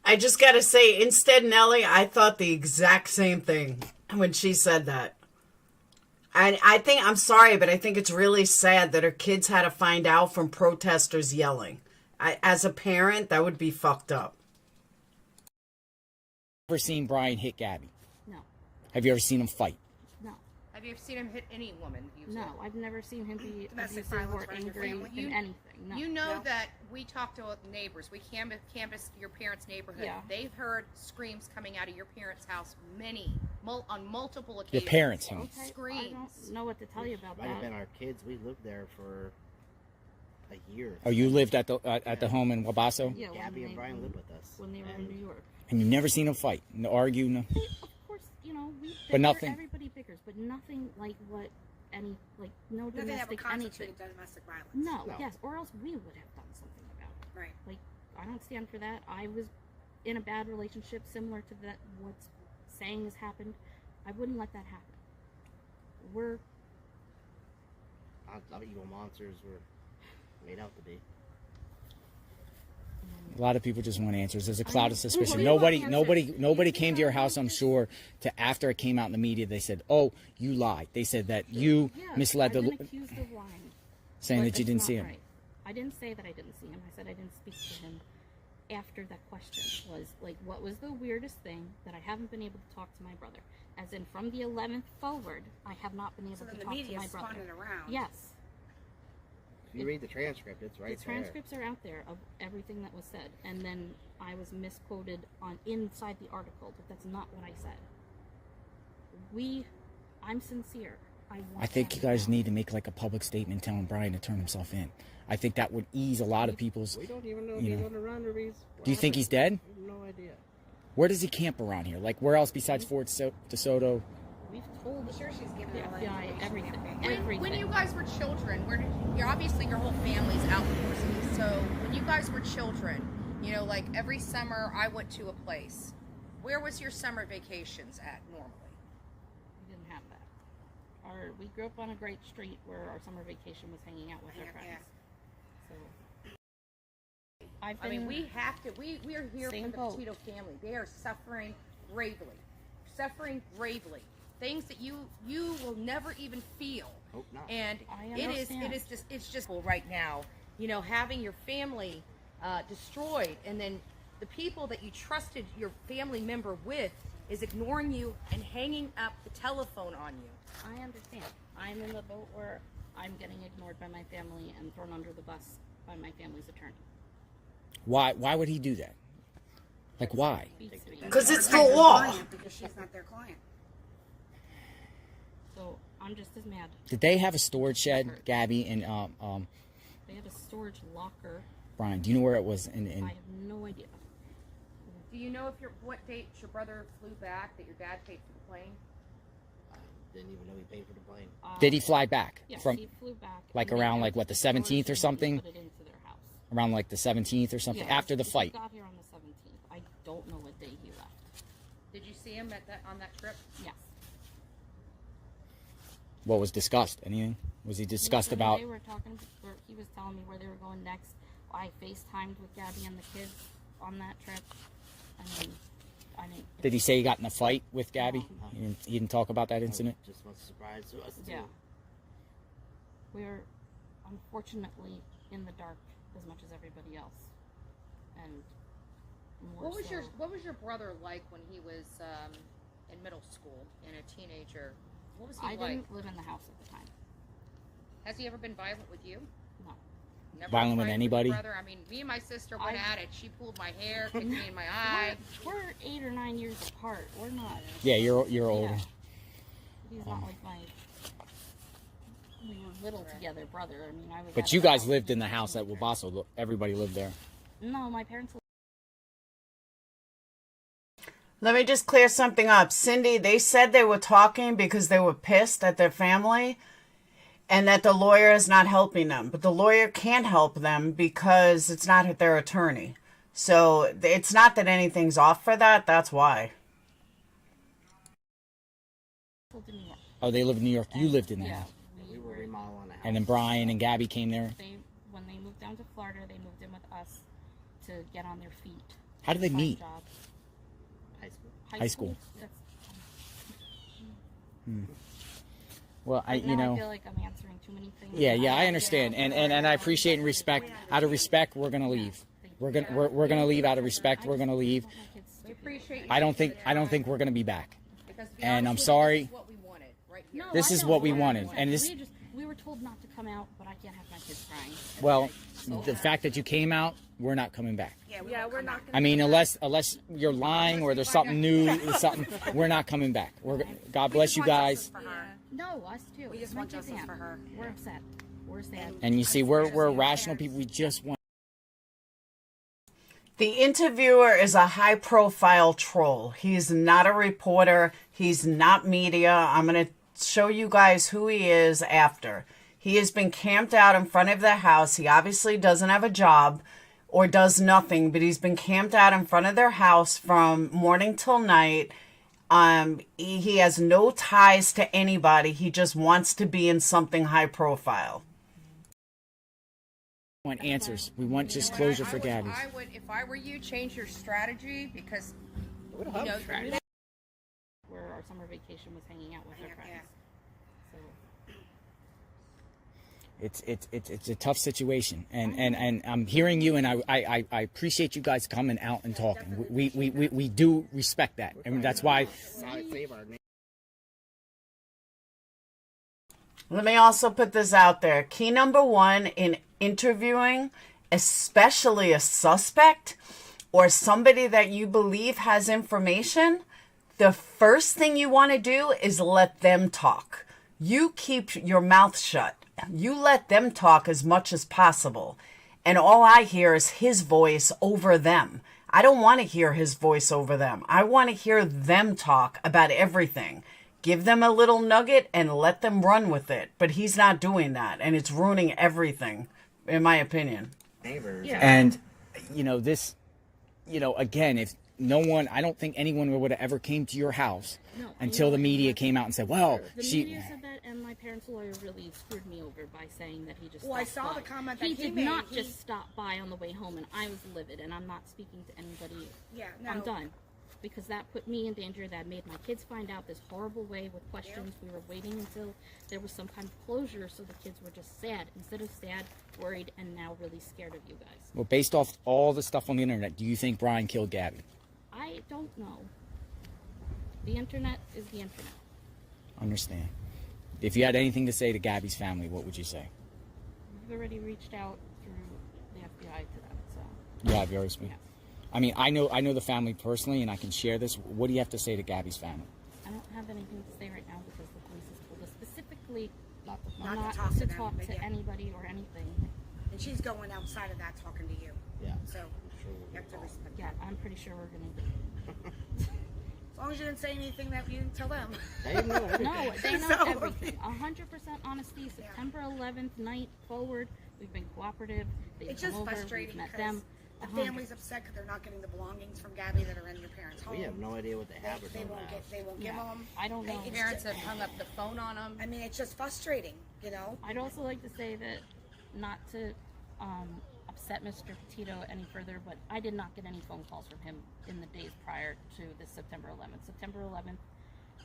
I just gotta say, instead, Nellie, I thought the exact same thing when she said that. And I think, I'm sorry, but I think it's really sad that her kids had to find out from protesters yelling. As a parent, that would be fucked up. Ever seen Brian hit Gabby? No. Have you ever seen him fight? No. Have you ever seen him hit any woman? No, I've never seen him be Domestic abusive violence or runs your angry family. in anything. No. You know No. that we talked to neighbors. We canvassed your parents' neighborhood. Yeah. They've heard screams coming out of your parents' house on multiple Your occasions. parents' home. Okay, I Screams. don't know what to tell you about Might have that. been our kids. We lived there for A year. Oh, you lived at the home in Wabasso? Yeah, Gabby and Brian lived with us. when they were in New York. And you've never seen them fight, no argue, no. They, of course, you know, we bicker, But nothing- everybody bickers, but nothing like what any, like, no Nothing that would domestic anything. constitute domestic violence. No, No. yes, or else we would have done something about it. Right. Like, I don't stand for that. I was in a bad relationship similar to that, what's saying has happened. I wouldn't let that happen. We're, A lot of evil monsters were made out to be. A lot of people just want answers. There's a cloud of suspicion. we want Nobody came to your house, I'm sure, to after it came out in the media, they said, oh, you lied. They said that you yeah, misled I've the, been accused of lying. saying But that you it's didn't not see him. right. I didn't say that I didn't see him. I said I didn't speak to him after that question. Was like, what was the weirdest thing that I haven't been able to talk to my brother? As in, from the 11th forward, I have not been able So to then the talk to media my spun brother. it around. Yes. If you read the transcript, it's right The there. transcripts are out there of everything that was said, and then I was misquoted on inside the article, but that's not what I said. I'm sincere. I think you guys need to make like a public statement telling Brian to turn himself in. I think that would ease a lot of people's. We don't even know if you he's know. on the run or he's. Do you think he's dead? We have no idea. Where does he camp around here? Like where else besides Fort DeSoto? We've told I'm sure she's giving the all that FBI information. everything. When you guys were children, you're obviously your whole family's outdoorsy. So when you guys were children, you know, like every summer I went to a place. Where was your summer vacations at normally? We didn't have that. We grew up on a great street where our summer vacation was hanging out with our friends. So I mean, we have to. We are here for Same the boat. Petito family. They are suffering bravely, things that you will never even feel. Hope not. And I it's just right now. You know, having your family destroyed, and then the people that you trusted your family member with is ignoring you and hanging up the telephone on you. I understand. I'm in the boat where I'm getting ignored by my family and thrown under the bus by my family's attorney. Why would he do that? Like why? Because it's the Her law. client, because she's not their client. So I'm just as mad. Did they have a storage shed, Gabby and They have a storage locker. Brian? Do you know where it was? I have no idea. Do you know what date your brother flew back? That your dad paid for the plane? Didn't even know he paid for the plane. Did he fly back Yes, from he flew back. like and they around had like what the storage 17th or and something? Put it into their house. Around like the 17th or something Yeah, after the he fight. got here on the 17th. I don't know what day he left. Did you see him on that trip? Yes. What was discussed? Anything? Was he discussed When about? They were talking. He was telling me where they were going next. I FaceTimed with Gabby and the kids on that trip. I didn't. Did he say he got in a fight with Gabby? He didn't talk about that incident. Just was a surprise to us. Yeah. We're unfortunately in the dark as much as everybody else. And more What was your brother like when he was in middle school and a teenager? What was he I like? didn't live in the house at the time. Has he ever been violent with you? No. Never Violent with fight anybody? your brother? I mean, me and my sister went at it. She pulled my hair, kicked me in my eye. We're 8 or 9 years apart. We're not. Yeah, you're older. Yeah. He's not like my. We were little together, brother. I mean, I was. But at you the guys house. lived in the house at Wabasso. Everybody lived there. No, my parents. Let me just clear something up. Cindy, they said they were talking because they were pissed at their family and that the lawyer is not helping them. But the lawyer can't help them because it's not their attorney. So it's not that anything's off for that. That's why. Oh, they live in New York. You lived in the Yeah, house. We were remodeling the house. And then Brian and Gabby came there. When they moved down to Florida, they moved in with us to get on their feet. How did they find meet? jobs. High school. That's, Well, right you now know. I feel like I'm answering too many things. Yeah, I understand, and I appreciate and respect. Out of respect, we're gonna leave. We're gonna leave out of respect. We're gonna leave. We appreciate you. I don't think we're gonna be back. Because to be And honest I'm with you, sorry. This is what we wanted right here. No, This I is know what we we're wanted, not. and this. We were told not to come out, but I can't have my kids crying. Well, the fact that you came out, we're not coming back. Yeah, we're not. I mean, unless you're lying or there's something new, we're not coming back. God bless you guys. No, us too. We just My want kids justice can't. for her. We're upset. We're sad. And you see, we're rational people. We just want. The interviewer is a high-profile troll. He's not a reporter. He's not media. I'm going to show you guys who he is after. He has been camped out in front of their house. He obviously doesn't have a job or does nothing, but he's been camped out in front of their house from morning till night. He has no ties to anybody. He just wants to be in something high-profile. We want answers. We want just closure for Gabby. I would, if I were you, change your strategy because, you know, Where our summer vacation was hanging out with our friends. So. It's a tough situation, and I'm hearing you, and I appreciate you guys coming out and talking. We do respect that, and that's why. Let me also put this out there. Key number one in interviewing, especially a suspect or somebody that you believe has information, the first thing you want to do is let them talk. You keep your mouth shut. You let them talk as much as possible. And all I hear is his voice over them. I don't want to hear his voice over them. I want to hear them talk about everything. Give them a little nugget and let them run with it. But he's not doing that. And it's ruining everything, in my opinion. And, you know, this, you know, again, if no one, I don't think anyone would have ever came to your house until the media came out and said, well, The media said that, and my parents' lawyer really screwed me over by saying that he just Well, I stopped saw by. the comment that he he did made. not He- just stop by on the way home, and I was livid, and I'm not speaking to anybody. Yeah, I'm no. done. Because that put me in danger. That made my kids find out this horrible way with questions. We were waiting until there was some kind of closure, so the kids were just sad. Instead of sad, worried, and now really scared of you guys. well, based off all the stuff on the internet, do you think Brian killed Gabby? I don't know. The internet is the internet. Understand. If you had anything to say to Gabby's family, what would you say? We've already reached out through the FBI to them, so. Yeah, have you already spoken? I mean, I know the family personally, and I can share this. What do you have to say to Gabby's family? I don't have anything to say right now because the police has told us specifically not Not to to talk talk to them, to yeah. anybody or anything. And she's going outside of that talking to you. Yeah. So you have to respect Yeah, that. I'm pretty sure we're gonna As long as you didn't say anything that you didn't tell them. No, they know So- everything. 100% honesty. September 11th night forward, we've been cooperative. They've It's come just over, frustrating we've met because them. the family's upset because they're not getting the belongings from Gabby that are in your parents' home. We have no idea what they have or They don't won't have. get. They won't give Yeah, them. I don't know. parents have hung up the phone on them. I mean, it's just frustrating, you know. I'd also like to say that not to upset Mr. Petito any further, but I did not get any phone calls from him in the days prior to this September 11th. September 11th,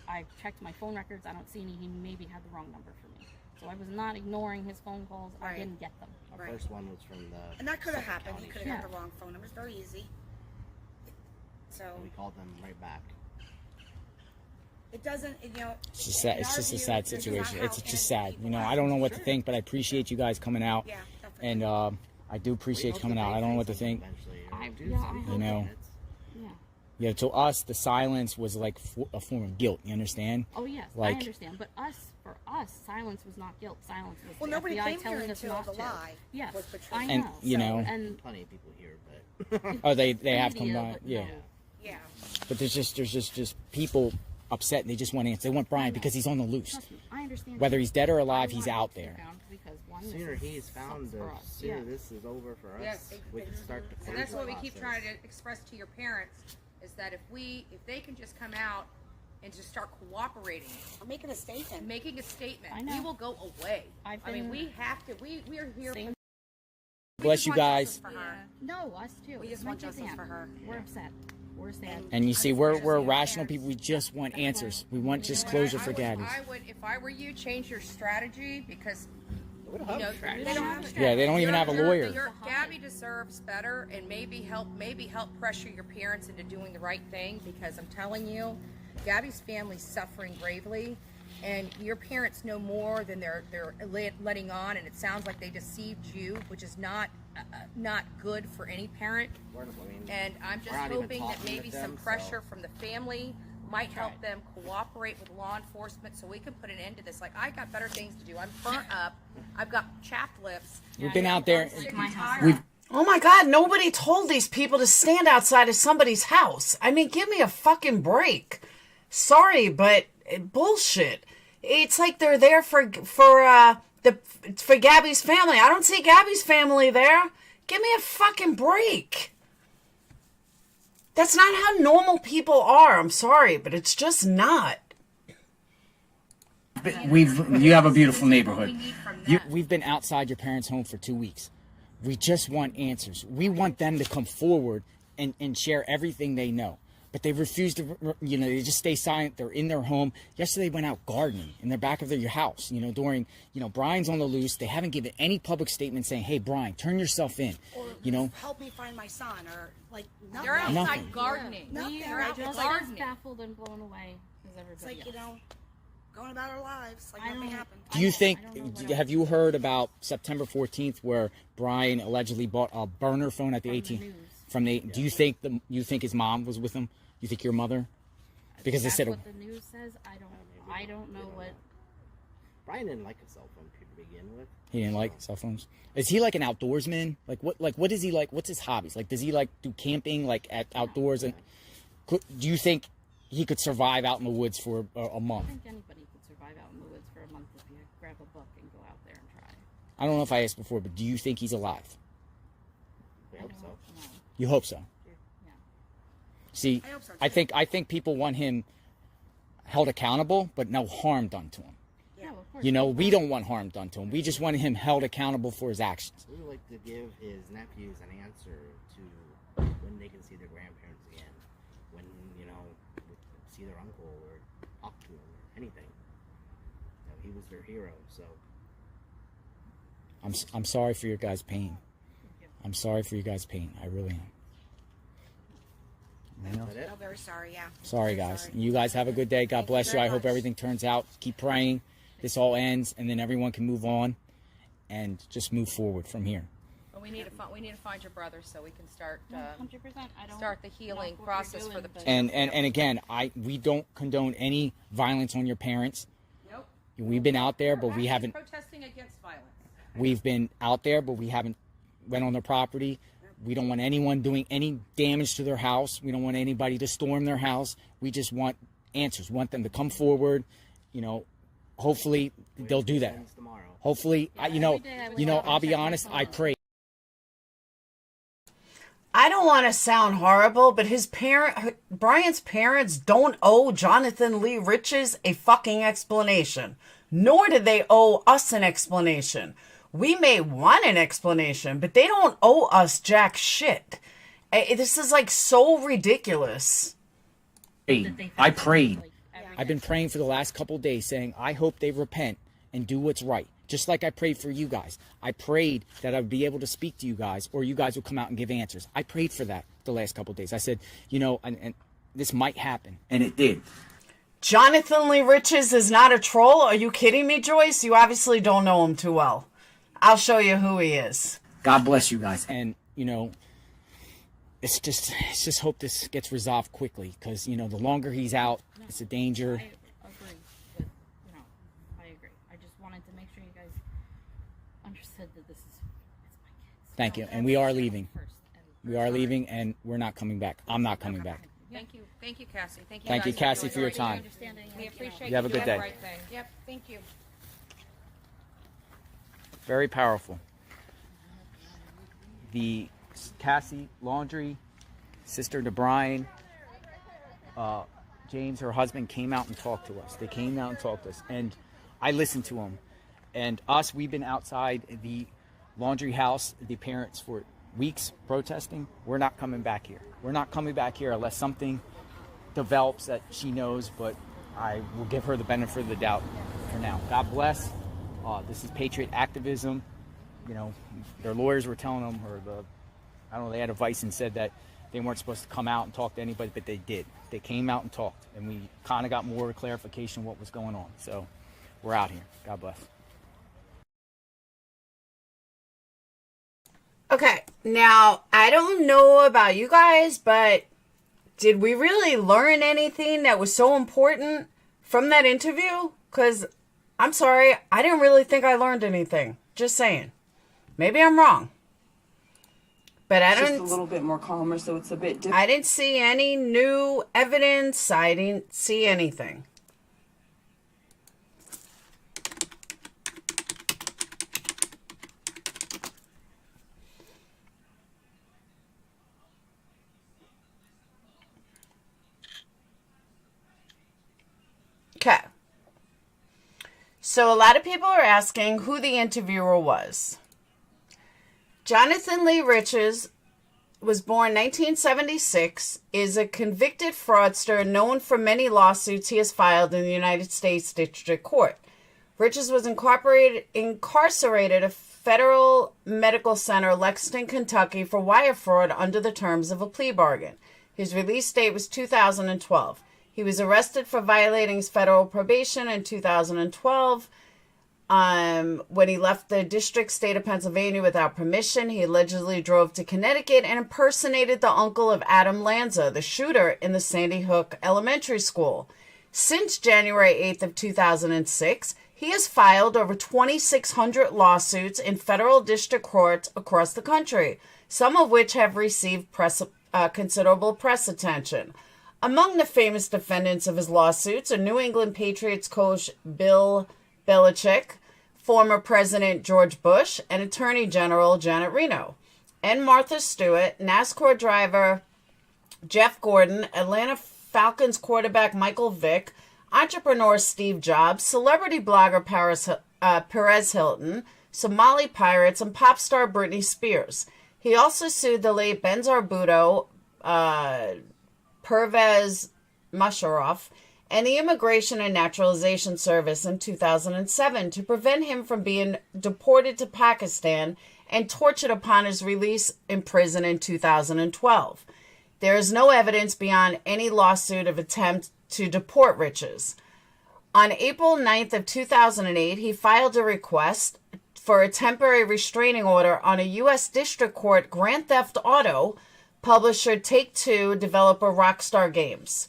I checked my phone records. I don't see any. He maybe had the wrong number for me. So I was not ignoring his phone calls. I Right. didn't get them. Our first one was from the. And that could have Suffolk happened. He County. could have got the wrong phone number. It's very easy. So We called them right back. it doesn't, you know. It's just sad. in It's our just a view, sad this is situation. not It's how just innocent sad. You people know, act. I don't know what to think, but I appreciate you guys coming out. Yeah, definitely. And I do appreciate you coming out. I don't know what to think. I You hope know. Yeah. Yeah, to us, the silence was like a form of guilt. You understand? Oh yes, Like, I understand. But for us, silence was not guilt. Silence was Well, the nobody FBI came here telling us until not the to. lie Yes, was portrayed. I And, know. you know- and Plenty of people here, but. oh, they have come media, by. but Yeah. no. Yeah. But there's just people upset, and they just want answers. They want Brian because he's on the loose. Trust me, I understand. Whether he's dead or alive, I he's want out it to be there. found Because one, The this sooner is- he's found, sucks the for us. sooner Yeah. this is over for us. Yes. We can start the. And that's what we closure keep process. trying to express to your parents is that if they can just come out and just start cooperating, I'm making a statement. making a statement, I know. we will go away. I've I mean, been- we have to. We are here. Same. Bless just you want guys. justice for her. No, us too. We just My want kids justice and for her. We're upset. We're sad. And you see, we're rational people. We just want answers. We want just closure for Gabby. I would, if I were you, change your strategy because you know, They don't have a Yeah, they don't even have a lawyer. Gabby deserves better, and maybe help pressure your parents into doing the right thing. Because I'm telling you, Gabby's family's suffering gravely, and your parents know more than they're letting on. And it sounds like they deceived you, which is not good for any parent. And I'm just we're not even hoping that talking maybe with some them, pressure so- from the family might help them cooperate with law enforcement so we can put an end to this. Like, I got better things to do. I'm burnt up. I've got chapped lips. We've been out there. Oh my God, nobody told these people to stand outside of somebody's house. I mean, give me a fucking break. Sorry, but bullshit. It's like they're there for Gabby's family. I don't see Gabby's family there. Give me a fucking break. That's not how normal people are. I'm sorry, but it's just not. You have a beautiful neighborhood. We've been outside your parents' home for 2 weeks. We just want answers. We want them to come forward and share everything they know. But they refuse to, they just stay silent. They're in their home. Yesterday they went out gardening in the back of their house, Brian's on the loose. They haven't given any public statement saying, hey, Brian, turn yourself in, Or help me find my son, or like nothing. They're outside Nothing. gardening. We They're are out just gardening. as baffled and blown away as It's everybody like, else. going about our lives like nothing happened. Do you think, have you heard about September 14th where Brian allegedly bought a burner phone at the AT&T? Do you think his mom was with him? You think your mother? Because they said what the news says. I don't know what. Brian didn't like a cell phone to begin with. He didn't like cell phones. Is he like an outdoorsman? What is he like? What's his hobbies? Like, does he like do camping like at outdoors? And do you think he could survive out in the woods for a month? I think anybody could survive out in the woods for a month if you grab a book and go out there and try. I don't know if I asked before, but do you think he's alive? I hope so. You hope so. Yeah. See, I hope so, too. I think people want him held accountable, but no harm done to him. Yeah, of course. We don't want harm done to him. We just want him held accountable for his actions. We would like to give his nephews an answer to when they can see their grandparents again, when, see their uncle or talk to him or anything. He was their hero, so. I'm sorry for your guys' pain. I'm sorry for you guys' pain. I really am. I'm very sorry, yeah. Sorry, guys. You guys have a good day. God bless you. I hope everything turns out. Keep praying. This all ends, and then everyone can move on and just move forward from here. But we need to find your brother so we can start 100%. I don't start the healing know what process we're for the doing, And again, we don't condone any violence on your parents. Nope. We've been out there, but we haven't. Protesting against violence. We've been out there, but we haven't went on their property. We don't want anyone doing any damage to their house. We don't want anybody to storm their house. We just want answers. We want them to come forward. Hopefully they'll do that. Hopefully, I'll be honest. I pray. I don't want to sound horrible, but Brian's parents don't owe Jonathan Lee Riches a fucking explanation. Nor did they owe us an explanation. We may want an explanation, but they don't owe us jack shit. This is like so ridiculous. I prayed. I've been praying for the last couple of days saying, I hope they repent and do what's right. Just like I prayed for you guys. I prayed that I would be able to speak to you guys or you guys would come out and give answers. I prayed for that the last couple of days. I said, and this might happen. And it did. Jonathan Lee Riches is not a troll? Are you kidding me, Joyce? You obviously don't know him too well. I'll show you who he is. God bless you guys. And, it's just hope this gets resolved quickly because, the longer he's out, it's a danger. I agree. But, I agree. I just wanted to make sure you guys understood that it's my kids. Thank you. And we are leaving. We are leaving and we're not coming back. I'm not coming back. Thank you, Cassie. Thank you, Cassie, for your time. We appreciate You have a good doing day. the right thing. Yep, thank you. Very powerful. The Cassie Laundrie, sister to Brian, James, her husband, came out and talked to us. They came out and talked to us. And I listened to them. And we've been outside the Laundrie house, the parents, for weeks protesting. We're not coming back here. We're not coming back here unless something develops that she knows, but I will give her the benefit of the doubt for now. God bless. This is patriot activism. Their lawyers were telling them, they had advice and said that they weren't supposed to come out and talk to anybody, but they did. They came out and talked, and we kind of got more clarification of what was going on. So we're out here. God bless. Okay, now, I don't know about you guys, but did we really learn anything that was so important from that interview? Because I'm sorry, I didn't really think I learned anything. Just saying. Maybe I'm wrong. But I It's don't. just a little bit more calmer, so it's a bit different. I didn't see any new evidence. I didn't see anything. Okay. So a lot of people are asking who the interviewer was. Jonathan Lee Riches was born 1976, is a convicted fraudster known for many lawsuits he has filed in the United States District Court. Riches was incarcerated at Federal Medical Center, Lexington, Kentucky, for wire fraud under the terms of a plea bargain. His release date was 2012. He was arrested for violating his federal probation in 2012. When he left the district state of Pennsylvania without permission, he allegedly drove to Connecticut and impersonated the uncle of Adam Lanza, the shooter in the Sandy Hook Elementary School. Since January 8th of 2006, he has filed over 2,600 lawsuits in federal district courts across the country, some of which have received considerable press attention. Among the famous defendants of his lawsuits are New England Patriots coach Bill Belichick, former President George Bush, and Attorney General Janet Reno, and Martha Stewart, NASCAR driver Jeff Gordon, Atlanta Falcons quarterback Michael Vick, entrepreneur Steve Jobs, celebrity blogger Perez Hilton, Somali pirates, and pop star Britney Spears. He also sued the late Benzar Bhutto, Pervez Musharraf, and the Immigration and Naturalization Service in 2007 to prevent him from being deported to Pakistan and tortured upon his release in prison in 2012. There is no evidence beyond any lawsuit of attempt to deport Riches. On April 9th of 2008, he filed a request for a temporary restraining order on a U.S. District Court Grand Theft Auto publisher Take-Two developer Rockstar Games.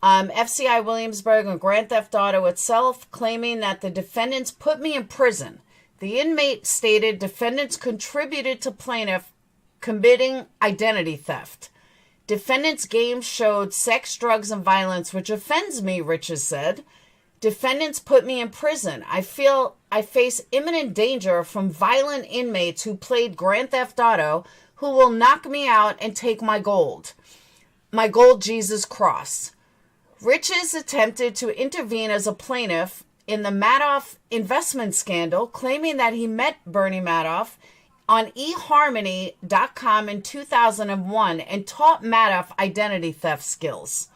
FCI Williamsburg and Grand Theft Auto itself claiming that the defendants put me in prison. The inmate stated defendants contributed to plaintiff committing identity theft. Defendants' games showed sex, drugs, and violence, which offends me, Riches said. Defendants put me in prison. I feel I face imminent danger from violent inmates who played Grand Theft Auto who will knock me out and take my gold Jesus cross. Riches attempted to intervene as a plaintiff in the Madoff investment scandal, claiming that he met Bernie Madoff on eHarmony.com in 2001 and taught Madoff identity theft skills.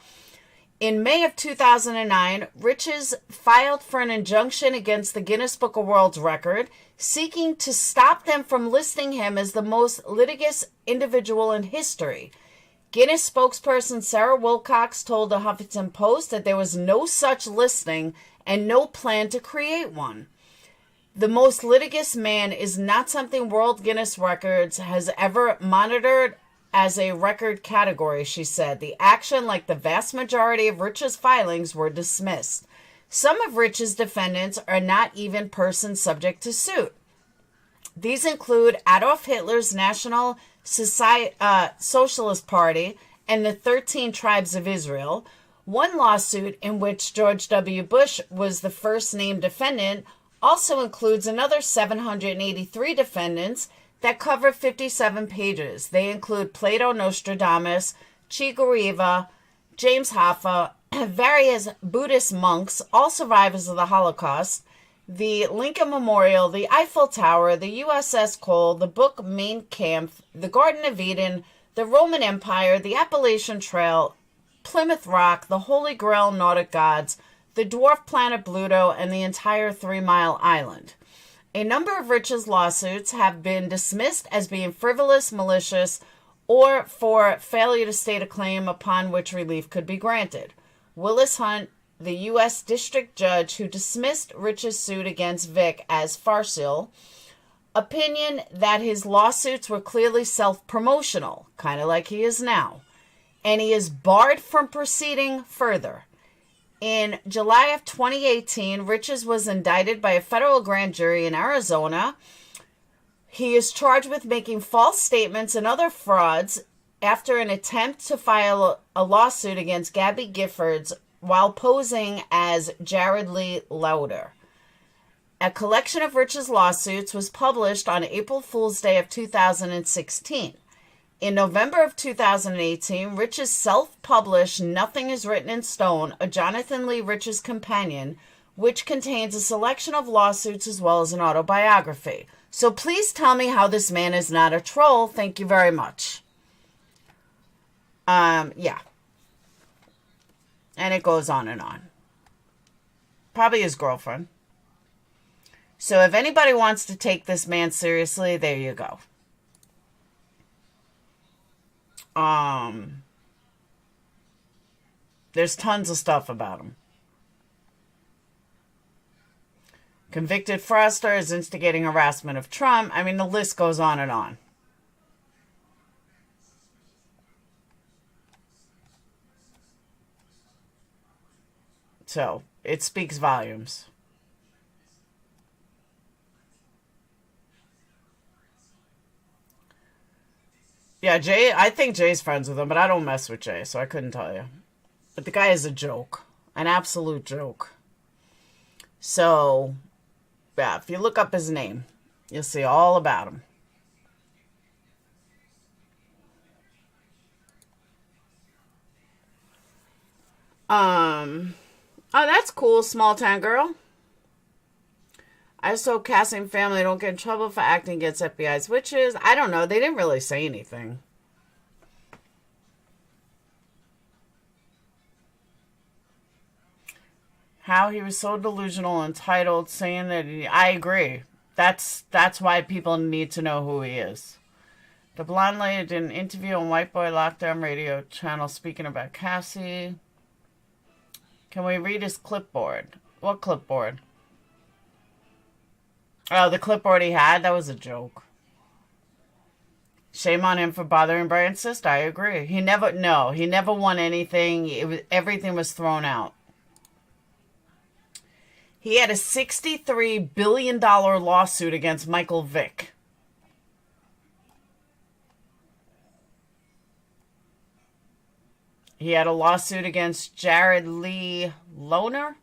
In May of 2009, Riches filed for an injunction against the Guinness Book of World Records, seeking to stop them from listing him as the most litigious individual in history. Guinness spokesperson Sarah Wilcox told the Huffington Post that there was no such listing and no plan to create one. The most litigious man is not something World Guinness Records has ever monitored as a record category, she said. The action, like the vast majority of Rich's filings, were dismissed. Some of Rich's defendants are not even persons subject to suit. These include Adolf Hitler's National Socialist Party and the 13 Tribes of Israel. One lawsuit in which George W. Bush was the first named defendant also includes another 783 defendants that cover 57 pages. They include Plato Nostradamus, Che Guevara, James Hoffa, various Buddhist monks, all survivors of the Holocaust, the Lincoln Memorial, the Eiffel Tower, the USS Cole, the book Mein Kampf, the Garden of Eden, the Roman Empire, the Appalachian Trail, Plymouth Rock, the Holy Grail Nordic gods, the dwarf planet Pluto, and the entire 3 Mile Island. A number of Rich's lawsuits have been dismissed as being frivolous, malicious, or for failure to state a claim upon which relief could be granted. Willis Hunt, the U.S. District Judge who dismissed Rich's suit against Vick as farcical, opinion that his lawsuits were clearly self-promotional, kind of like he is now. and he is barred from proceeding further. In July of 2018, Riches was indicted by a federal grand jury in Arizona. He is charged with making false statements and other frauds after an attempt to file a lawsuit against Gabby Giffords while posing as Jared Lee Lauder. A collection of Rich's lawsuits was published on April Fool's Day of 2016. In November of 2018, Rich's self-published Nothing is Written in Stone, a Jonathan Lee Rich's companion, which contains a selection of lawsuits as well as an autobiography. So please tell me how this man is not a troll. Thank you very much. Yeah. And it goes on and on. Probably his girlfriend. So if anybody wants to take this man seriously, there you go. There's tons of stuff about him. Convicted fraudster is instigating harassment of Trump. I mean, the list goes on and on. So, it speaks volumes. Yeah, Jay, I think Jay's friends with him, but I don't mess with Jay, so I couldn't tell you. But the guy is a joke. An absolute joke. So, yeah, if you look up his name, you'll see all about him. Oh, that's cool, small town girl. I just hope Cassie and family don't get in trouble for acting against FBI's witches. I don't know. They didn't really say anything. How he was so delusional and entitled, saying that I agree. That's why people need to know who he is. The blonde lady did an interview on White Boy Lockdown Radio channel speaking about Cassie. Can we read his clipboard? What clipboard? Oh, the clipboard he had? That was a joke. Shame on him for bothering Brian's sister. I agree. He never won anything. Everything was thrown out. He had a $63 billion lawsuit against Michael Vick. He had a lawsuit against Jared Lee Lauder.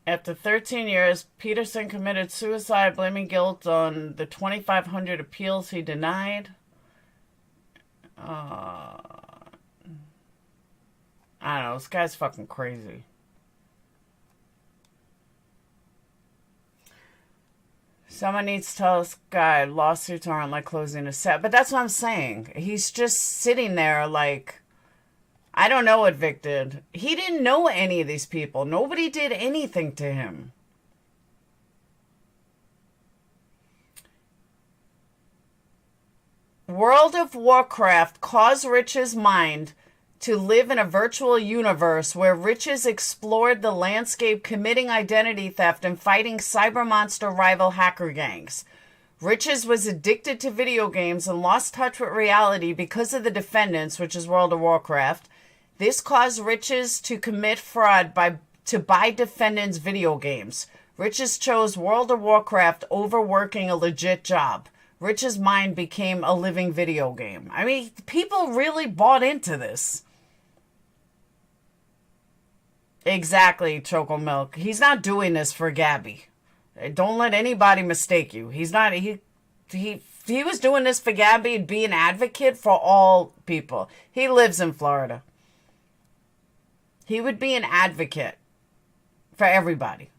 After 13 years, Peterson committed suicide, blaming guilt on the 2,500 appeals he denied. I don't know. This guy's fucking crazy. Someone needs to tell this guy lawsuits aren't like closing a set. But that's what I'm saying. He's just sitting there like... I don't know what Vic did. He didn't know any of these people. Nobody did anything to him. World of Warcraft caused Rich's mind to live in a virtual universe where Riches explored the landscape, committing identity theft and fighting cyber monster rival hacker gangs. Riches was addicted to video games and lost touch with reality because of the Defendants, which is World of Warcraft. This caused Riches to commit fraud to buy Defendants video games. Riches chose World of Warcraft over working a legit job. Rich's mind became a living video game. I mean, people really bought into this. Exactly, Choco Milk. He's not doing this for Gabby. Don't let anybody mistake you. He's not. He was doing this for Gabby and be an advocate for all people. He lives in Florida. He would be an advocate for everybody,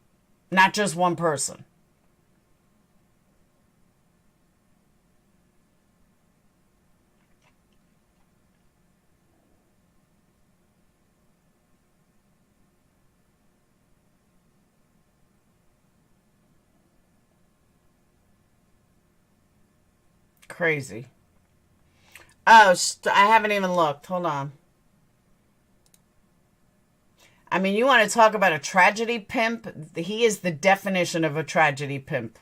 not just one person. crazy. Oh, I haven't even looked. Hold on. I mean, you want to talk about a tragedy pimp? He is the definition of a tragedy pimp.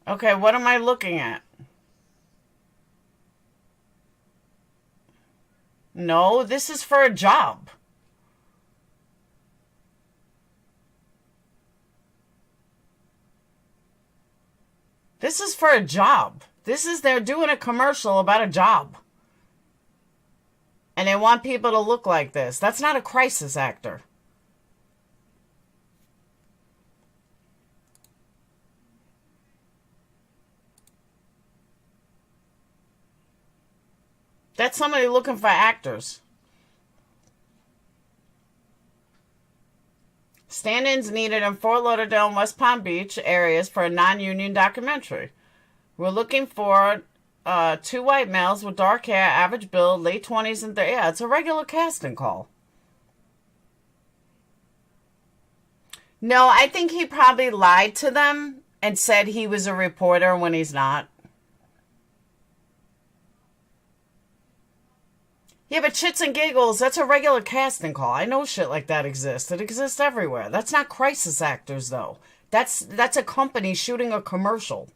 Okay, what am I looking at? No, this is for a job. This is for a job. They're doing a commercial about a job. And they want people to look like this. That's not a crisis actor. That's somebody looking for actors. Stand-ins needed in Fort Lauderdale and West Palm Beach areas for a non-union documentary. We're looking for 2 white males with dark hair, average build, late 20s and 30s. Yeah, it's a regular casting call. No, I think he probably lied to them and said he was a reporter when he's not. Yeah, but shits and giggles, that's a regular casting call. I know shit like that exists. It exists everywhere. That's not crisis actors, though. That's a company shooting a commercial.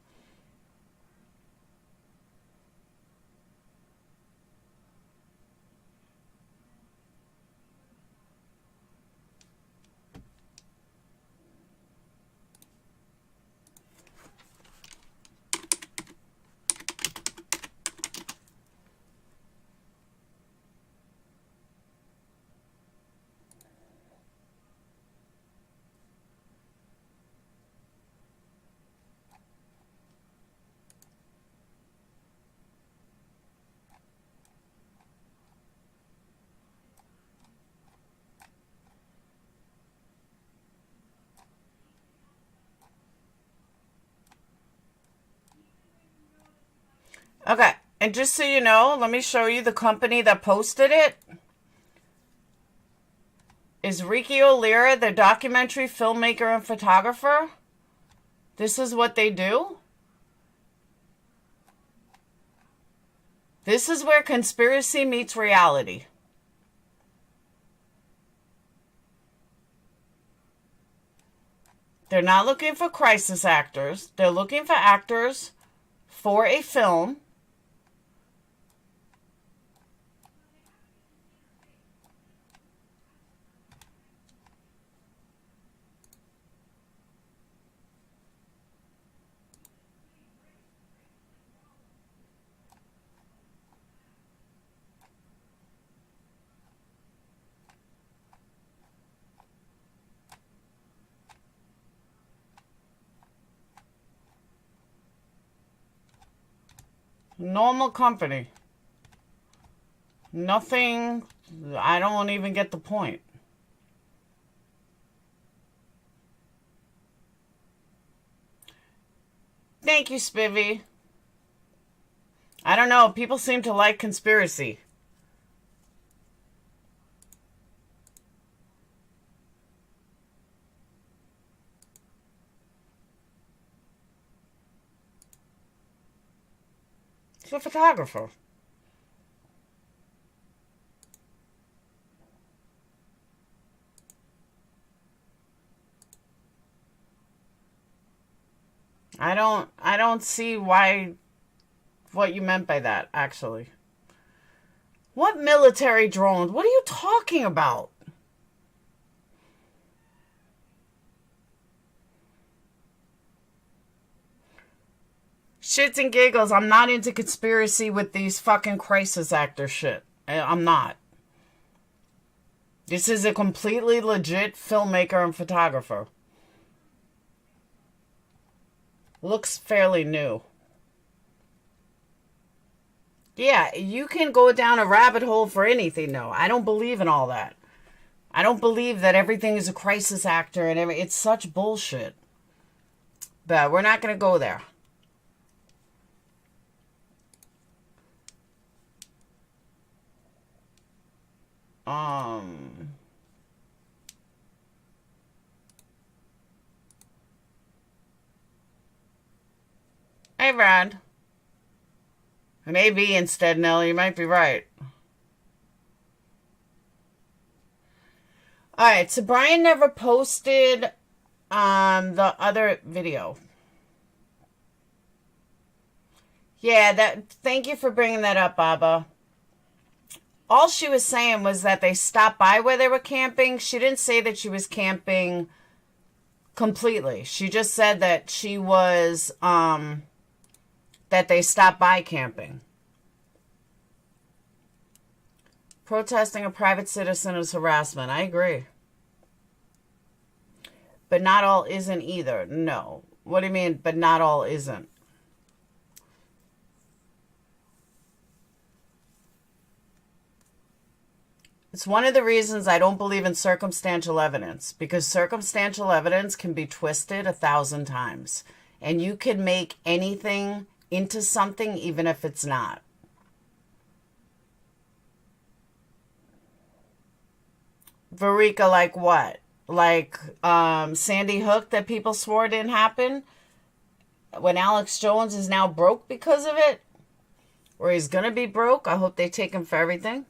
Okay, and just so you know, let me show you the company that posted it. Is Ricky O'Leary, the documentary filmmaker and photographer. This is what they do. This is where conspiracy meets reality. They're not looking for crisis actors. They're looking for actors for a film. Normal company. Nothing. I don't even get the point. Thank you, Spivvy. I don't know. People seem to like conspiracy. He's a photographer. I don't see what you meant by that, actually. What military drones? What are you talking about? Shits and giggles, I'm not into conspiracy with these fucking crisis actor shit. I'm not. This is a completely legit filmmaker and photographer. Looks fairly new. Yeah, you can go down a rabbit hole for anything, though. I don't believe in all that. I don't believe that everything is a crisis actor and it's such bullshit. But we're not going to go there. Hey, Brad. Maybe instead, Nell. You might be right. All right, so Brian never posted the other video. Yeah, thank you for bringing that up, Baba. All she was saying was that they stopped by where they were camping. She didn't say that she was camping completely. She just said that she was, that they stopped by camping. Protesting a private citizen is harassment. I agree. But not all isn't either. No. What do you mean, but not all isn't? It's one of the reasons I don't believe in circumstantial evidence, because circumstantial evidence can be twisted 1,000 times. And you can make anything into something even if it's not. Verika, like what? Like Sandy Hook that people swore didn't happen? When Alex Jones is now broke because of it? Or he's going to be broke? I hope they take him for everything.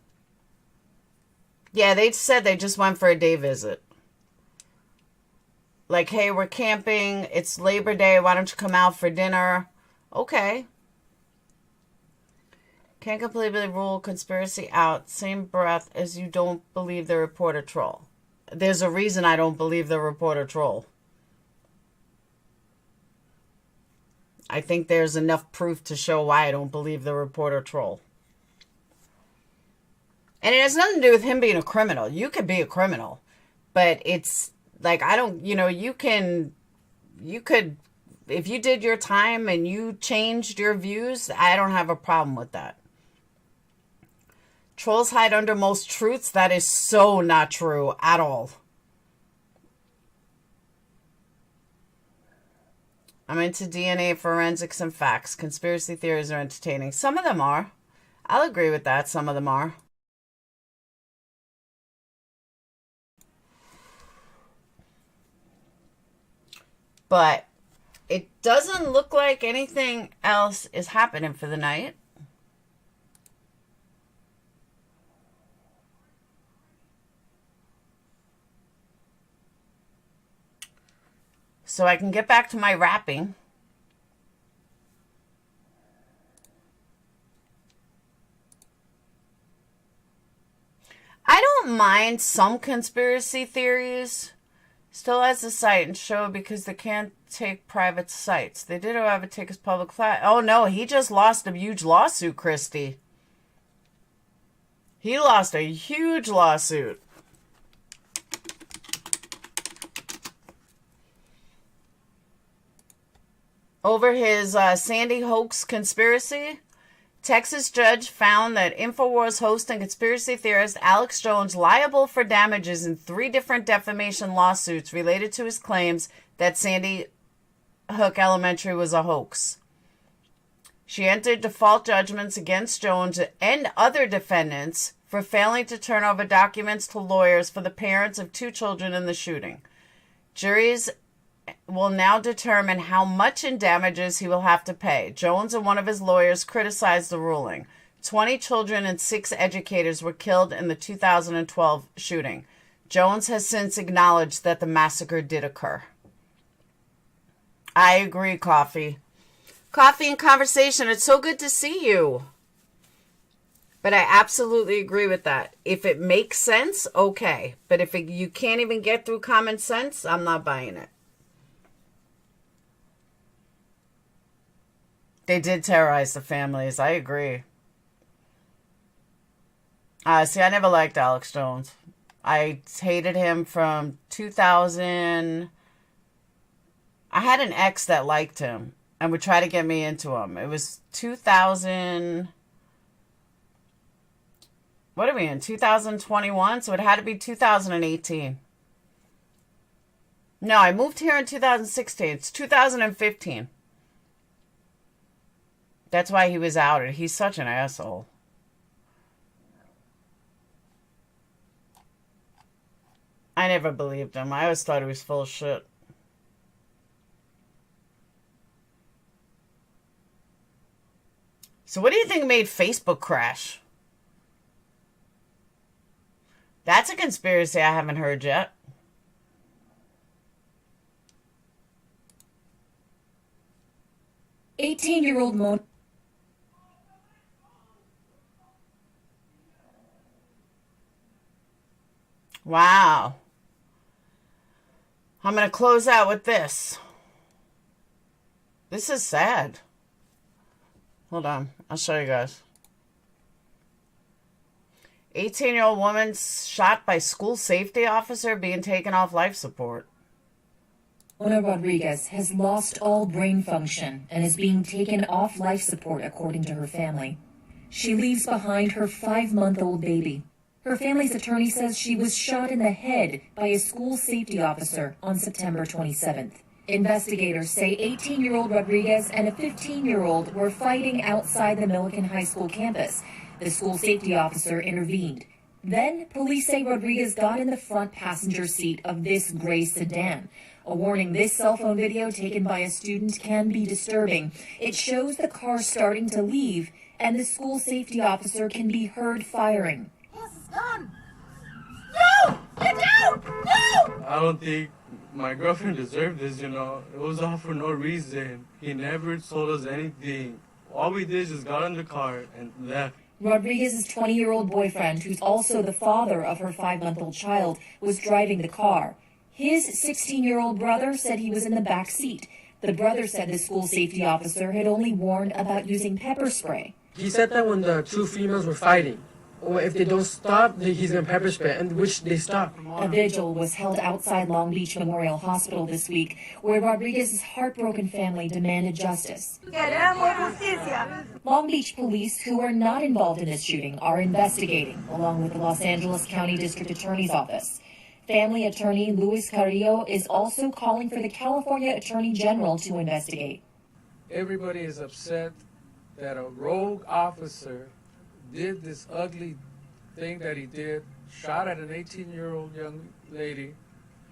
Yeah, they said they just went for a day visit. Like, hey, we're camping. It's Labor Day. Why don't you come out for dinner? Okay. Can't completely rule conspiracy out. Same breath as you don't believe the reporter troll. There's a reason I don't believe the reporter troll. I think there's enough proof to show why I don't believe the reporter troll. And it has nothing to do with him being a criminal. You could be a criminal. But it's like, I don't, you could, if you did your time and you changed your views, I don't have a problem with that. Trolls hide under most truths. That is so not true at all. I'm into DNA, forensics, and facts. Conspiracy theories are entertaining. Some of them are. I'll agree with that. Some of them are. But it doesn't look like anything else is happening for the night. So I can get back to my rapping. I don't mind some conspiracy theories. Still has the site and show because they can't take private sites. They did, however, take his public flat. Oh, no, he just lost a huge lawsuit, Christy. He lost a huge lawsuit. Over his Sandy hoax conspiracy. Texas judge found that InfoWars host and conspiracy theorist Alex Jones liable for damages in 3 different defamation lawsuits related to his claims that Sandy Hook Elementary was a hoax. She entered default judgments against Jones and other defendants for failing to turn over documents to lawyers for the parents of 2 children in the shooting. Juries will now determine how much in damages he will have to pay. Jones and one of his lawyers criticized the ruling. 20 children and 6 educators were killed in the 2012 shooting. Jones has since acknowledged that the massacre did occur. I agree, Coffee. Coffee and Conversation, it's so good to see you. But I absolutely agree with that. If it makes sense, okay. But if you can't even get through common sense, I'm not buying it. They did terrorize the families. I agree. See, I never liked Alex Jones. I hated him from 2000. I had an ex that liked him and would try to get me into him. It was 2000. What are we in? 2021? So it had to be 2018. No, I moved here in 2016. It's 2015. That's why he was outed. He's such an asshole. I never believed him. I always thought he was full of shit. So what do you think made Facebook crash? That's a conspiracy I haven't heard yet. "18-year-old Mona..." Wow. I'm going to close out with this. This is sad. Hold on. I'll show you guys. 18-year-old woman shot by school safety officer being taken off life support. Mona Rodriguez has lost all brain function and is being taken off life support, according to her family. She leaves behind her 5-month-old baby. Her family's attorney says she was shot in the head by a school safety officer on September 27th. Investigators say 18-year-old Rodriguez and a 15-year-old were fighting outside the Milliken High School campus. The school safety officer intervened. Then, police say Rodriguez got in the front passenger seat of this gray sedan. A warning: this cell phone video taken by a student can be disturbing. It shows the car starting to leave, and the school safety officer can be heard firing. Gun! No! Get down! No! I don't think my girlfriend deserved this, you know. It was all for no reason. He never told us anything. All we did is just got in the car and left. Rodriguez's 20-year-old boyfriend, who's also the father of her 5-month-old child, was driving the car. His 16-year-old brother said he was in the back seat. The brother said the school safety officer had only warned about using pepper spray. He said that when the two females were fighting, or if they don't stop, he's going to pepper spray, and which they stopped. A vigil was held outside Long Beach Memorial Hospital this week, where Rodriguez's heartbroken family demanded justice. Long Beach police, who are not involved in this shooting, are investigating, along with the Los Angeles County District Attorney's Office. Family attorney Luis Carrillo is also calling for the California Attorney General to investigate. Everybody is upset that a rogue officer did this ugly thing that he did, shot at an 18-year-old young lady,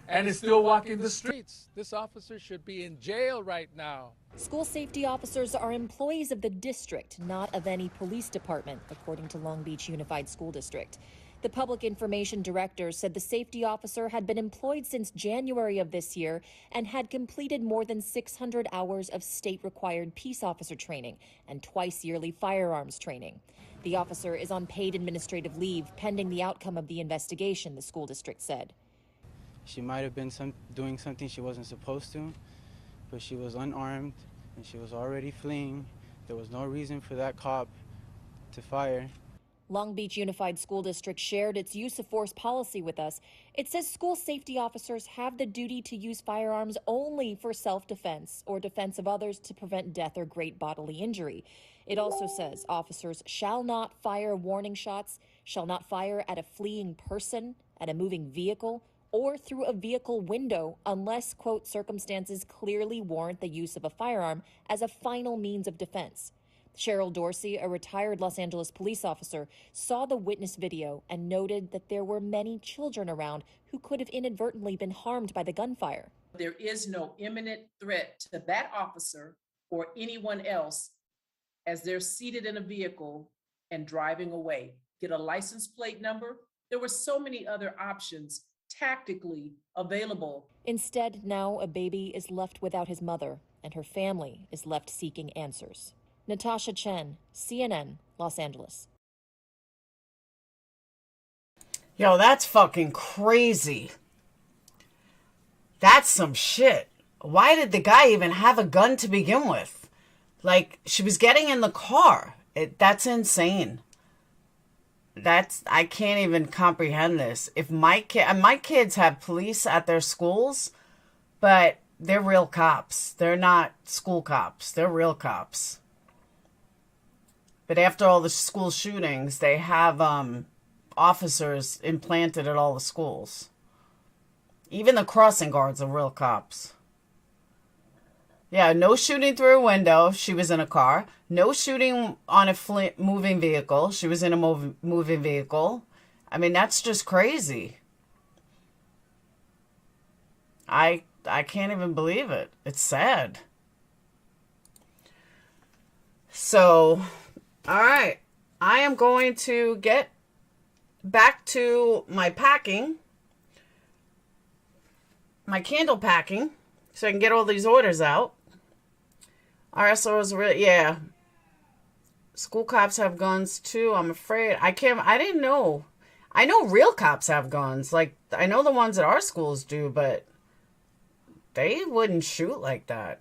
and is still walking the streets. This officer should be in jail right now. School safety officers are employees of the district, not of any police department, according to Long Beach Unified School District. The public information director said the safety officer had been employed since January of this year and had completed more than 600 hours of state-required peace officer training and twice-yearly firearms training. The officer is on paid administrative leave pending the outcome of the investigation, the school district said. She might have been doing something she wasn't supposed to, but she was unarmed and she was already fleeing. There was no reason for that cop to fire. Long Beach Unified School District shared its use of force policy with us. It says school safety officers have the duty to use firearms only for self-defense or defense of others to prevent death or great bodily injury. It also says officers shall not fire warning shots, shall not fire at a fleeing person, at a moving vehicle, or through a vehicle window unless, quote, circumstances clearly warrant the use of a firearm as a final means of defense. Cheryl Dorsey, a retired Los Angeles police officer, saw the witness video and noted that there were many children around who could have inadvertently been harmed by the gunfire. There is no imminent threat to that officer or anyone else as they're seated in a vehicle and driving away. Get a license plate number. There were so many other options tactically available. Instead, now a baby is left without his mother, and her family is left seeking answers. Natasha Chen, CNN, Los Angeles. Yo, that's fucking crazy. That's some shit. Why did the guy even have a gun to begin with? Like, she was getting in the car. That's insane. I can't even comprehend this. If my kids have police at their schools, but they're real cops. They're not school cops. They're real cops. But after all the school shootings, they have officers implanted at all the schools. Even the crossing guards are real cops. Yeah, no shooting through a window. She was in a car. No shooting on a moving vehicle. She was in a moving vehicle. I mean, that's just crazy. I can't even believe it. It's sad. So, all right. I am going to get back to my packing. My candle packing. So I can get all these orders out. RSO's really, yeah. School cops have guns too. I'm afraid. I didn't know. I know real cops have guns. Like, I know the ones at our schools do, but they wouldn't shoot like that.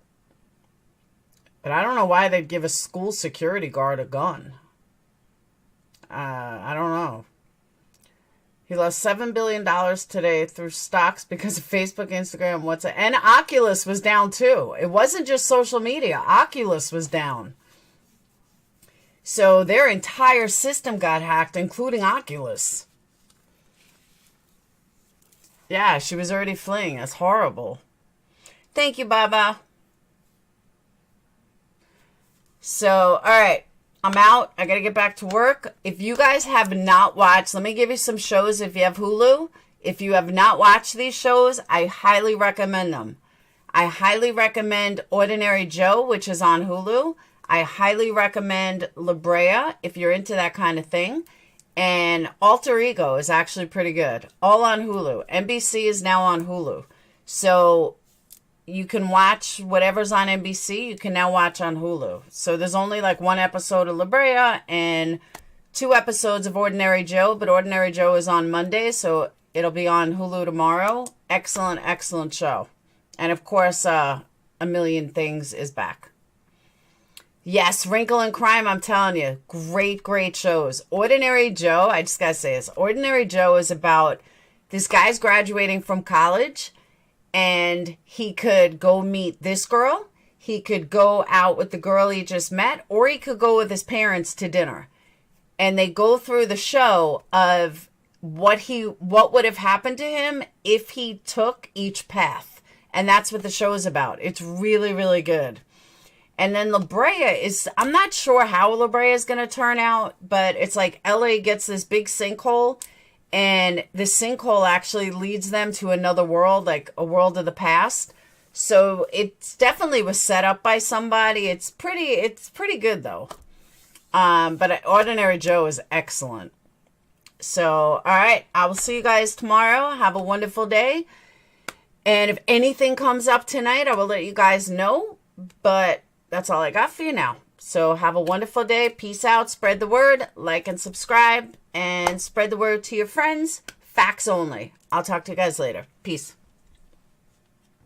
But I don't know why they'd give a school security guard a gun. I don't know. He lost $7 billion today through stocks because of Facebook, Instagram, WhatsApp. And Oculus was down too. It wasn't just social media. Oculus was down. So their entire system got hacked, including Oculus. Yeah, she was already fleeing. That's horrible. Thank you, Baba. So, all right. I'm out. I got to get back to work. If you guys have not watched, let me give you some shows if you have Hulu. If you have not watched these shows, I highly recommend them. I highly recommend Ordinary Joe, which is on Hulu. I highly recommend La Brea if you're into that kind of thing. And Alter Ego is actually pretty good. All on Hulu. NBC is now on Hulu. So you can watch whatever's on NBC, you can now watch on Hulu. So there's only like one episode of La Brea and 2 episodes of Ordinary Joe, but Ordinary Joe is on Monday, so it'll be on Hulu tomorrow. Excellent, excellent show. And of course, A Million Things is back. Yes, Wrinkle and Crime, I'm telling you, great, great shows. Ordinary Joe, I just gotta say this. Ordinary Joe is about this guy's graduating from college, and he could go meet this girl, he could go out with the girl he just met, or he could go with his parents to dinner. And they go through the show of what would have happened to him if he took each path. And that's what the show is about. It's really, really good. And then La Brea is, I'm not sure how La Brea is going to turn out, but it's like LA gets this big sinkhole, and the sinkhole actually leads them to another world, like a world of the past. So it definitely was set up by somebody. It's pretty good though. But Ordinary Joe is excellent. So, all right, I will see you guys tomorrow. Have a wonderful day. And if anything comes up tonight, I will let you guys know. But that's all I got for you now. So have a wonderful day. Peace out. Spread the word. Like and subscribe. And spread the word to your friends. Facts only. I'll talk to you guys later. Peace.